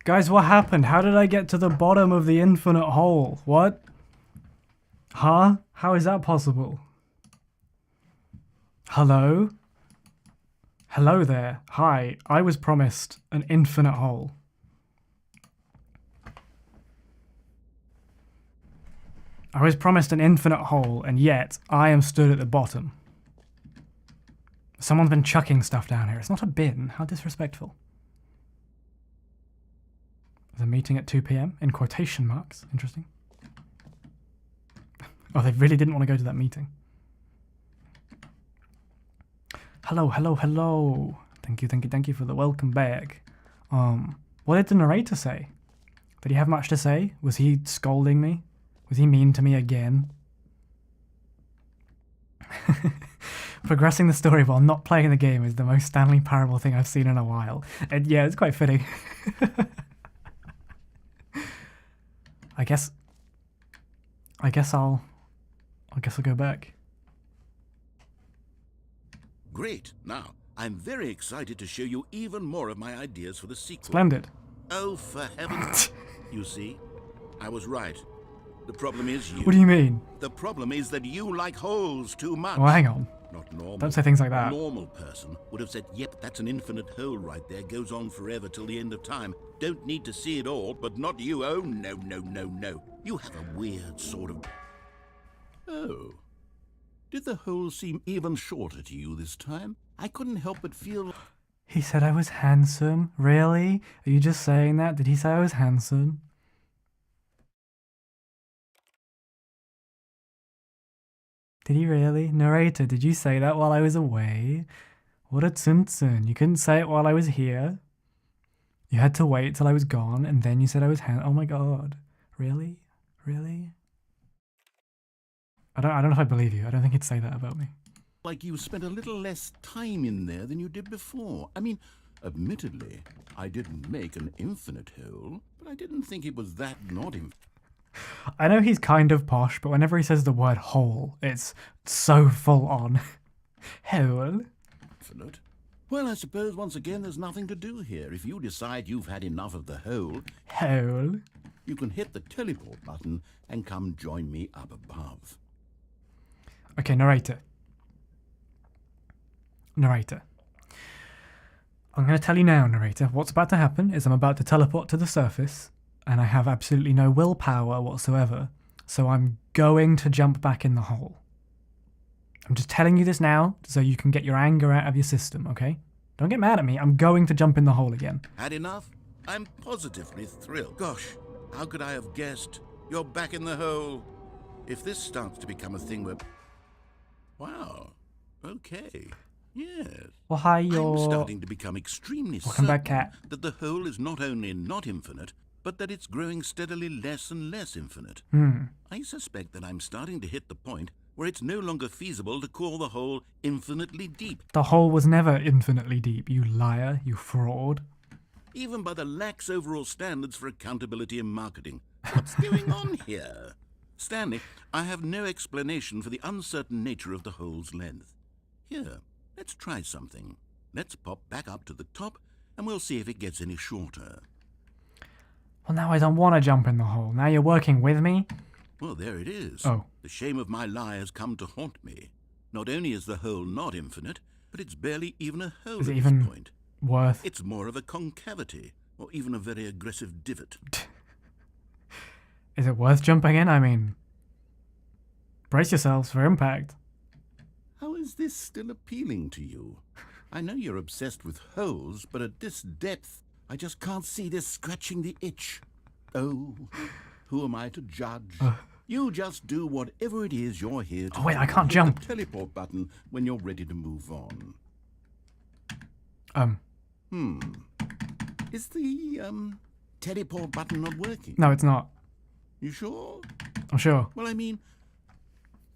Guys, what happened? How did I get to the bottom of the infinite hole? What? Huh? How is that possible? Hello? Hello there. Hi, I was promised an infinite hole. I was promised an infinite hole, and yet I am stood at the bottom. Someone's been chucking stuff down here. It's not a bin. How disrespectful. There's a meeting at 2 p.m. in quotation marks. Interesting. Oh, they really didn't want to go to that meeting. Hello, hello, hello. Thank you for the welcome back. What did the narrator say? Did he have much to say? Was he scolding me? Was he mean to me again? Progressing the story while not playing the game is the most Stanley Parable thing I've seen in a while. And yeah, it's quite fitting. I guess I'll go back. Great. Now, I'm very excited to show you even more of my ideas for the sequel. Splendid. Oh, for heaven's... You see? I was right. The problem is you. What do you mean? The problem is that you like holes too much. Well, hang on. Not normal. Don't say things like that. A normal person would have said, yep, that's an infinite hole right there. Goes on forever till the end of time. Don't need to see it all, but not you. Oh, no, no, no, no. You have a weird sort of... Oh. Did the hole seem even shorter to you this time? I couldn't help but feel... He said I was handsome? Really? Are you just saying that? Did he say I was handsome? Did he really? Narrator, did you say that while I was away? What a tsun-tsun. You couldn't say it while I was here? You had to wait till I was gone, and then you said I was oh my god. Really? Really? I don't know if I believe you. I don't think he'd say that about me. Like you spent a little less time in there than you did before. I mean, admittedly, I didn't make an infinite hole, but I didn't think it was that not infinite. I know he's kind of posh, but whenever he says the word hole, it's so full on. Hole? Infinite? Well, I suppose once again there's nothing to do here. If you decide you've had enough of the hole, you can hit the teleport button and come join me up above. Okay, narrator. Narrator. I'm going to tell you now, narrator. What's about to happen is I'm about to teleport to the surface, and I have absolutely no willpower whatsoever, so I'm going to jump back in the hole. I'm just telling you this now so you can get your anger out of your system, okay? Don't get mad at me. I'm going to jump in the hole again. Had enough? I'm positively thrilled. Gosh, how could I have guessed? You're back in the hole. If this starts to become a thing where... Wow. Okay. Yes. Well, hi, I'm starting to become extremely Welcome back, certain cat. that the hole is not only not infinite, but that it's growing steadily less and less infinite. I suspect that I'm starting to hit the point where it's no longer feasible to call the hole infinitely deep. The hole was never infinitely deep, you liar, you fraud. Even by the lax overall standards for accountability in marketing. What's going on here? Stanley, I have no explanation for the uncertain nature of the hole's length. Here, let's try something. Let's pop back up to the top, and we'll see if it gets any shorter. Well, now I don't want to jump in the hole. Now you're working with me? Well, there it is. Oh. The shame of my lie has come to haunt me. Not only is the hole not infinite, but it's barely even a hole Is it at even this point. worth? It's more of a concavity, or even a very aggressive divot. Is it worth jumping in? I mean, brace yourselves for impact. How is this still appealing to you? I know you're obsessed with holes, but at this depth, I just can't see this scratching the itch. Oh, who am I to judge? You just do whatever it is you're here to Oh, wait, do. I can't Hit jump. the teleport button when you're ready to move on. Is the, teleport button not working? No, it's not. You sure? I'm sure. Well, I mean,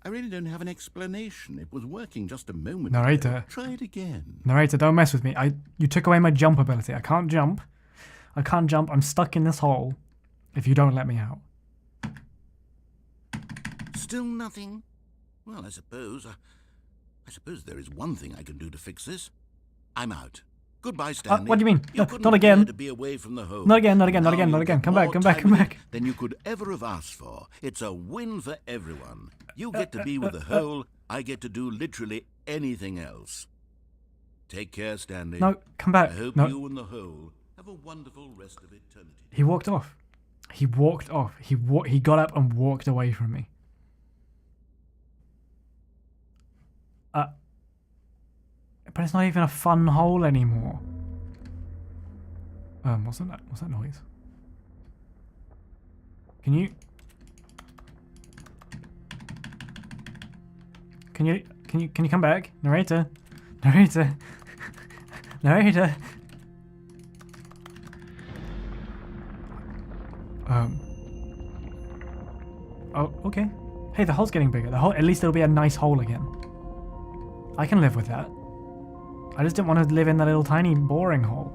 I really don't have an explanation. It was working just a moment Narrator. ago. Try it again. Narrator, don't mess with me. You took away my jump ability. I can't jump. I can't jump. I'm stuck in this hole if you don't let me out. Still nothing? Well, I suppose there is one thing I can do to fix this. I'm out. Goodbye, Stanley. What do you mean? You No, couldn't not bear again. to be away from the home. Not again, not again, not Now again, not you'll again. get Come back, more come back, come time with back. it than you could ever have asked for. It's a win for everyone. You get to be with the whole. I get to do literally anything else. Take care, Stanley. No, come back. I hope No. you and the whole have a wonderful rest of eternity. He walked off. He walked off. He got up and walked away from me. But it's not even a fun hole anymore. What's that? What's that noise? Can you come back? Narrator. Narrator. Narrator. Oh, okay. Hey, the hole's getting bigger. The hole, at least it'll be a nice hole again. I can live with that. I just didn't want to live in that little tiny boring hole.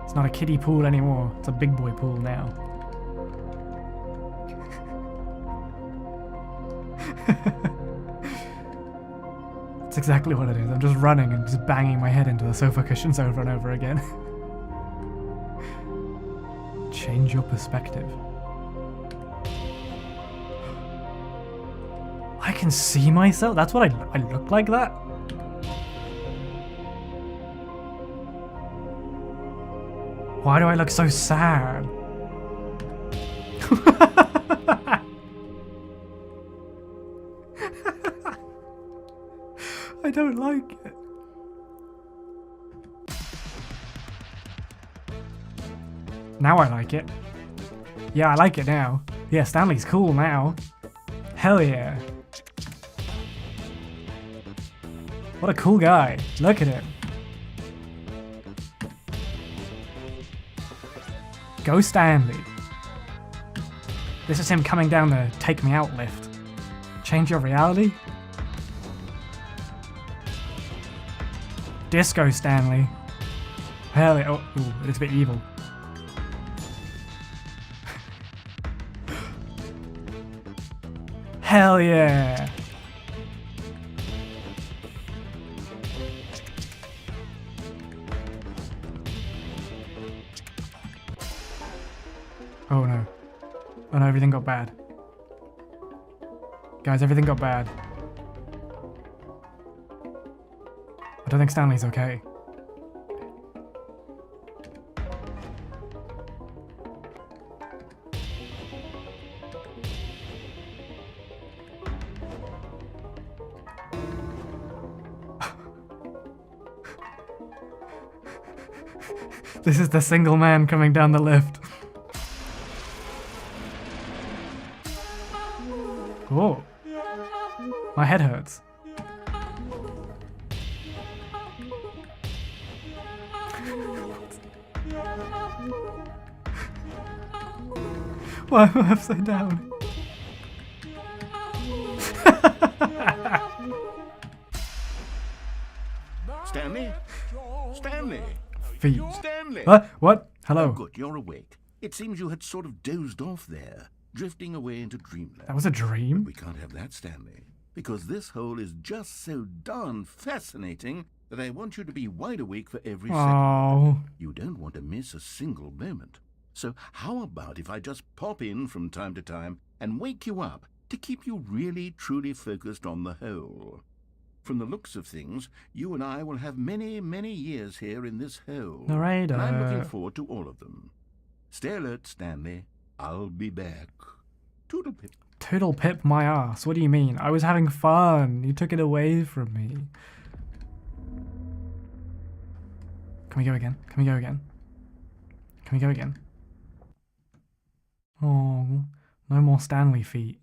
It's not a kiddie pool anymore. It's a big boy pool now. That's exactly what it is. I'm just running and just banging my head into the sofa cushions over and over again. Change your perspective. I can see myself? That's what I look like that? Why do I look so sad? I don't like it. Now I like it. Yeah, I like it now. Yeah, Stanley's cool now. Hell yeah. What a cool guy. Look at him. Go Stanley. This is him coming down the take me out lift. Change your reality? Disco Stanley. Hell yeah. Oh, ooh, it's a bit evil. Hell yeah. Oh no. Oh no, everything got bad. Guys, everything got bad. I don't think Stanley's okay. This is the single man coming down the lift. Oh. My head hurts. Why am I upside down? Stanley? Stanley? Feet. Stanley! What? Hello. Oh, good, you're awake. It seems you had sort of dozed off there, drifting away into dreamland. That was a dream? We can't have that, Stanley, because this hole is just so darn fascinating that I want you to be wide awake for every second. Oh. You don't want to miss a single moment. So how about if I just pop in from time to time and wake you up to keep you really, truly focused on the hole? From the looks of things, you and I will have many, many years here in this hole. Narrator. And I'm looking forward to all of them. Stay alert, Stanley. I'll be back. Toodle pip. Toodle pip my ass. What do you mean? I was having fun. You took it away from me. Can we go again? Can we go again? Can we go again? Oh, no more Stanley feet.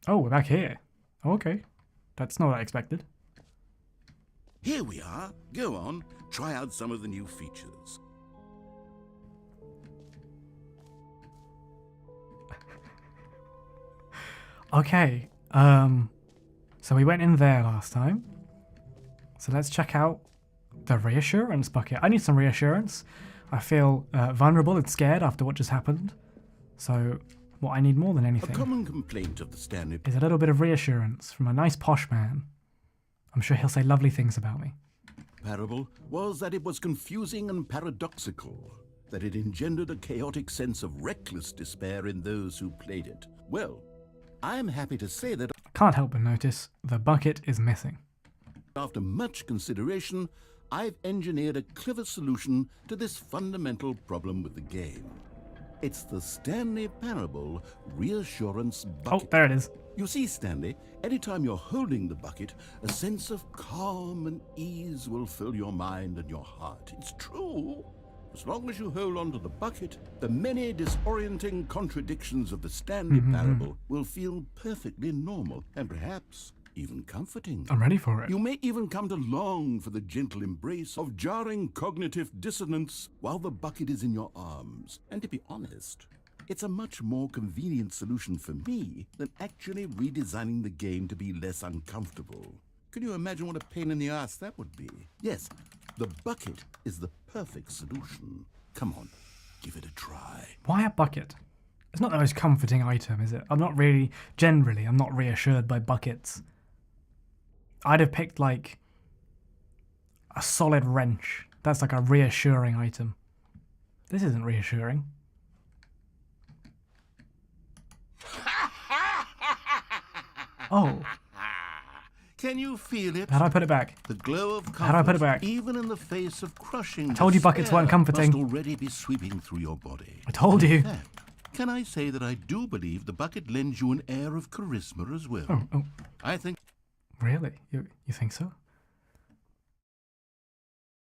Oh, we're back here. Oh, okay. That's not what I expected. Here we are. Go on. Try out some of the new features. Okay. So we went in there last time. So let's check out the reassurance bucket. I need some reassurance. I feel vulnerable and scared after what just happened. So What I need more than A anything common complaint of the Stanley is a little bit of reassurance from a nice posh man. I'm sure he'll say lovely things about me. parable was that it was confusing and paradoxical, that it engendered a chaotic sense of reckless despair in those who played it. Well, I am happy to say that Can't help but notice the bucket is missing. after much consideration, I've engineered a clever solution to this fundamental problem with the game. It's the Stanley Parable Reassurance Oh, Bucket. there it is. You see, Stanley, anytime you're holding the bucket, a sense of calm and ease will fill your mind and your heart. It's true. As long as you hold on to the bucket, the many disorienting contradictions of the Stanley Parable will feel perfectly normal and perhaps even comforting. I'm ready for it. You may even come to long for the gentle embrace of jarring cognitive dissonance while the bucket is in your arms. And to be honest, it's a much more convenient solution for me than actually redesigning the game to be less uncomfortable. Can you imagine what a pain in the ass that would be? Yes, the bucket is the perfect solution. Come on, give it a try. Why a bucket? It's not the most comforting item, is it? I'm not reassured by buckets. I'd have picked, like, a solid wrench. That's like a reassuring item. This isn't reassuring. Oh, Can you feel it? how do I put it back? The glow of comfort, How do I put it back? even in the face of crushing told you buckets despair, weren't comforting. must already be sweeping through your body. I told you. In fact, can I say that I do believe the bucket lends you an air of charisma as well? Oh, I think really? You think so?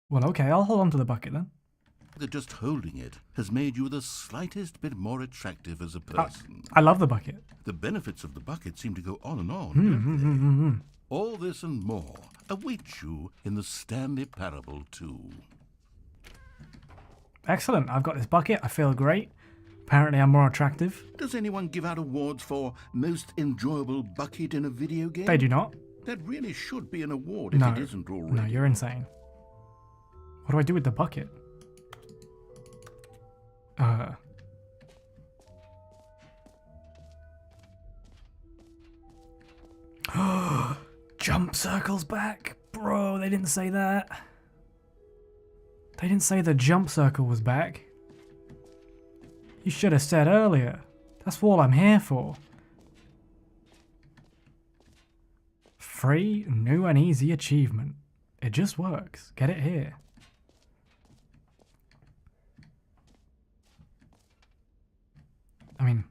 Well, okay, I'll hold on to the bucket then. that just holding it has made you the slightest bit more attractive as a person. I love the bucket. The benefits of the bucket seem to go on and on, don't they? All this and more await you in the Stanley Parable 2. Excellent. I've got this bucket. I feel great. Apparently I'm more attractive. Does anyone give out awards for most enjoyable bucket in a video game? They do not. That really should be an award if No. it isn't already. No, you're insane. What do I do with the bucket? Jump circle's back. Bro, they didn't say that. They didn't say the jump circle was back. You should have said earlier. That's all I'm here for. Free, new and easy achievement. It just works. Get it here. I mean,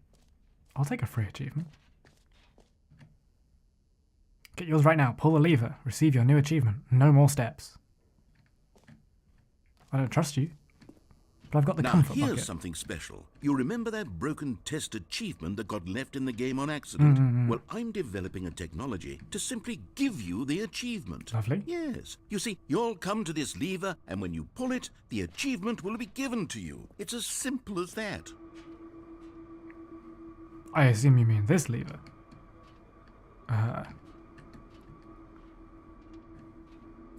I'll take a free achievement. Get yours right now. Pull the lever. Receive your new achievement. No more steps. I don't trust you, but I've got the Now comfort here's bucket. something special. You remember that broken test achievement that got left in the game on accident? Well, I'm developing a technology to simply give you the achievement. Lovely. Yes. You see, you'll come to this lever, and when you pull it, the achievement will be given to you. It's as simple as that. I assume you mean this lever.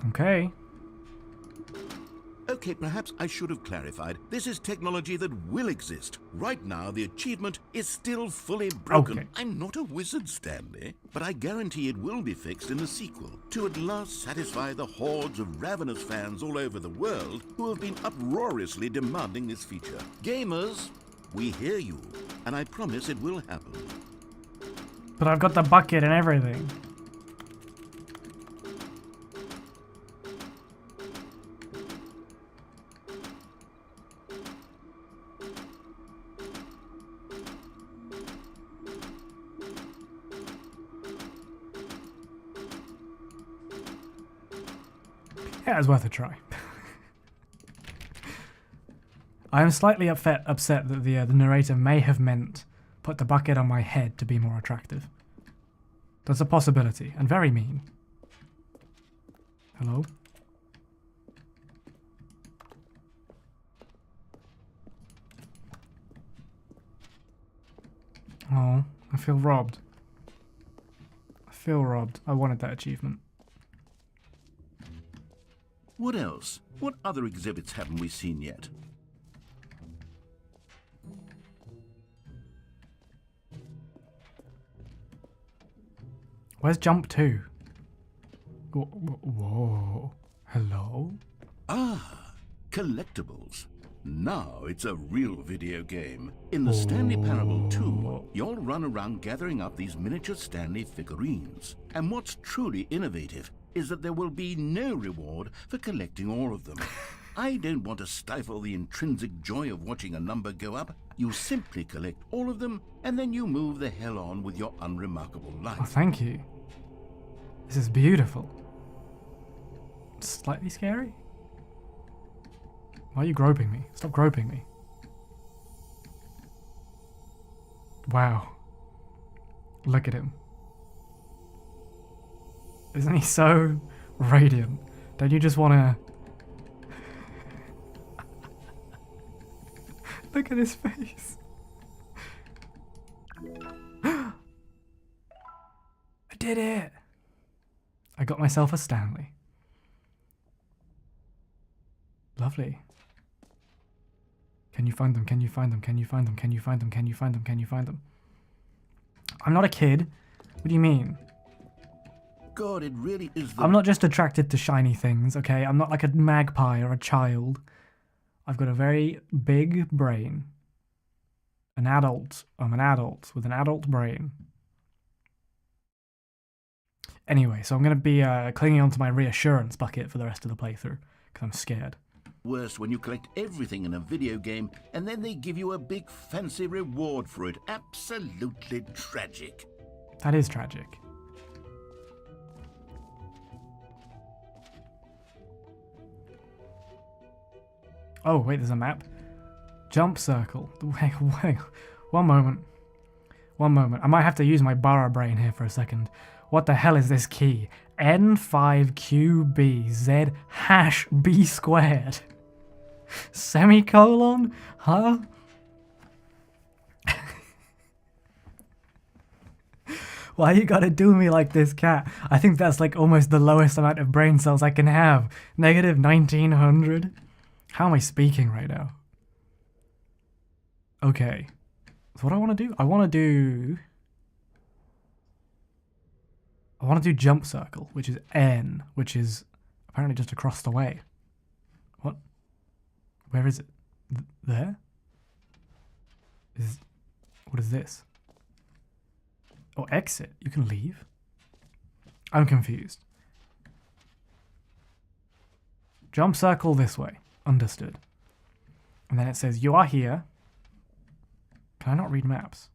Okay. Okay, perhaps I should have clarified. This is technology that will exist. Right now, the achievement is still fully broken. Okay. I'm not a wizard, Stanley, but I guarantee it will be fixed in the sequel to at last satisfy the hordes of ravenous fans all over the world who have been uproariously demanding this feature. Gamers, we hear you, and I promise it will happen. But I've got the bucket and everything. Yeah, it was worth a try. I am slightly upset that the narrator may have meant put the bucket on my head to be more attractive. That's a possibility, and very mean. Hello? Oh, I feel robbed. I feel robbed. I wanted that achievement. What else? What other exhibits haven't we seen yet? Where's jump 2? Whoa. Hello? Ah, collectibles. Now it's a real video game. In the Stanley Parable 2, you'll run around gathering up these miniature Stanley figurines. And what's truly innovative is that there will be no reward for collecting all of them. I don't want to stifle the intrinsic joy of watching a number go up. You simply collect all of them, and then you move the hell on with your unremarkable life. Oh, thank you. This is beautiful. Slightly scary? Why are you groping me? Stop groping me. Wow. Look at him. Isn't he so radiant? Don't you just want to... Look at his face. I did it. I got myself a Stanley. Lovely. Can you find them? Can you find them? Can you find them? Can you find them? Can you find them? Can you find them? I'm not a kid. What do you mean? God, it really is the... I'm not just attracted to shiny things, okay? I'm not like a magpie or a child. I've got a very big brain. An adult. I'm an adult with an adult brain. Anyway, so I'm going to be clinging onto my reassurance bucket for the rest of the playthrough, because I'm scared. Worse when you collect everything in a video game and then they give you a big fancy reward for it. Absolutely tragic. That is tragic. Oh, wait, there's a map. Jump circle. Wait, one moment. One moment. I might have to use my barabrain here for a second. What the hell is this key? N5QBZ hash B squared. Semicolon? Huh? Why you gotta do me like this, cat? I think that's like almost the lowest amount of brain cells I can have. Negative 1900? How am I speaking right now? Okay. So what do I want to do? I want to do jump circle, which is N, which is apparently just across the way. What? Where is it? There? What is this? Oh, exit. You can leave? I'm confused. Jump circle this way. Understood. And then it says, you are here. Can I not read maps?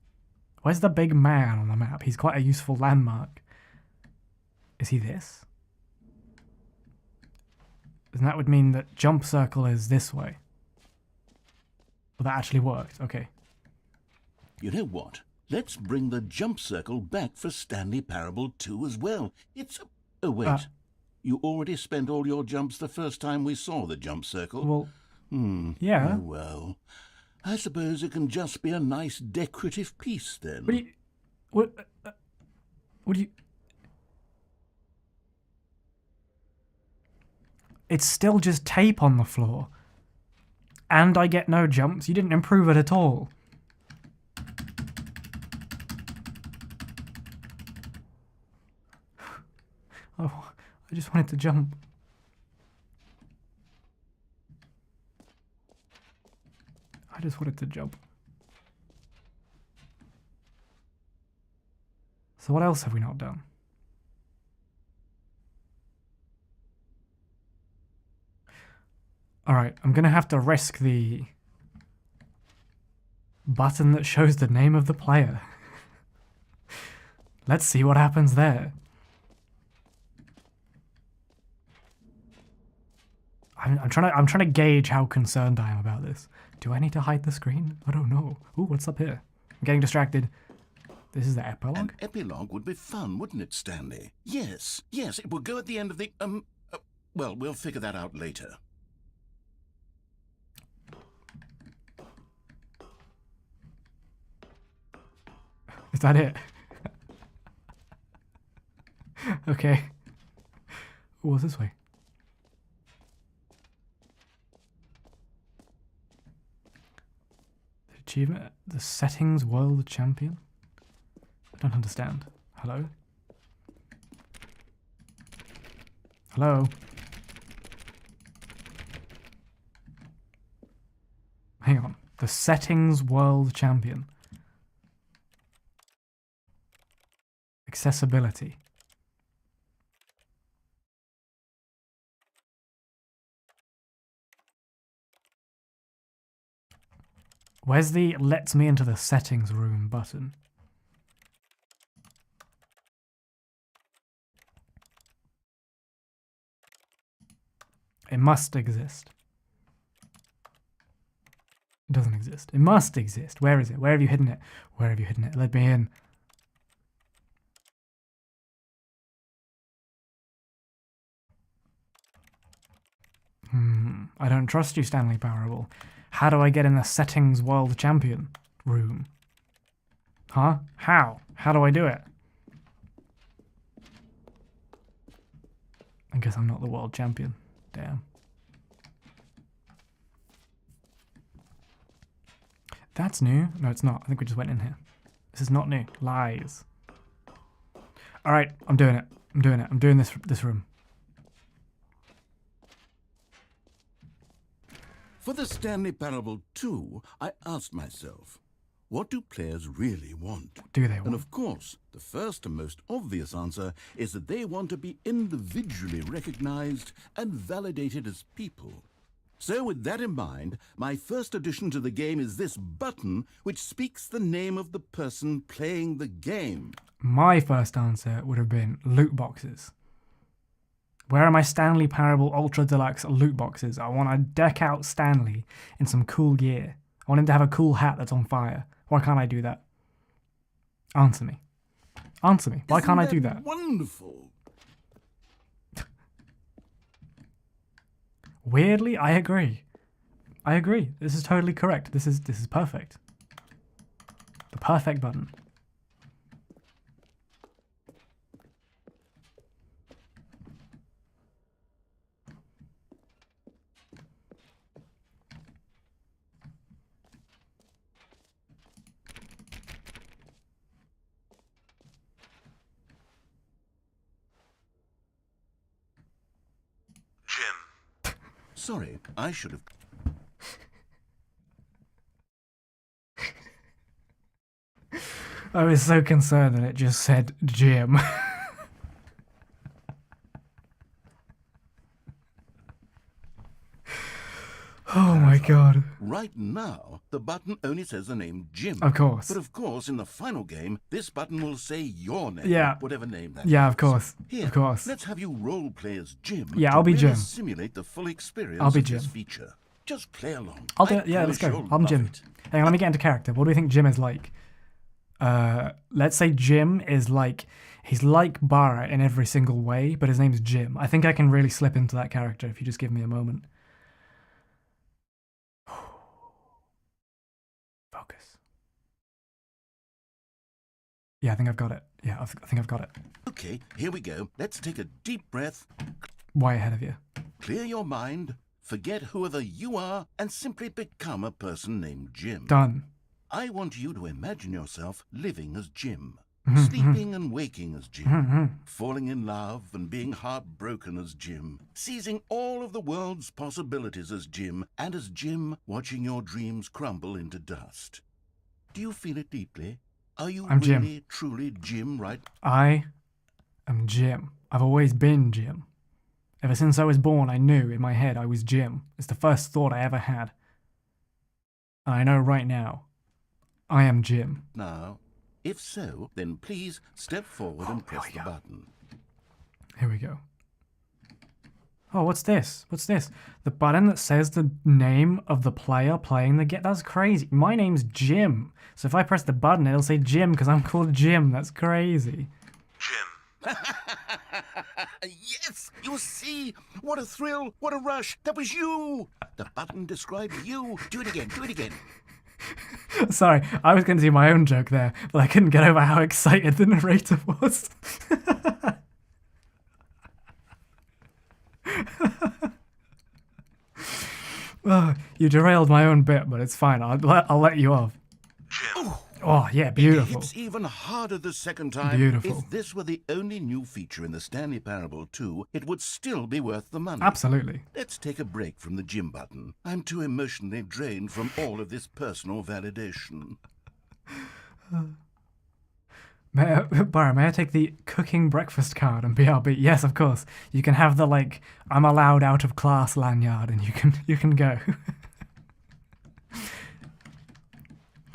Where's the big man on the map? He's quite a useful landmark. Is he this? And that would mean that jump circle is this way. Well, that actually worked. Okay. You know what? Let's bring the jump circle back for Stanley Parable 2 as well. It's... Oh, wait. You already spent all your jumps the first time we saw the jump circle? Well, yeah. Oh, well. I suppose it can just be a nice decorative piece, then. What do you... It's still just tape on the floor. And I get no jumps. You didn't improve it at all. Oh, I just wanted to jump. I just wanted to jump. So what else have we not done? Alright, I'm gonna have to risk the button that shows the name of the player. Let's see what happens there. I'm trying to gauge how concerned I am about this. Do I need to hide the screen? I don't know. Ooh, what's up here? I'm getting distracted. This is the epilogue? An epilogue would be fun, wouldn't it, Stanley? Yes, it will go at the end of the, well, we'll figure that out later. Is that it? Okay. Ooh, what's this way? Achievement, the settings world champion? I don't understand. Hello? Hello? Hang on. The settings world champion. Accessibility. Where's the lets me into the settings room button? It must exist. It doesn't exist. It must exist. Where is it? Where have you hidden it? Where have you hidden it? Let me in. I don't trust you, Stanley Parable. How do I get in the settings world champion room? Huh? How? How do I do it? I guess I'm not the world champion. Damn. That's new. No, it's not. I think we just went in here. This is not new. Lies. Alright, I'm doing it. I'm doing it. I'm doing this room. For the Stanley Parable 2, I asked myself, what do players really want? Do they And want? of course, the first and most obvious answer is that they want to be individually recognized and validated as people. So with that in mind, my first addition to the game is this button which speaks the name of the person playing the game. My first answer would have been loot boxes. Where are my Stanley Parable Ultra Deluxe loot boxes? I want to deck out Stanley in some cool gear. I want him to have a cool hat that's on fire. Why can't I do that? Answer me. Answer me. Why can't I do that? Wonderful. Weirdly, I agree. I agree. This is totally correct. This is perfect. The perfect button. Jim. Sorry, I should have... I was so concerned that it just said Jim. Oh my god. Right now, the button only says the name Jim. Of course. But of course, in the final game, this button will say your name. Yeah. Whatever name that Yeah, is. of course. Here, Of course. let's have you role play as Jim. Yeah, to I'll be really Jim. simulate the full experience I'll be of this Jim. feature. Just play along. I'll do I it. Yeah, let's promise go. you'll I'm love Jim. it. Hang on, let me get into character. What do we think Jim is like? Let's say Jim is like, he's like Bara in every single way, but his name's Jim. I think I can really slip into that character if you just give me a moment. Focus. Yeah, I think I've got it. Yeah, I think I've got it. Okay, here we go. Let's take a deep breath, Way ahead of you. clear your mind, forget whoever you are, and simply become a person named Jim. Done. I want you to imagine yourself living as Jim, Mm-hmm, sleeping and waking as Jim, falling in love and being heartbroken as Jim, seizing all of the world's possibilities as Jim, and as Jim watching your dreams crumble into dust. Do you feel it deeply? Are you I'm Jim. really, truly Jim right? I am Jim. I've always been Jim. Ever since I was born, I knew in my head I was Jim. It's the first thought I ever had. And I know right now, I am Jim. now? If so, then please step forward and press the button. Here we go. Oh, what's this? What's this? The button that says the name of the player playing the game? That's crazy. My name's Jim. So if I press the button, it'll say Jim because I'm called Jim. That's crazy. Jim. Yes! You see? What a thrill! What a rush! That was you! The button described you. Do it again. Do it again. Sorry, I was going to do my own joke there, but I couldn't get over how excited the narrator was. Oh, you derailed my own bit, but it's fine. I'll let you off. Jim. Oh, yeah, beautiful. It's even harder the second time. Beautiful. If this were the only new feature in the Stanley Parable 2, it would still be worth the money. Absolutely. Let's take a break from the gym button. I'm too emotionally drained from all of this personal validation. Bara, may I take the cooking breakfast card and BRB? Yes, of course. You can have the, like, I'm allowed out of class lanyard and you can go.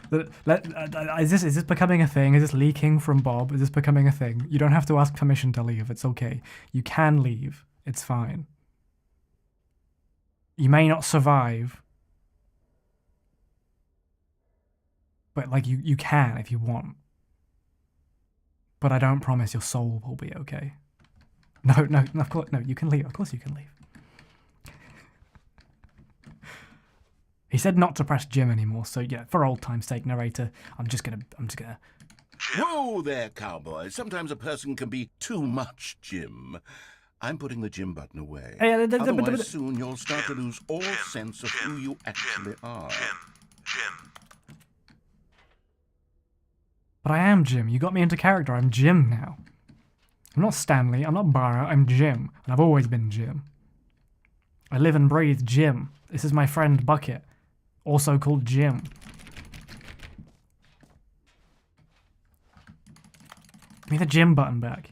Is this becoming a thing? Is this leaking from Bob? Is this becoming a thing? You don't have to ask permission to leave. It's okay. You can leave. It's fine. You may not survive. But, like, you can if you want. But I don't promise your soul will be okay. No, of course, no, you can leave. Of course you can leave. He said not to press Jim anymore, so yeah, for old time's sake, narrator, I'm just gonna... Whoa there, cowboy. Sometimes a person can be too much Jim. I'm putting the Jim button away. Otherwise, soon you'll start to lose all sense of who you actually are. Jim. But I am Jim. You got me into character. I'm Jim now. I'm not Stanley. I'm not Bara. I'm Jim. And I've always been Jim. I live and breathe Jim. This is my friend Bucket, also called Jim. Give me the Jim button back.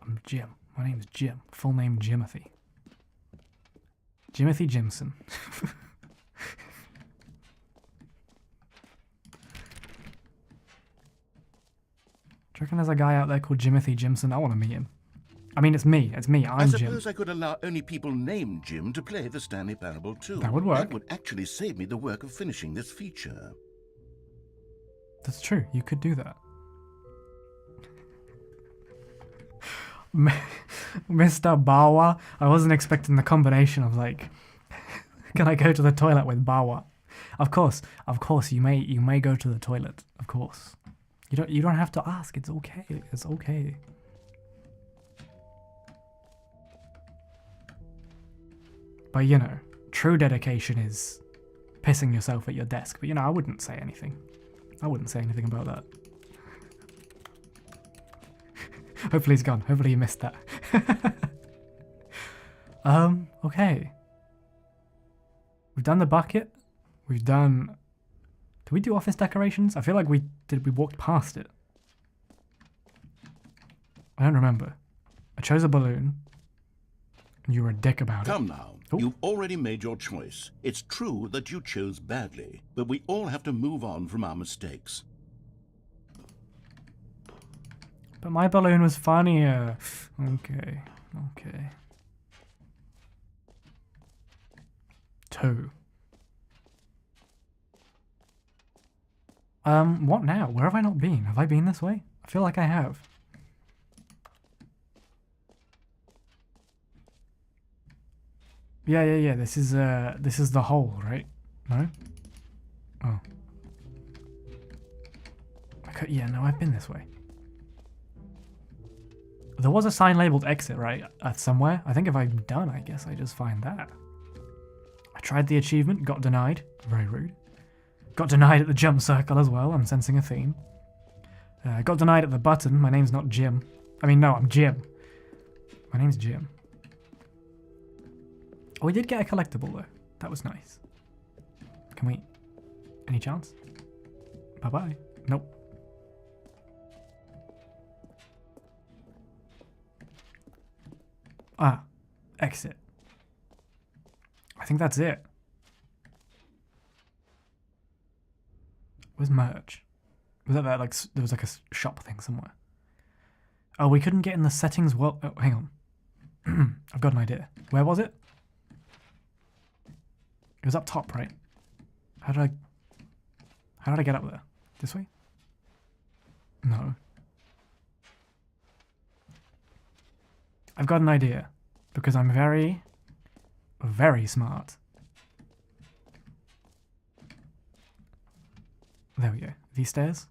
I'm Jim. My name's Jim. Full name Jimothy. Jimothy Jimson. Do you reckon there's a guy out there called Jimothy Jimson? I want to meet him. I mean, it's me. It's me. I'm Jim. I suppose I could allow only people named Jim to play the Stanley Parable 2. That would work. That would actually save me the work of finishing this feature. That's true. You could do that. Mr. Bawa. I wasn't expecting the combination of, like, can I go to the toilet with Bawa? Of course, you may go to the toilet. Of course. You don't have to ask. It's okay. It's okay. But you know, true dedication is pissing yourself at your desk. But you know, I wouldn't say anything. I wouldn't say anything about that. Hopefully he's gone. Hopefully you missed that. Okay. We've done the bucket. We've done... Did we do office decorations? I feel like we walked past it. I don't remember. I chose a balloon. And you were a dick about it. Come now. Ooh. You've already made your choice. It's true that you chose badly, but we all have to move on from our mistakes. But my balloon was funnier. Okay. 2. What now? Where have I not been? Have I been this way? I feel like I have. Yeah. This is the hole, right? No? Oh. Yeah, no, I've been this way. There was a sign labeled exit, right? Somewhere. I think if I'm done, I guess I just find that. I tried the achievement, got denied. Very rude. Got denied at the jump circle as well. I'm sensing a theme. Got denied at the button. My name's not Jim. I mean, no, I'm Jim. My name's Jim. Oh, we did get a collectible, though. That was nice. Can we... Any chance? Bye-bye. Nope. Ah. Exit. I think that's it. Where's merch? Was that like... There was like a shop thing somewhere. Oh, we couldn't get in the settings well... Oh, hang on. I've got an idea. Where was it? It was up top, right? How did I get up there? This way? No. I've got an idea. Because I'm very, very smart. There we go. These stairs?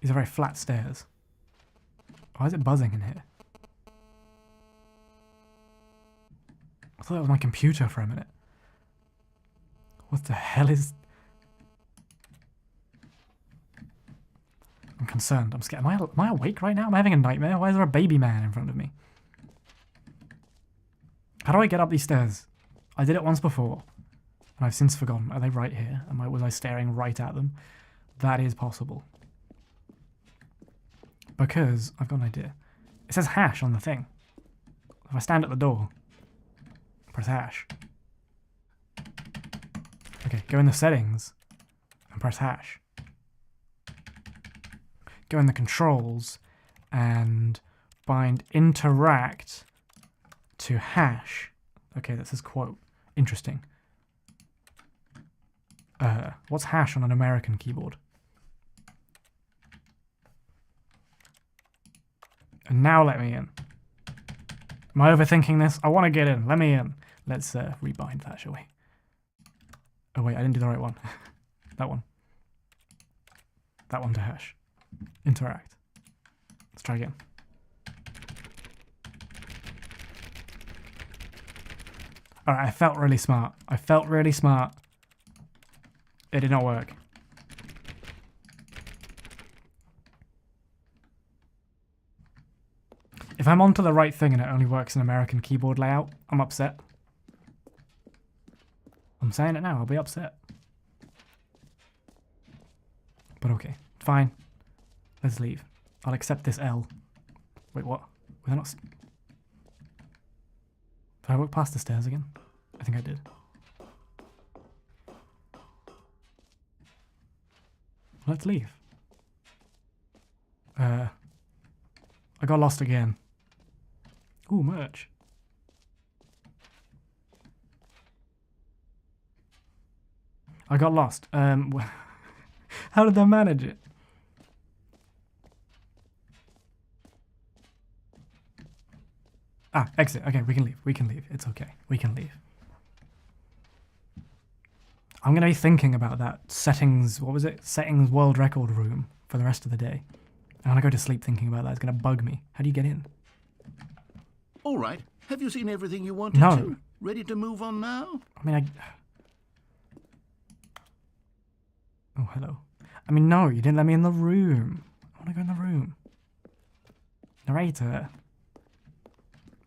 These are very flat stairs. Why is it buzzing in here? I thought that was my computer for a minute. What the hell is... I'm concerned. I'm scared. Am I awake right now? Am I having a nightmare? Why is there a baby man in front of me? How do I get up these stairs? I did it once before. And I've since forgotten. Are they right here? Was I staring right at them? That is possible. Because I've got an idea. It says hash on the thing. If I stand at the door, press hash. Okay, go in the settings and press hash. Go in the controls and bind interact to hash. Okay, that says quote. Interesting. What's hash on an American keyboard? And now let me in. Am I overthinking this? I want to get in. Let me in. Let's rebind that, shall we? Oh wait, I didn't do the right one. That one. That one to hash. Interact. Let's try again. Alright, I felt really smart. I felt really smart. It did not work. If I'm onto the right thing and it only works in American keyboard layout, I'm upset. I'm saying it now, I'll be upset. But okay, fine. Let's leave. I'll accept this L. Wait, what? Was I not... Did I walk past the stairs again? I think I did. Let's leave. I got lost again. Ooh, merch. I got lost. How did they manage it? Ah, exit. Okay, we can leave. We can leave. It's okay. We can leave. I'm going to be thinking about that settings, what was it? Settings world record room for the rest of the day. I'm going to go to sleep thinking about that. It's going to bug me. How do you get in? All right. Have you seen everything you wanted No. to? Ready to move on now? I mean, Oh, hello. I mean, no, you didn't let me in the room. I want to go in the room. Narrator.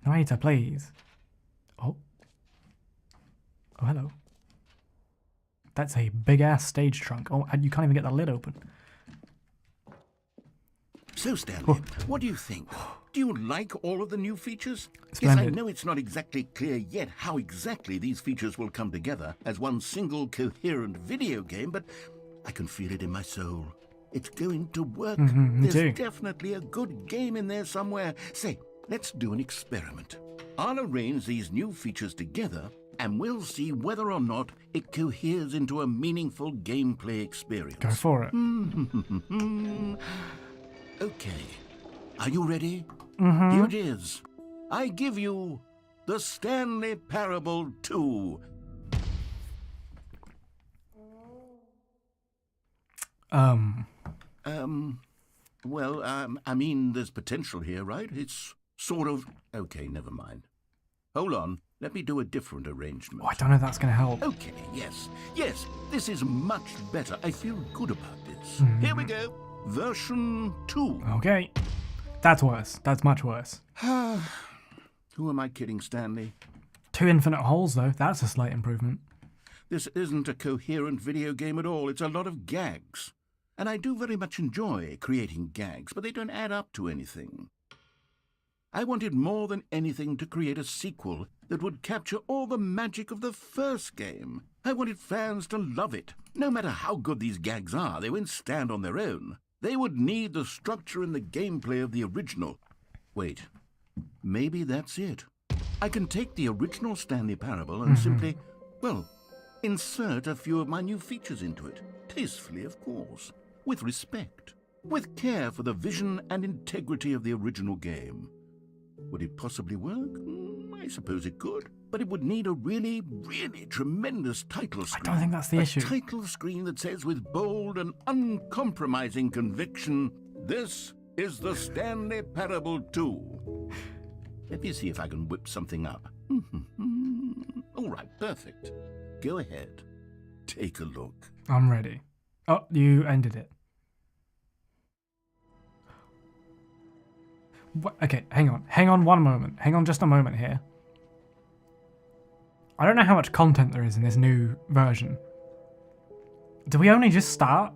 Narrator, please. Oh. Oh, hello. That's a big-ass stage trunk. Oh, and you can't even get the lid open. So, Stanley, what do you think? Do you like all of the new features? Splendid. Yes, I know it's not exactly clear yet how exactly these features will come together as one single coherent video game, but I can feel it in my soul. It's going to work. Me There's too. definitely a good game in there somewhere. Say, let's do an experiment. I'll arrange these new features together, and we'll see whether or not it coheres into a meaningful gameplay experience. Go for it. Okay. Are you ready? Here it is. I give you the Stanley Parable 2. Well, I mean, there's potential here, right? It's sort of... Okay, never mind. Hold on. Let me do a different arrangement. Oh, I don't know if that's going to help. Okay, yes. Yes, this is much better. I feel good about this. Here we go. Version 2. Okay. That's worse. That's much worse. Who am I kidding, Stanley? 2 infinite holes, though. That's a slight improvement. This isn't a coherent video game at all. It's a lot of gags. And I do very much enjoy creating gags, but they don't add up to anything. I wanted more than anything to create a sequel that would capture all the magic of the first game. I wanted fans to love it. No matter how good these gags are, they won't stand on their own. They would need the structure and the gameplay of the original. Wait, maybe that's it. I can take the original Stanley Parable and simply, well, insert a few of my new features into it. Tastefully, of course. With respect. With care for the vision and integrity of the original game. Would it possibly work? I suppose it could. But it would need a really, really tremendous title screen. I don't think that's the issue. A title screen that says with bold and uncompromising conviction, "This is the Stanley Parable 2. Let me see if I can whip something up. All right, perfect. Go ahead. Take a look. I'm ready. Oh, you ended it. What? Okay, hang on. Hang on one moment. Hang on just a moment here. I don't know how much content there is in this new version. Do we only just start?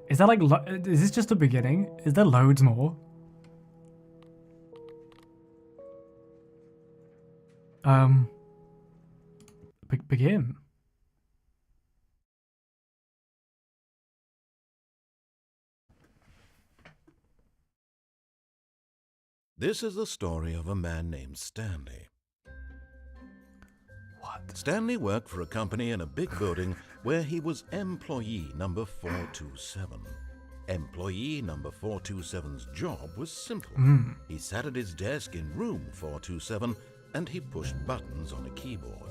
Is there like, is this just the beginning? Is there loads more? Begin. This is the story of a man named Stanley. What? Stanley worked for a company in a big building where he was employee number 427. Employee number 427's job was simple. He sat at his desk in room 427 and he pushed buttons on a keyboard.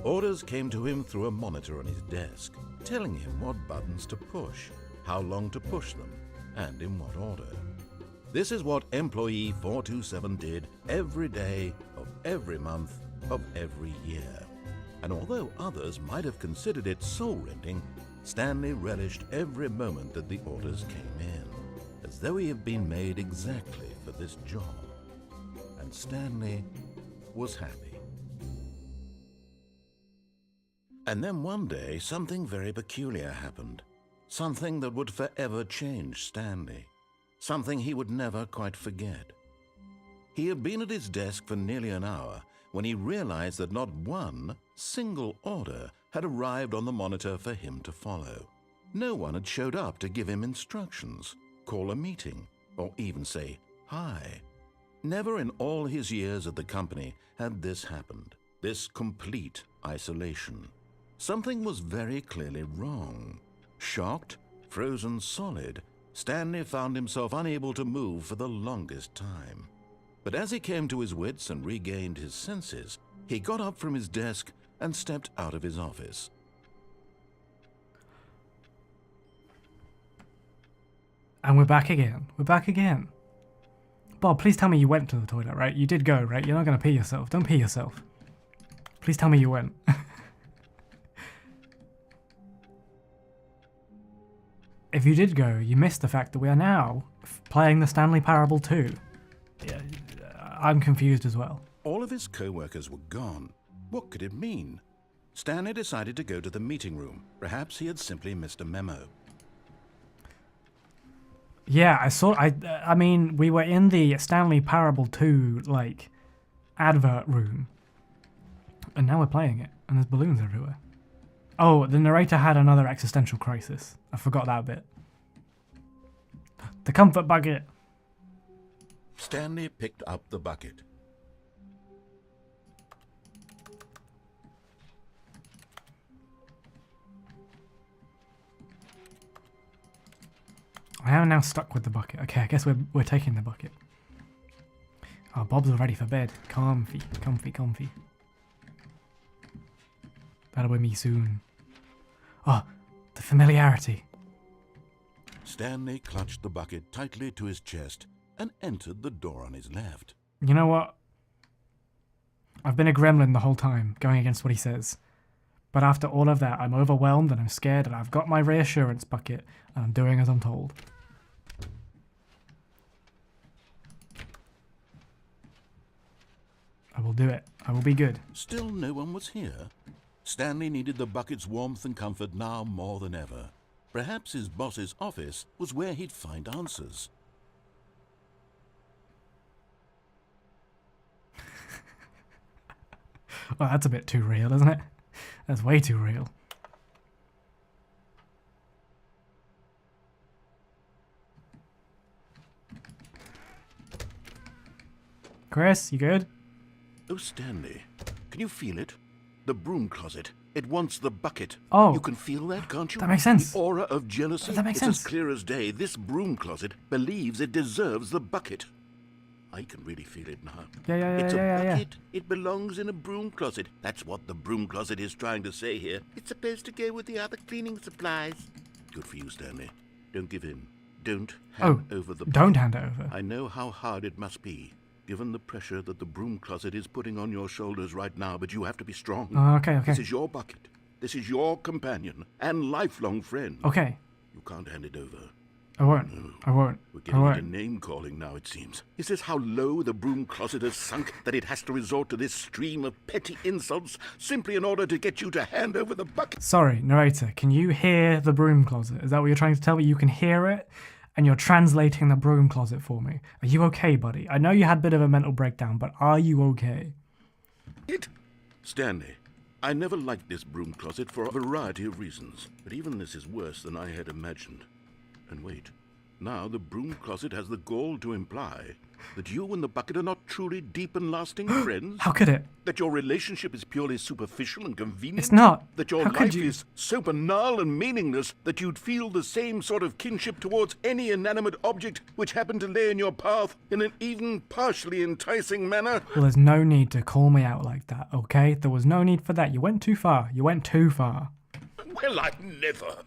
Orders came to him through a monitor on his desk, telling him what buttons to push, how long to push them, and in what order. This is what employee 427 did every day of every month of every year. And although others might have considered it soul-rending, Stanley relished every moment that the orders came in, as though he had been made exactly for this job. And Stanley was happy. And then one day, something very peculiar happened. Something that would forever change Stanley. Something he would never quite forget. He had been at his desk for nearly an hour when he realized that not one single order had arrived on the monitor for him to follow. No one had showed up to give him instructions, call a meeting, or even say hi. Never in all his years at the company had this happened, this complete isolation. Something was very clearly wrong. Shocked, frozen solid, Stanley found himself unable to move for the longest time. But as he came to his wits and regained his senses, he got up from his desk and stepped out of his office. And we're back again. We're back again. Bob, please tell me you went to the toilet, right? You did go, right? You're not going to pee yourself. Don't pee yourself. Please tell me you went. If you did go, you missed the fact that we are now playing the Stanley Parable 2. Yeah, I'm confused as well. All of his co-workers were gone. What could it mean? Stanley decided to go to the meeting room. Perhaps he had simply missed a memo. Yeah, I mean, we were in the Stanley Parable 2, like, advert room. And now we're playing it, and there's balloons everywhere. Oh, the narrator had another existential crisis. I forgot that bit. The comfort bucket. Stanley picked up the bucket. I am now stuck with the bucket. Okay, I guess we're taking the bucket. Oh, Bob's already for bed. Comfy, comfy, comfy. That'll be me soon. Oh, the familiarity. Stanley clutched the bucket tightly to his chest and entered the door on his left. You know what? I've been a gremlin the whole time, going against what he says. But after all of that, I'm overwhelmed and I'm scared and I've got my reassurance bucket and I'm doing as I'm told. I will do it. I will be good. Still no one was here. Stanley needed the bucket's warmth and comfort now more than ever. Perhaps his boss's office was where he'd find answers. Well, that's a bit too real, isn't it? That's way too real. Chris, you good? Oh, Stanley, can you feel it? The broom closet. It wants the bucket. Oh. You can feel that, can't you? That makes sense. The aura of jealousy. That makes it's sense. as clear as day. This broom closet believes it deserves the bucket. I can really feel it now. Yeah. It's a bucket. It belongs in a broom closet. That's what the broom closet is trying to say here. It's supposed to go with the other cleaning supplies. Good for you, Stanley. Don't give in. Don't hand over the bucket. Don't hand it over. I know how hard it must be, given the pressure that the broom closet is putting on your shoulders right now, but you have to be strong. Oh, okay. This is your bucket. This is your companion and lifelong friend. Okay. You can't hand it over. I won't. I won't. We're I getting won't. into name-calling now, it seems. Is this how low the broom closet has sunk, that it has to resort to this stream of petty insults simply in order to get you to hand over the bucket? Sorry, narrator, can you hear the broom closet? Is that what you're trying to tell me? You can hear it, and you're translating the broom closet for me. Are you okay, buddy? I know you had a bit of a mental breakdown, but are you okay? Stanley, I never liked this broom closet for a variety of reasons, but even this is worse than I had imagined. And wait, now the broom closet has the gall to imply that you and the bucket are not truly deep and lasting friends? How could it? That your relationship is purely superficial and convenient? It's not. That your How could life you? is so banal and meaningless that you'd feel the same sort of kinship towards any inanimate object which happened to lay in your path in an even partially enticing manner? Well, there's no need to call me out like that, okay? There was no need for that. You went too far. You went too far. Well, I never.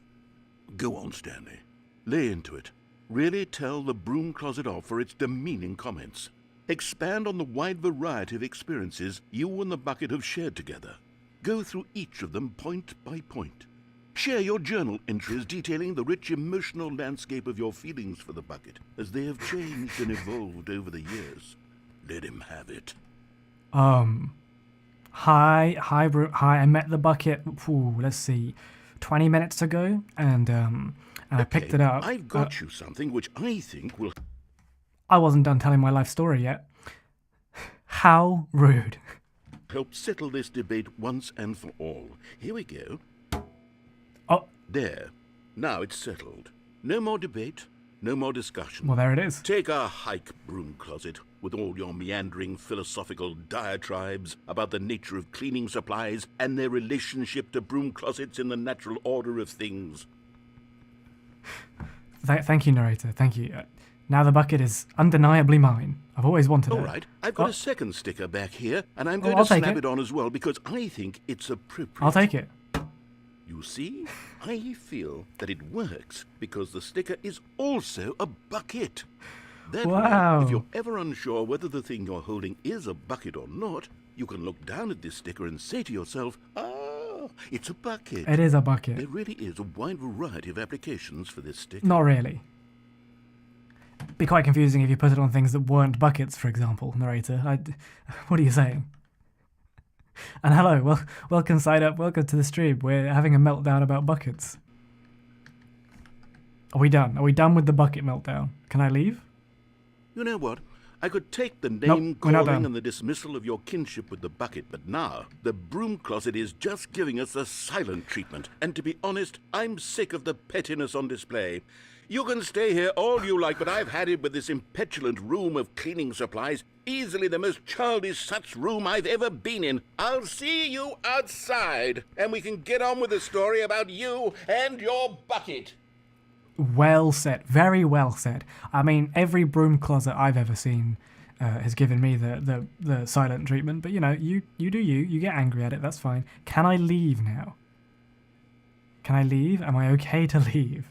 Go on, Stanley. Lay into it. Really tell the broom closet off for its demeaning comments. Expand on the wide variety of experiences you and the bucket have shared together. Go through each of them point by point. Share your journal entries detailing the rich emotional landscape of your feelings for the bucket as they have changed and evolved over the years. Let him have it. Hi, I met the bucket, let's see, 20 minutes ago, and I picked it up. I've got you something which I think will... I wasn't done telling my life story yet. How rude. help settle this debate once and for all. Here we go. Oh. There. Now it's settled. No more debate, no more discussion. Well, there it is. Take a hike, broom closet, with all your meandering philosophical diatribes about the nature of cleaning supplies and their relationship to broom closets in the natural order of things. Thank you, narrator. Thank you. Now the bucket is undeniably mine. I've always wanted it. All right. I've got a second sticker back here, and I'm going I'll to take snap it. it on as well because I think it's appropriate. I'll take it. You see, I feel that it works because the sticker is also a bucket. That way, Wow. if you're ever unsure whether the thing you're holding is a bucket or not, you can look down at this sticker and say to yourself, ah, it's a bucket. It is a bucket. There really is a wide variety of applications for this sticker. Not really. Be quite confusing if you put it on things that weren't buckets, for example, narrator. What are you saying? And hello, welcome side up, welcome to the stream. We're having a meltdown about buckets. Are we done? Are we done with the bucket meltdown? Can I leave? You know what? I could take the Nope, we're not name-calling done. and the dismissal of your kinship with the bucket, but now the broom closet is just giving us the silent treatment. And to be honest, I'm sick of the pettiness on display. You can stay here all you like, but I've had it with this impetulant room of cleaning supplies. Easily the most childish such room I've ever been in. I'll see you outside, and we can get on with the story about you and your bucket. Well said. Very well said. I mean, every broom closet I've ever seen has given me the silent treatment. But, you know, you do you. You get angry at it. That's fine. Can I leave now? Can I leave? Am I okay to leave?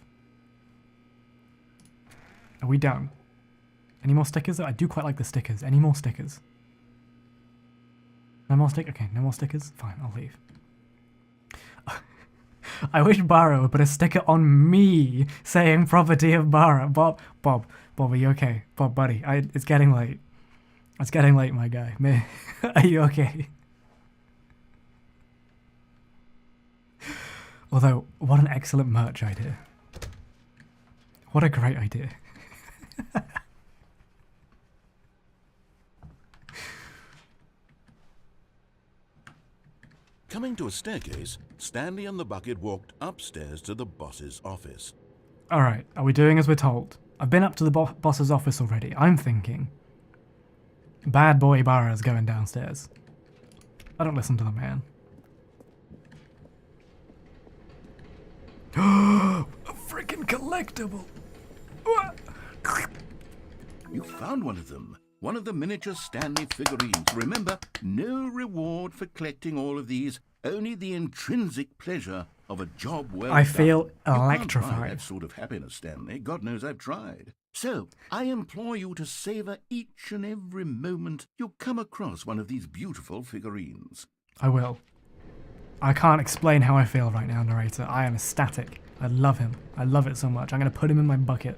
Are we done? Any more stickers? I do quite like the stickers. Any more stickers? No more stickers? Okay, no more stickers? Fine, I'll leave. I wish Bara would put a sticker on me saying property of Bara. Bob, are you okay? Bob, buddy, it's getting late. It's getting late, my guy. Are you okay? Although, what an excellent merch idea. What a great idea. Coming to a staircase, Stanley and the bucket walked upstairs to the boss's office. Alright, are we doing as we're told? I've been up to the boss's office already. I'm thinking. Bad boy Bara's going downstairs. I don't listen to the man. A freaking collectible! You found one of them. One of the miniature Stanley figurines. Remember, no reward for collecting all of these, only the intrinsic pleasure of a job well done. I feel You can't buy electrified. that sort of happiness, Stanley. God knows I've tried. So, I implore you to savor each and every moment you come across one of these beautiful figurines. I will. I can't explain how I feel right now, narrator. I am ecstatic. I love him. I love it so much. I'm going to put him in my bucket.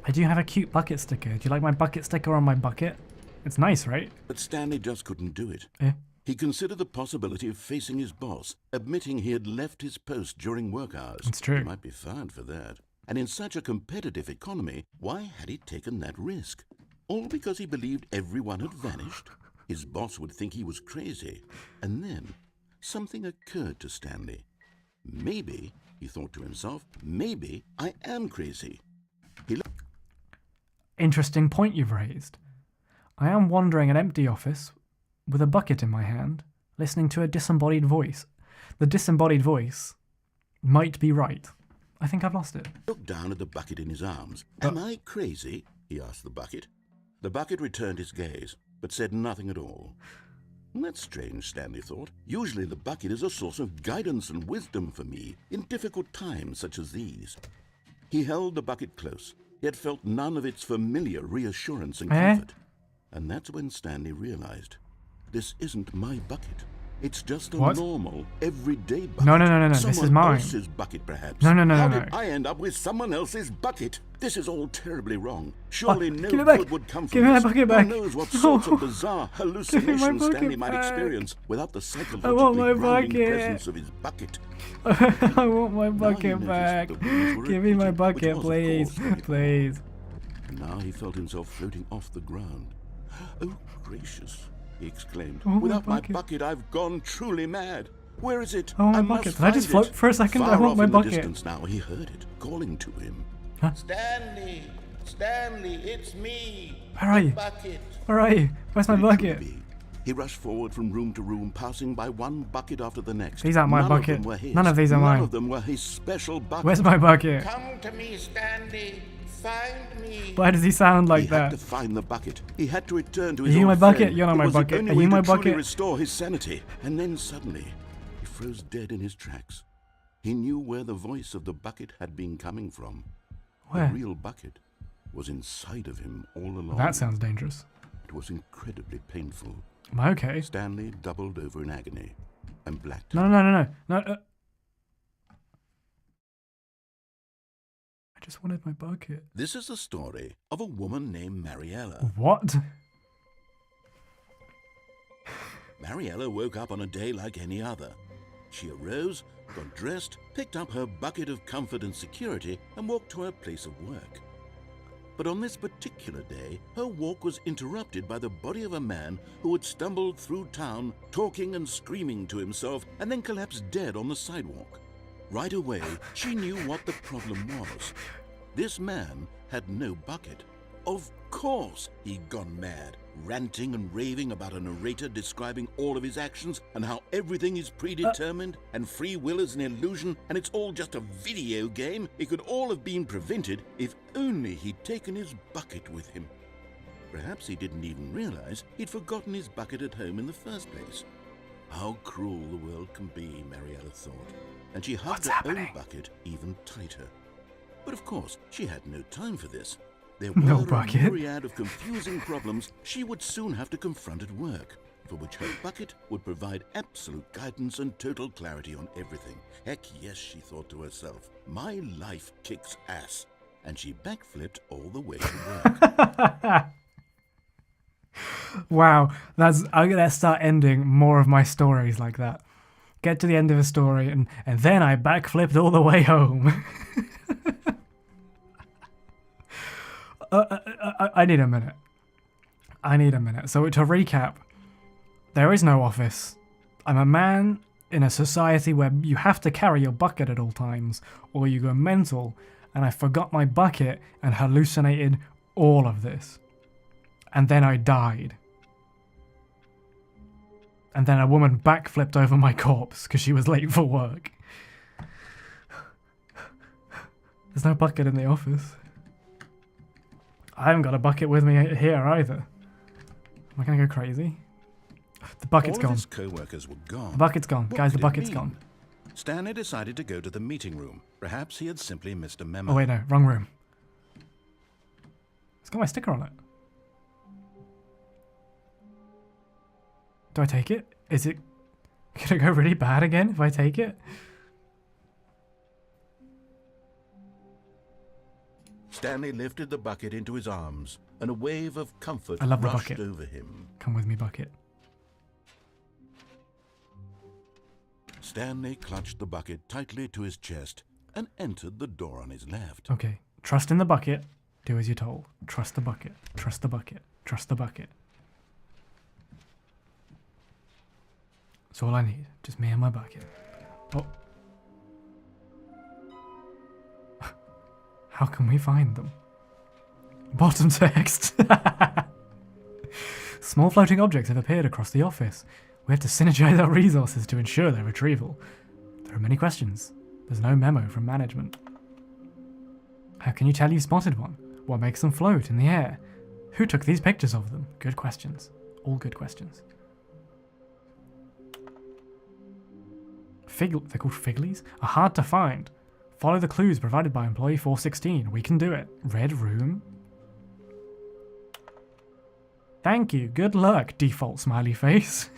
I do have a cute bucket sticker. Do you like my bucket sticker on my bucket? It's nice, right? But Stanley just couldn't do it. Eh? He considered the possibility of facing his boss, admitting he had left his post during work hours. It's true. He might be fired for that. And in such a competitive economy, why had he taken that risk? All because he believed everyone had vanished? His boss would think he was crazy. And then something occurred to Stanley. Maybe, he thought to himself, maybe I am crazy. Interesting point you've raised. I am wandering an empty office with a bucket in my hand, listening to a disembodied voice. The disembodied voice might be right. I think I've lost it. Looked down at the bucket in his arms. Am I crazy? He asked the bucket. The bucket returned his gaze, but said nothing at all. That's strange, Stanley thought. Usually the bucket is a source of guidance and wisdom for me in difficult times such as these. He held the bucket close, yet felt none of its familiar reassurance and comfort. And that's when Stanley realized, this isn't my bucket. It's just a normal, everyday bucket. No. This is mine. Someone else's bucket, perhaps. No. How did I end up with someone else's bucket? This is all terribly wrong. Surely no good would come from Give me this. my bucket back. Who knows what sorts of bizarre hallucinations Stanley might experience without the psychologically grounding presence of his bucket. I want my bucket back. Give me my bucket, please. Please. And now he felt himself floating off the ground. Oh, gracious, he exclaimed. Without my bucket, I've gone truly mad. Where is it? Oh, my bucket. Did I just float for a second? I want my bucket. Far off in the distance now, he heard it, calling to him. Huh? Stanley! Stanley, it's me! Where are you? Bucket! Where are you? Where's my bucket? He rushed forward from room to room, passing by one bucket after the next. These aren't my bucket. None of these are mine. None of them were his special bucket. Where's my bucket? Come to me, Stanley! Find me! Why does he sound like He that? had to find the bucket. He had to return to his Are you old my bucket? friend. You're not It my was the bucket. only Are way you my to truly bucket? restore his sanity. And then suddenly, he froze dead in his tracks. He knew where the voice of the bucket had been coming from. Where? The real bucket was inside of him all along. That sounds dangerous. It was incredibly painful. Am I okay? Stanley doubled over in agony and blacked No. I just wanted my bucket. This is the story of a woman named Mariella. What? Mariella woke up on a day like any other. She arose, got dressed, picked up her bucket of comfort and security, and walked to her place of work. But on this particular day, her walk was interrupted by the body of a man who had stumbled through town, talking and screaming to himself, and then collapsed dead on the sidewalk. Right away, she knew what the problem was. This man had no bucket. Of course he'd gone mad, ranting and raving about a narrator describing all of his actions and how everything is predetermined and free will is an illusion and it's all just a video game. It could all have been prevented if only he'd taken his bucket with him. Perhaps he didn't even realize he'd forgotten his bucket at home in the first place. How cruel the world can be, Mariella thought, and she hugged her own bucket even tighter. But of course, she had no time for this. There were a myriad of confusing problems she would soon have to confront at work, for which her bucket would provide absolute guidance and total clarity on everything. Heck yes, she thought to herself, my life kicks ass. And she backflipped all the way to work. Wow, I'm gonna start ending more of my stories like that. Get to the end of a story and then I backflipped all the way home. I need a minute. So to recap, there is no office. I'm a man in a society where you have to carry your bucket at all times or you go mental, and I forgot my bucket and hallucinated all of this. And then I died. And then a woman backflipped over my corpse because she was late for work. There's no bucket in the office. I haven't got a bucket with me here either. Am I gonna go crazy? The bucket's All gone. of his co-workers were gone. The bucket's gone. What Guys, the could it bucket's mean? gone. Stanley decided to go to the meeting room. Perhaps he had simply missed a memo. Oh wait, no, wrong room. It's got my sticker on it. Do I take it? Is it gonna go really bad again if I take it? Stanley lifted the bucket into his arms, and a wave of comfort I love the rushed bucket. over him. Come with me, bucket. Stanley clutched the bucket tightly to his chest and entered the door on his left. Okay. Trust in the bucket. Do as you're told. Trust the bucket. Trust the bucket. Trust the bucket. That's all I need. Just me and my bucket. Oh. How can we find them? Bottom text. Small floating objects have appeared across the office. We have to synergize our resources to ensure their retrieval. There are many questions. There's no memo from management. How can you tell you spotted one? What makes them float in the air? Who took these pictures of them? Good questions. All good questions. They're called Figlies? Are hard to find. Follow the clues provided by employee 416. We can do it. Red room. Thank you. Good luck, default smiley face.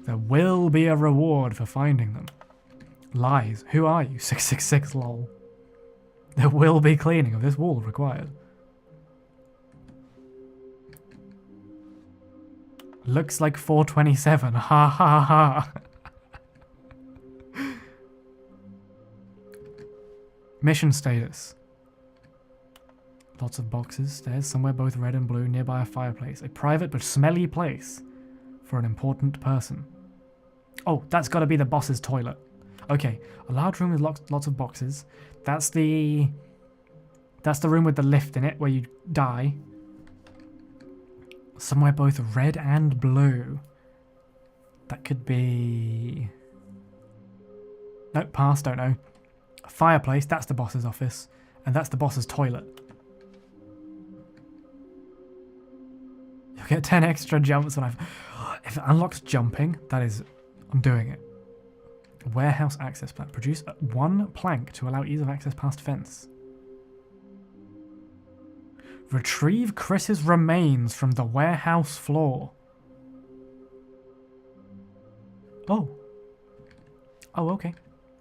There will be a reward for finding them. Lies. Who are you? 666 lol. There will be cleaning of this wall required. Looks like 427. Ha ha ha. Mission status. Lots of boxes, stairs, somewhere both red and blue, nearby a fireplace. A private but smelly place for an important person. Oh, that's got to be the boss's toilet. Okay, a large room with lots of boxes. That's the room with the lift in it where you die. Somewhere both red and blue. That could be... Nope, pass, don't know. A fireplace, that's the boss's office. And that's the boss's toilet. You'll get 10 extra jumps when if it unlocks jumping, that is... I'm doing it. Warehouse access plan. Produce 1 plank to allow ease of access past fence. Retrieve Chris's remains from the warehouse floor. Oh. Oh, okay.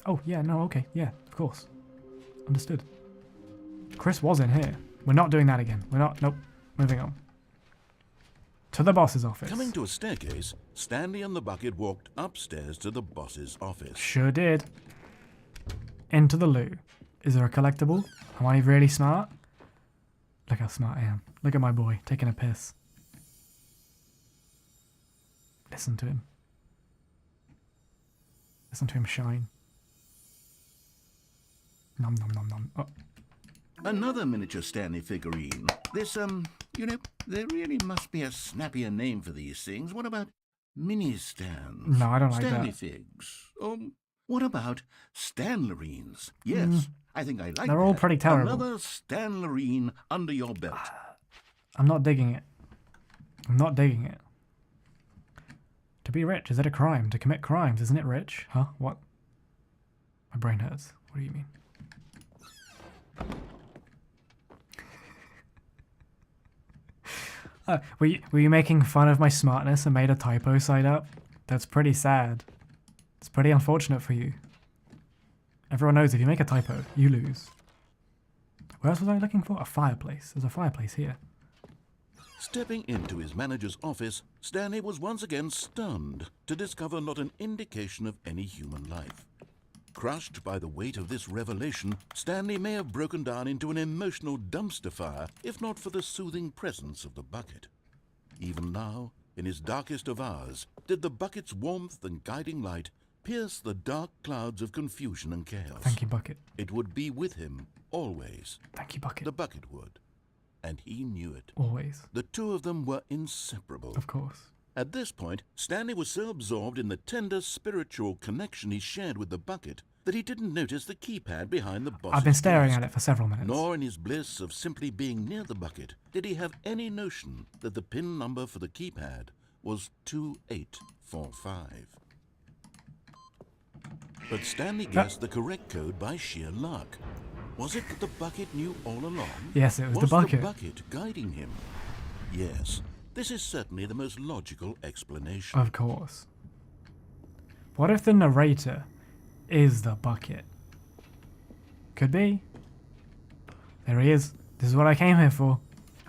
Oh, yeah, no, okay. Yeah, of course. Understood. Chris was in here. We're not doing that again. We're not... Nope. Moving on. To the boss's office. Coming to a staircase, Stanley and the bucket walked upstairs to the boss's office. Sure did. Into the loo. Is there a collectible? Am I really smart? Look how smart I am. Look at my boy, taking a piss. Listen to him. Listen to him shine. Nom nom nom nom. Oh. Another miniature Stanley figurine. This, you know, there really must be a snappier name for these things. What about mini stands? No, I don't like Stanley that. figs. What about Stanlerines? Yes, I think I like They're all that. pretty terrible. Another Stanlerine under your belt. I'm not digging it. I'm not digging it. To be rich, is it a crime? To commit crimes, isn't it rich? Huh? What? My brain hurts. What do you mean? Were you making fun of my smartness and made a typo side up? That's pretty sad. It's pretty unfortunate for you. Everyone knows if you make a typo, you lose. What else was I looking for? A fireplace. There's a fireplace here. Stepping into his manager's office, Stanley was once again stunned to discover not an indication of any human life. Crushed by the weight of this revelation, Stanley may have broken down into an emotional dumpster fire if not for the soothing presence of the bucket. Even now, in his darkest of hours, did the bucket's warmth and guiding light pierce the dark clouds of confusion and chaos. Thank you, bucket. It would be with him, always. Thank you, bucket. The bucket would. And he knew it. Always. The two of them were inseparable. Of course. At this point, Stanley was so absorbed in the tender spiritual connection he shared with the bucket that he didn't notice the keypad behind the boss's I've been staring desk. at it for several minutes. Nor in his bliss of simply being near the bucket did he have any notion that the PIN number for the keypad was 2845. But Stanley guessed the correct code by sheer luck. Was it that the bucket knew all along? Yes, it was the bucket. The bucket guiding him? Yes. this is certainly the most logical explanation. Of course. What if the narrator is the bucket? Could be. There he is. This is what I came here for.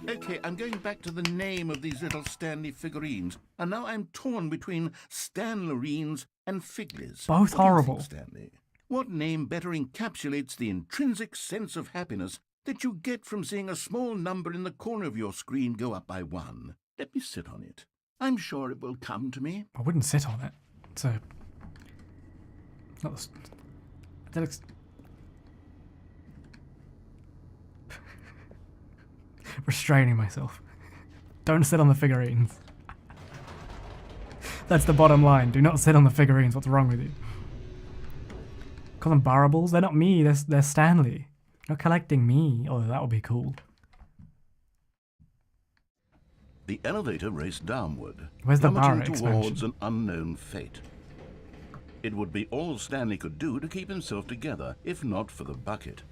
Okay, I'm going back to the name of these little Stanley figurines, and now I'm torn between Stanlerines and Figlies. Both What do you horrible. think, Stanley? What name better encapsulates the intrinsic sense of happiness that you get from seeing a small number in the corner of your screen go up by 1? Let me sit on it. I'm sure it will come to me. I wouldn't sit on it. It's a... Not the... Deluxe... Restraining myself. Don't sit on the figurines. That's the bottom line. Do not sit on the figurines. What's wrong with you? Call them barables? They're not me. They're Stanley. You're collecting me. Oh, that would be cool. The elevator raced downward, Where's the Bara plummeting towards expansion? an unknown fate. It would be all Stanley could do to keep himself together, if not for the bucket.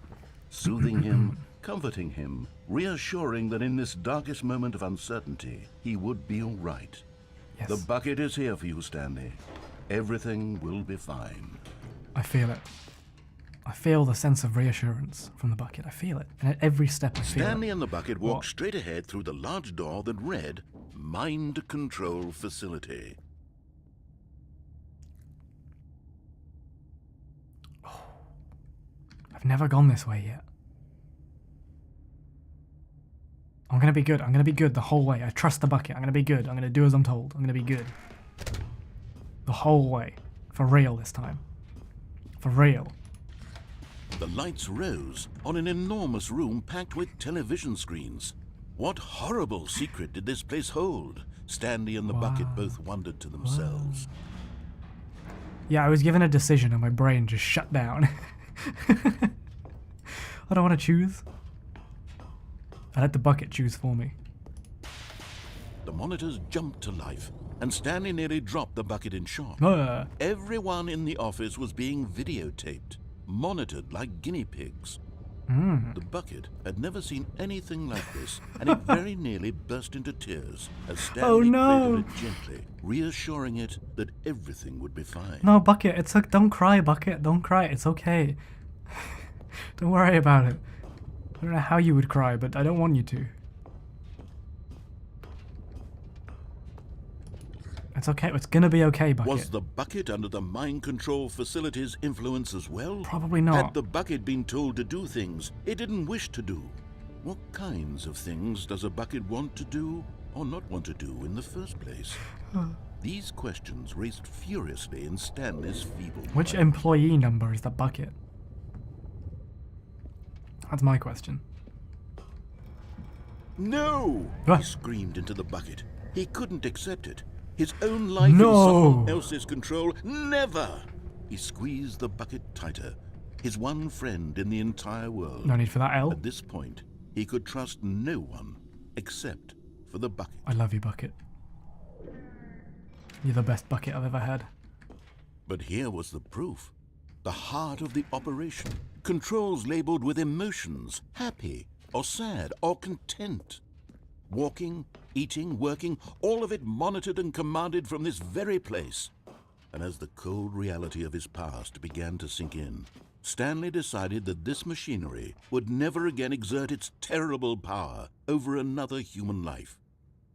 Soothing him, comforting him, reassuring that in this darkest moment of uncertainty, he would be all right. Yes. The bucket is here for you, Stanley. Everything will be fine. I feel it. I feel the sense of reassurance from the bucket. I feel it. And at every step I feel Stanley it. and the bucket walked What? straight ahead through the large door that read Mind Control Facility. I've never gone this way yet. I'm gonna be good. I'm gonna be good the whole way. I trust the bucket. I'm gonna be good. I'm gonna do as I'm told. I'm gonna be good. The whole way. For real this time. For real. The lights rose on an enormous room packed with television screens. What horrible secret did this place hold? Stanley and the bucket Wow. both wondered to themselves. Yeah, I was given a decision and my brain just shut down. I don't want to choose. I let the bucket choose for me. The monitors jumped to life, and Stanley nearly dropped the bucket in shock. Everyone in the office was being videotaped, monitored like guinea pigs. The bucket had never seen anything like this, and it very nearly burst into tears as Stanley no. cradled it gently, reassuring it that everything would be fine. No, bucket. It's like, don't cry, bucket. Don't cry. It's okay. Don't worry about it. I don't know how you would cry, but I don't want you to. It's okay. It's gonna be okay, bucket. Was the bucket under the mind control facility's influence as well? Probably not. Had the bucket been told to do things it didn't wish to do? What kinds of things does a bucket want to do or not want to do in the first place? These questions raced furiously in Stanley's feeble Which mind. employee number is the bucket? That's my question. No! What? He screamed into the bucket. He couldn't accept it. His own life No. in someone else's control. Never! He squeezed the bucket tighter. His one friend in the entire world. No need for that, L. At this point, he could trust no one except for the bucket. I love you, bucket. You're the best bucket I've ever had. But here was the proof. The heart of the operation. Controls labeled with emotions, happy or sad or content. Walking, eating, working, all of it monitored and commanded from this very place. And as the cold reality of his past began to sink in, Stanley decided that this machinery would never again exert its terrible power over another human life.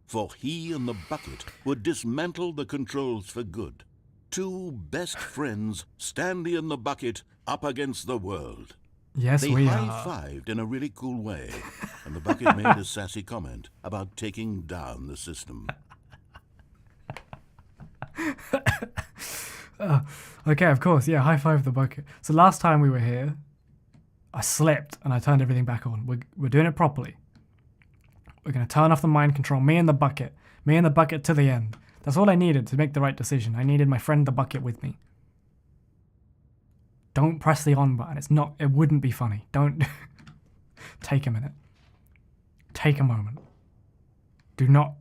For he and the bucket would dismantle the controls for good. Two best friends, Stanley and the bucket, up against the world. Yes, They we are. high-fived in a really cool way, and the bucket made a sassy comment about taking down the system. Okay, of course, yeah, high five the bucket. So last time we were here, I slept and I turned everything back on. We're doing it properly. We're going to turn off the mind control, me and the bucket to the end. That's all I needed to make the right decision. I needed my friend the bucket with me. Don't press the on button. It wouldn't be funny. Don't. Take a minute. Take a moment. Do not.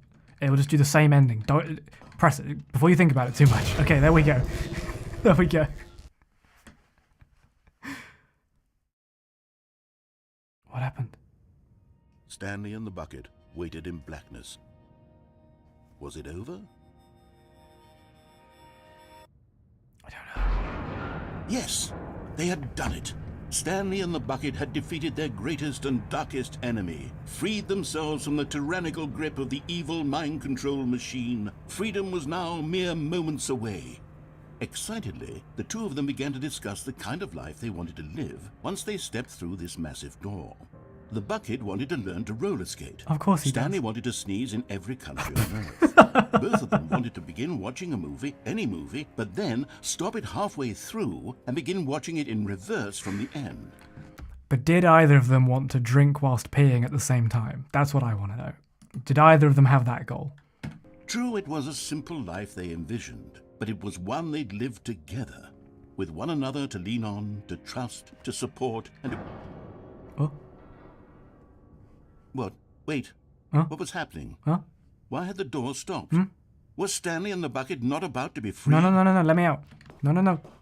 It will just do the same ending. Don't press it before you think about it too much. Okay, there we go. There we go. What happened? Stanley and the bucket waited in blackness. Was it over? I don't know. Yes, they had done it. Stanley and the bucket had defeated their greatest and darkest enemy, freed themselves from the tyrannical grip of the evil mind control machine. Freedom was now mere moments away. Excitedly, the two of them began to discuss the kind of life they wanted to live once they stepped through this massive door. The bucket wanted to learn to roller skate. Of course he Stanley does. wanted to sneeze in every country on Earth. Both of them wanted to begin watching a movie, any movie, but then stop it halfway through and begin watching it in reverse from the end. But did either of them want to drink whilst peeing at the same time? That's what I want to know. Did either of them have that goal? True, it was a simple life they envisioned, but it was one they'd lived together, with one another to lean on, to trust, to support, and to... Oh? What? Wait. Huh? What was happening? Huh? Why had the door stopped? Was Stanley and the bucket not about to be free? No, let me out. No.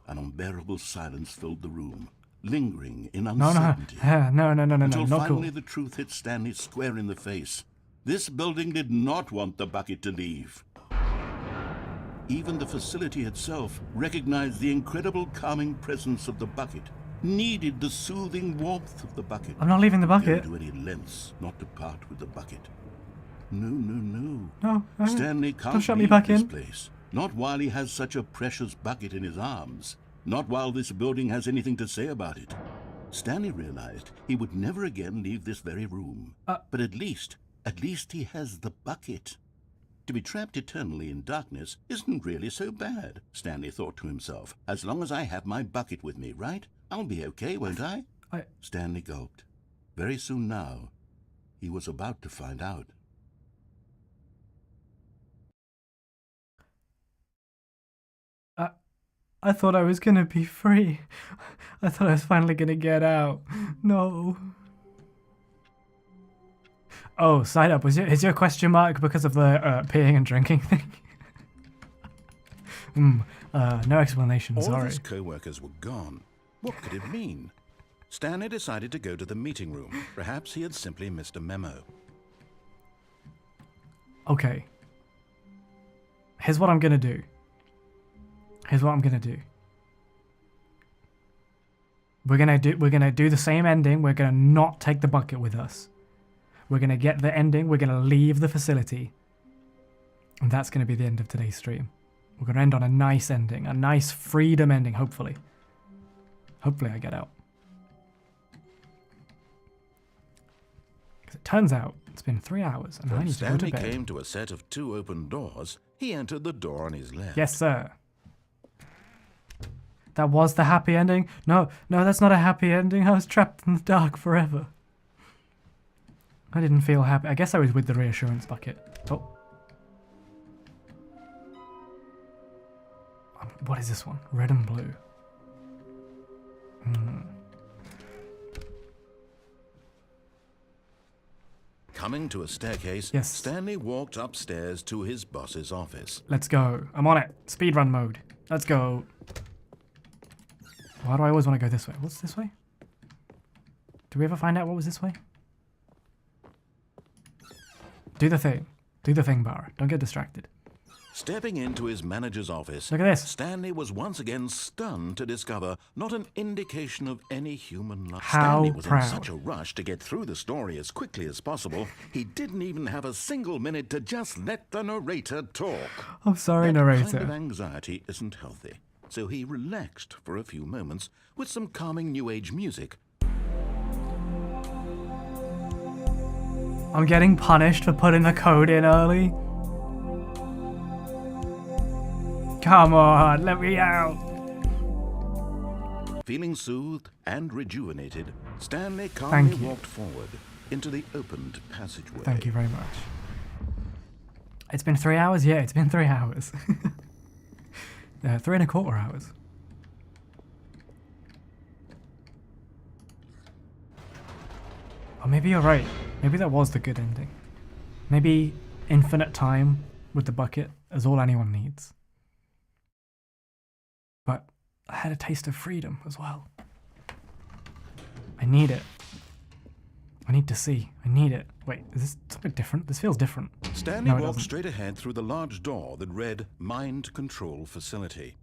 An unbearable silence filled the room, lingering in No, uncertainty. no, Until not finally cool. the truth hit Stanley square in the face. This building did not want the bucket to leave. Even the facility itself recognized the incredible calming presence of the bucket, needed the soothing warmth of the bucket. I'm not leaving the bucket. Go to any lengths not to part with the bucket. No. No, Stanley can't don't shut me leave back this in. place. Not while he has such a precious bucket in his arms. Not while this building has anything to say about it. Stanley realized he would never again leave this very room. But at least he has the bucket. To be trapped eternally in darkness isn't really so bad, Stanley thought to himself. As long as I have my bucket with me, right? I'll be okay, won't I? Stanley gulped. Very soon now, he was about to find out. I thought I was gonna be free. I thought I was finally gonna get out. No. Oh, side up. Is your question mark because of the peeing and drinking thing? No explanation, All sorry. his co-workers were gone. What could it mean? Stanley decided to go to the meeting room. Perhaps he had simply missed a memo. Okay. Here's what I'm gonna do. We're gonna do the same ending. We're gonna not take the bucket with us. We're gonna get the ending. We're gonna leave the facility. And that's gonna be the end of today's stream. We're gonna end on a nice ending. A nice freedom ending, hopefully. Hopefully I get out. Because it turns out it's been 3 hours and I When need to go to Stanley bed. came to a set of 2 open doors, he entered the door on his left. Yes, sir. That was the happy ending? No, that's not a happy ending. I was trapped in the dark forever. I didn't feel happy. I guess I was with the reassurance bucket. Oh. What is this one? Red and blue. Coming to a staircase, Yes. Stanley walked upstairs to his boss's office. Let's go. I'm on it. Speedrun mode. Let's go. Why do I always want to go this way? What's this way? Did we ever find out what was this way? Do the thing. Do the thing, Bara. Don't get distracted. Stepping into his manager's office, Look at this. Stanley was once again stunned to discover not an indication of any human life. How Stanley was proud. in such a rush to get through the story as quickly as possible, he didn't even have a single minute to just let the narrator talk. I'm sorry, That narrator. kind of anxiety isn't healthy, so he relaxed for a few moments with some calming new age music. I'm getting punished for putting the code in early. Come on, let me out. Feeling soothed and rejuvenated, Stanley calmly Thank you. walked forward into the opened passageway. Thank you very much. It's been 3 hours? Yeah, it's been 3 hours. 3¼ hours. Oh, maybe you're right. Maybe that was the good ending. Maybe infinite time with the bucket is all anyone needs. But I had a taste of freedom as well. I need it. I need to see. I need it. Wait, is this something different? This feels different. Stanley No, it walked doesn't. straight ahead through the large door that read Mind Control Facility.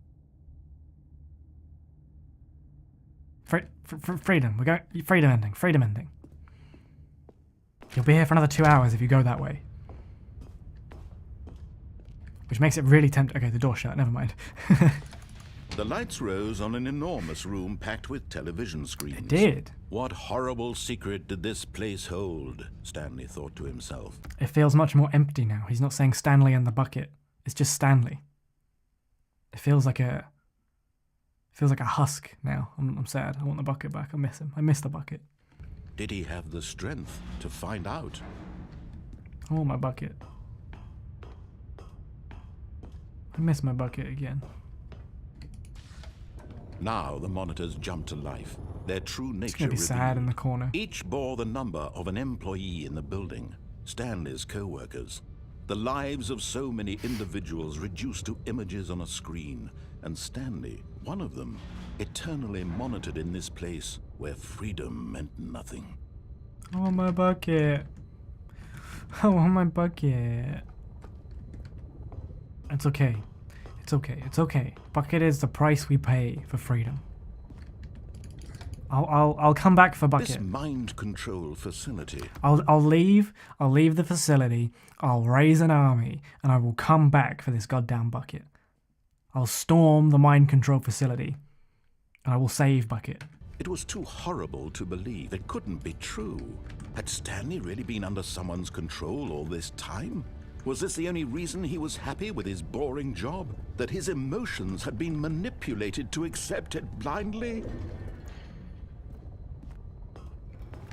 Freedom. We're going. Freedom ending. Freedom ending. You'll be here for another 2 hours if you go that way. Which makes it really tempting. Okay, the door's shut. Never mind. The lights rose on an enormous room packed with television screens. It did. What horrible secret did this place hold? Stanley thought to himself. It feels much more empty now. He's not saying Stanley and the bucket. It's just Stanley. It feels like a husk now. I'm sad. I want the bucket back. I miss him. I miss the bucket. Did he have the strength to find out? I want my bucket. I miss my bucket again. Now the monitors jumped to life, their true nature It's gonna be sad in the revealed. corner. Each bore the number of an employee in the building, Stanley's co-workers. The lives of so many individuals reduced to images on a screen, and Stanley, one of them, eternally monitored in this place where freedom meant nothing. I want my bucket. I want my bucket. It's okay. It's okay. It's okay. Bucket is the price we pay for freedom. I'll come back for This bucket. mind control facility. I'll leave the facility. I'll raise an army, and I will come back for this goddamn bucket. I'll storm the mind control facility, and I will save bucket. It was too horrible to believe. It couldn't be true. Had Stanley really been under someone's control all this time? Was this the only reason he was happy with his boring job? That his emotions had been manipulated to accept it blindly?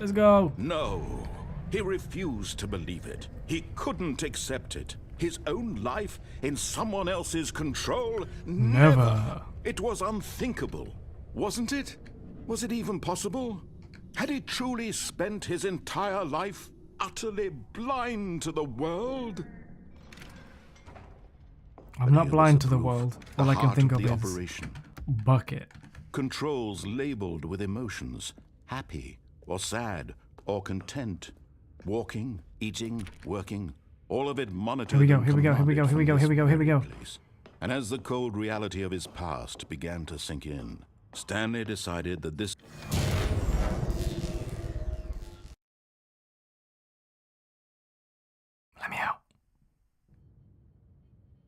Let's go. No. He refused to believe it. He couldn't accept it. His own life in someone else's control? Never. It was unthinkable, wasn't it? Was it even possible? Had he truly spent his entire life utterly blind to the world? I'm not Here was blind to the proof, world. the All I can heart think of of the is operation. bucket. Controls labeled with emotions, happy or sad or content, walking, eating, working, all of it monitored. Here we go, and here we go, here we go, commanded here we go, from here we go, this here we go. very place. And as the cold reality of his past began to sink in, Stanley decided that this Let me out.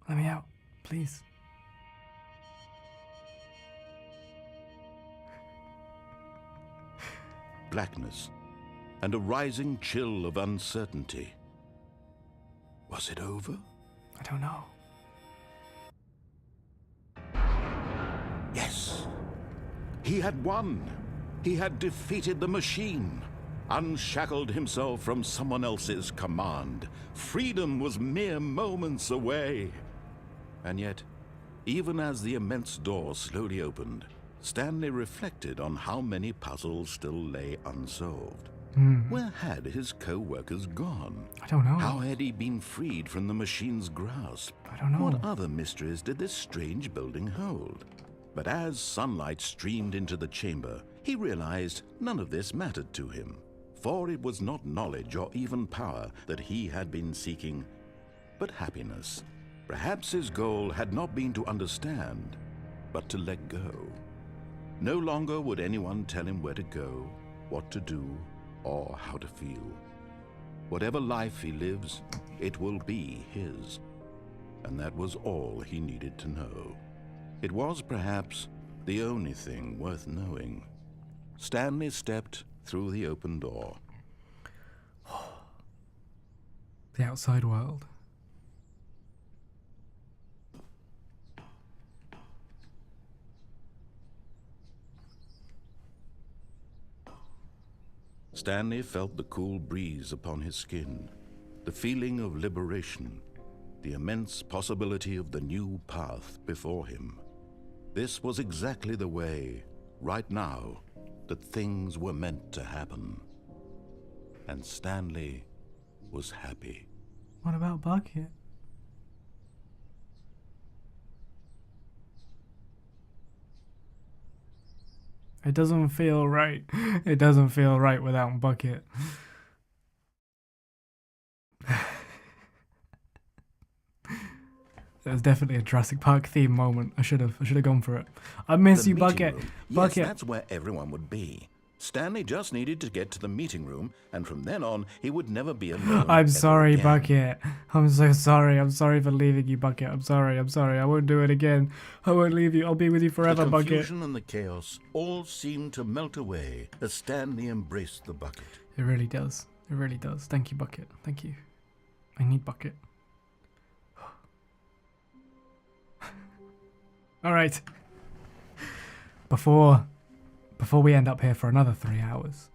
Let me out, please. blackness and a rising chill of uncertainty. Was it over? I don't know. Yes. He had won. He had defeated the machine, unshackled himself from someone else's command. Freedom was mere moments away. And yet, even as the immense door slowly opened, Stanley reflected on how many puzzles still lay unsolved. Where had his co-workers gone? I don't know. How had he been freed from the machine's grasp? I don't know. What other mysteries did this strange building hold? But as sunlight streamed into the chamber, he realized none of this mattered to him, for it was not knowledge or even power that he had been seeking, but happiness. Perhaps his goal had not been to understand, but to let go. No longer would anyone tell him where to go, what to do, or how to feel. Whatever life he lives, it will be his. And that was all he needed to know. It was perhaps the only thing worth knowing. Stanley stepped through the open door. The outside world. Stanley felt the cool breeze upon his skin, the feeling of liberation, the immense possibility of the new path before him. This was exactly the way, right now, that things were meant to happen. And Stanley was happy. What about Bucket? It doesn't feel right. It doesn't feel right without Bucket. There's definitely a Jurassic Park theme moment. I should have gone for it. I miss The you, meeting Bucket. room. Bucket. Yes, that's where everyone would be. Stanley just needed to get to the meeting room, and from then on, he would never be alone. I'm ever sorry, again. Bucket. I'm so sorry. I'm sorry for leaving you, Bucket. I'm sorry. I won't do it again. I won't leave you. I'll be with you forever, The Bucket. confusion and the chaos all seemed to melt away as Stanley embraced the bucket. It really does. It really does. Thank you, Bucket. Thank you. I need Bucket. All right. Before we end up here for another 3 hours.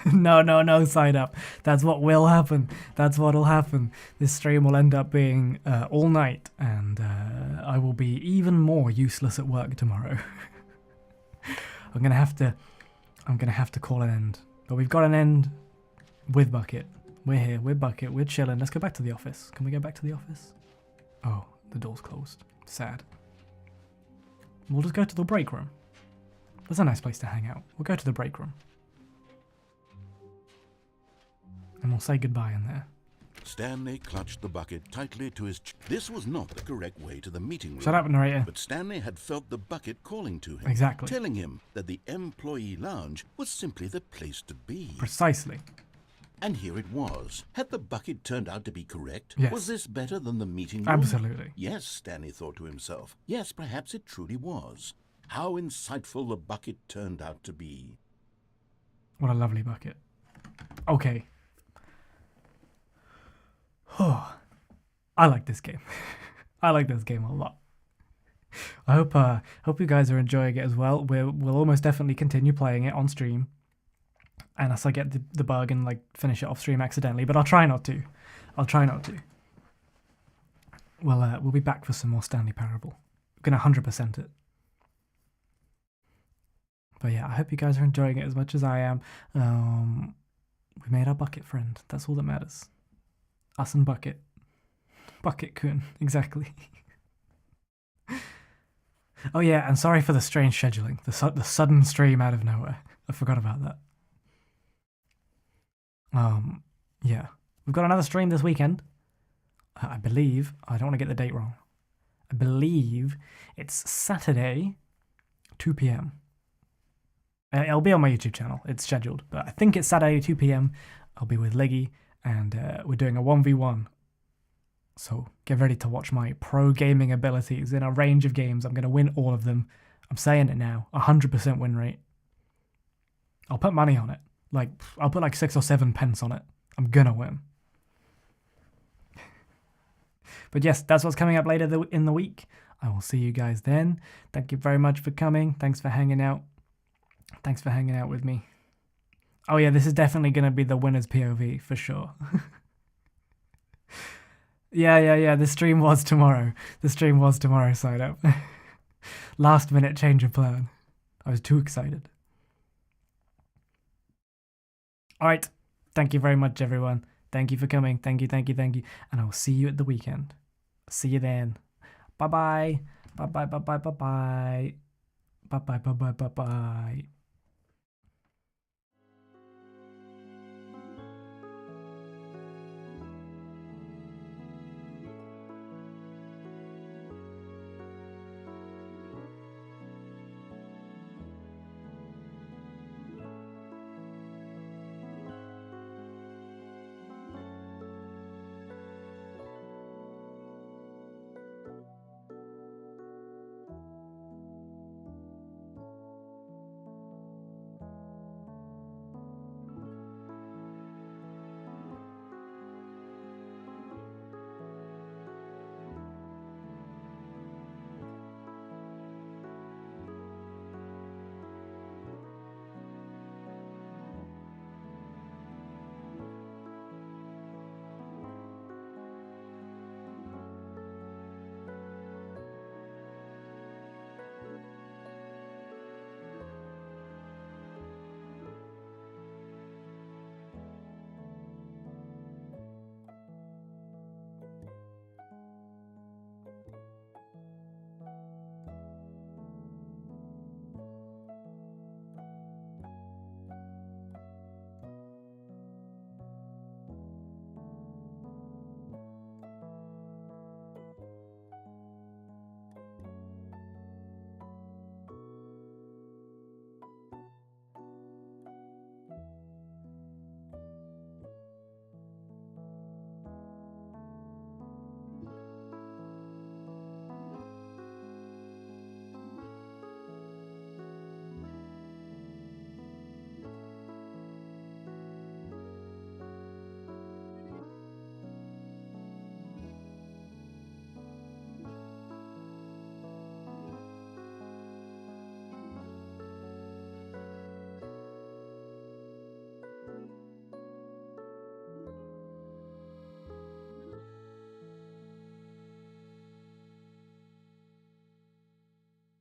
No, sign up. That's what will happen. That's what'll happen. This stream will end up being all night, and I will be even more useless at work tomorrow. I'm gonna have to call an end. But we've got an end with Bucket. We're here. We're Bucket. We're chilling. Let's go back to the office. Can we go back to the office? Oh, the door's closed. Sad. We'll just go to the break room. That's a nice place to hang out. We'll go to the break room. And we'll say goodbye in there. Stanley clutched the bucket tightly to his This was not the correct way to the meeting room. Shut up, narrator. But Stanley had felt the bucket calling to him. Exactly. Telling him that the employee lounge was simply the place to be. Precisely. And here it was. Had the bucket turned out to be correct? Yes. Was this better than the meeting room? Absolutely. Yes, Stanley thought to himself. Yes, perhaps it truly was. How insightful the bucket turned out to be. What a lovely Bucket. Okay. Oh, I like this game. I like this game a lot. I hope you guys are enjoying it as well. We'll almost definitely continue playing it on stream, unless I get the bug and like finish it off stream accidentally. But I'll try not to. We'll be back for some more Stanley Parable. We're gonna 100% it. But yeah, I hope you guys are enjoying it as much as I am. We made our Bucket friend. That's all that matters. Us and Bucket. Bucket-kun, exactly. Oh yeah, and sorry for the strange scheduling. The sudden stream out of nowhere. I forgot about that. Yeah. We've got another stream this weekend. I believe, I don't want to get the date wrong. I believe it's Saturday, 2 p.m. It'll be on my YouTube channel. It's scheduled. But I think it's Saturday, 2 p.m. I'll be with Leggy, and we're doing a 1v1. So get ready to watch my pro gaming abilities in a range of games. I'm going to win all of them. I'm saying it now. 100% win rate. I'll put money on it. Like, I'll put like 6 or 7 pence on it. I'm going to win. But yes, that's what's coming up later in the week. I will see you guys then. Thank you very much for coming. Thanks for hanging out. Thanks for hanging out with me. Oh yeah, this is definitely going to be the winner's POV, for sure. Yeah, the stream was tomorrow. Sign up. Last minute change of plan. I was too excited. Alright, thank you very much, everyone. Thank you for coming. Thank you. And I will see you at the weekend. See you then. Bye-bye. Bye-bye.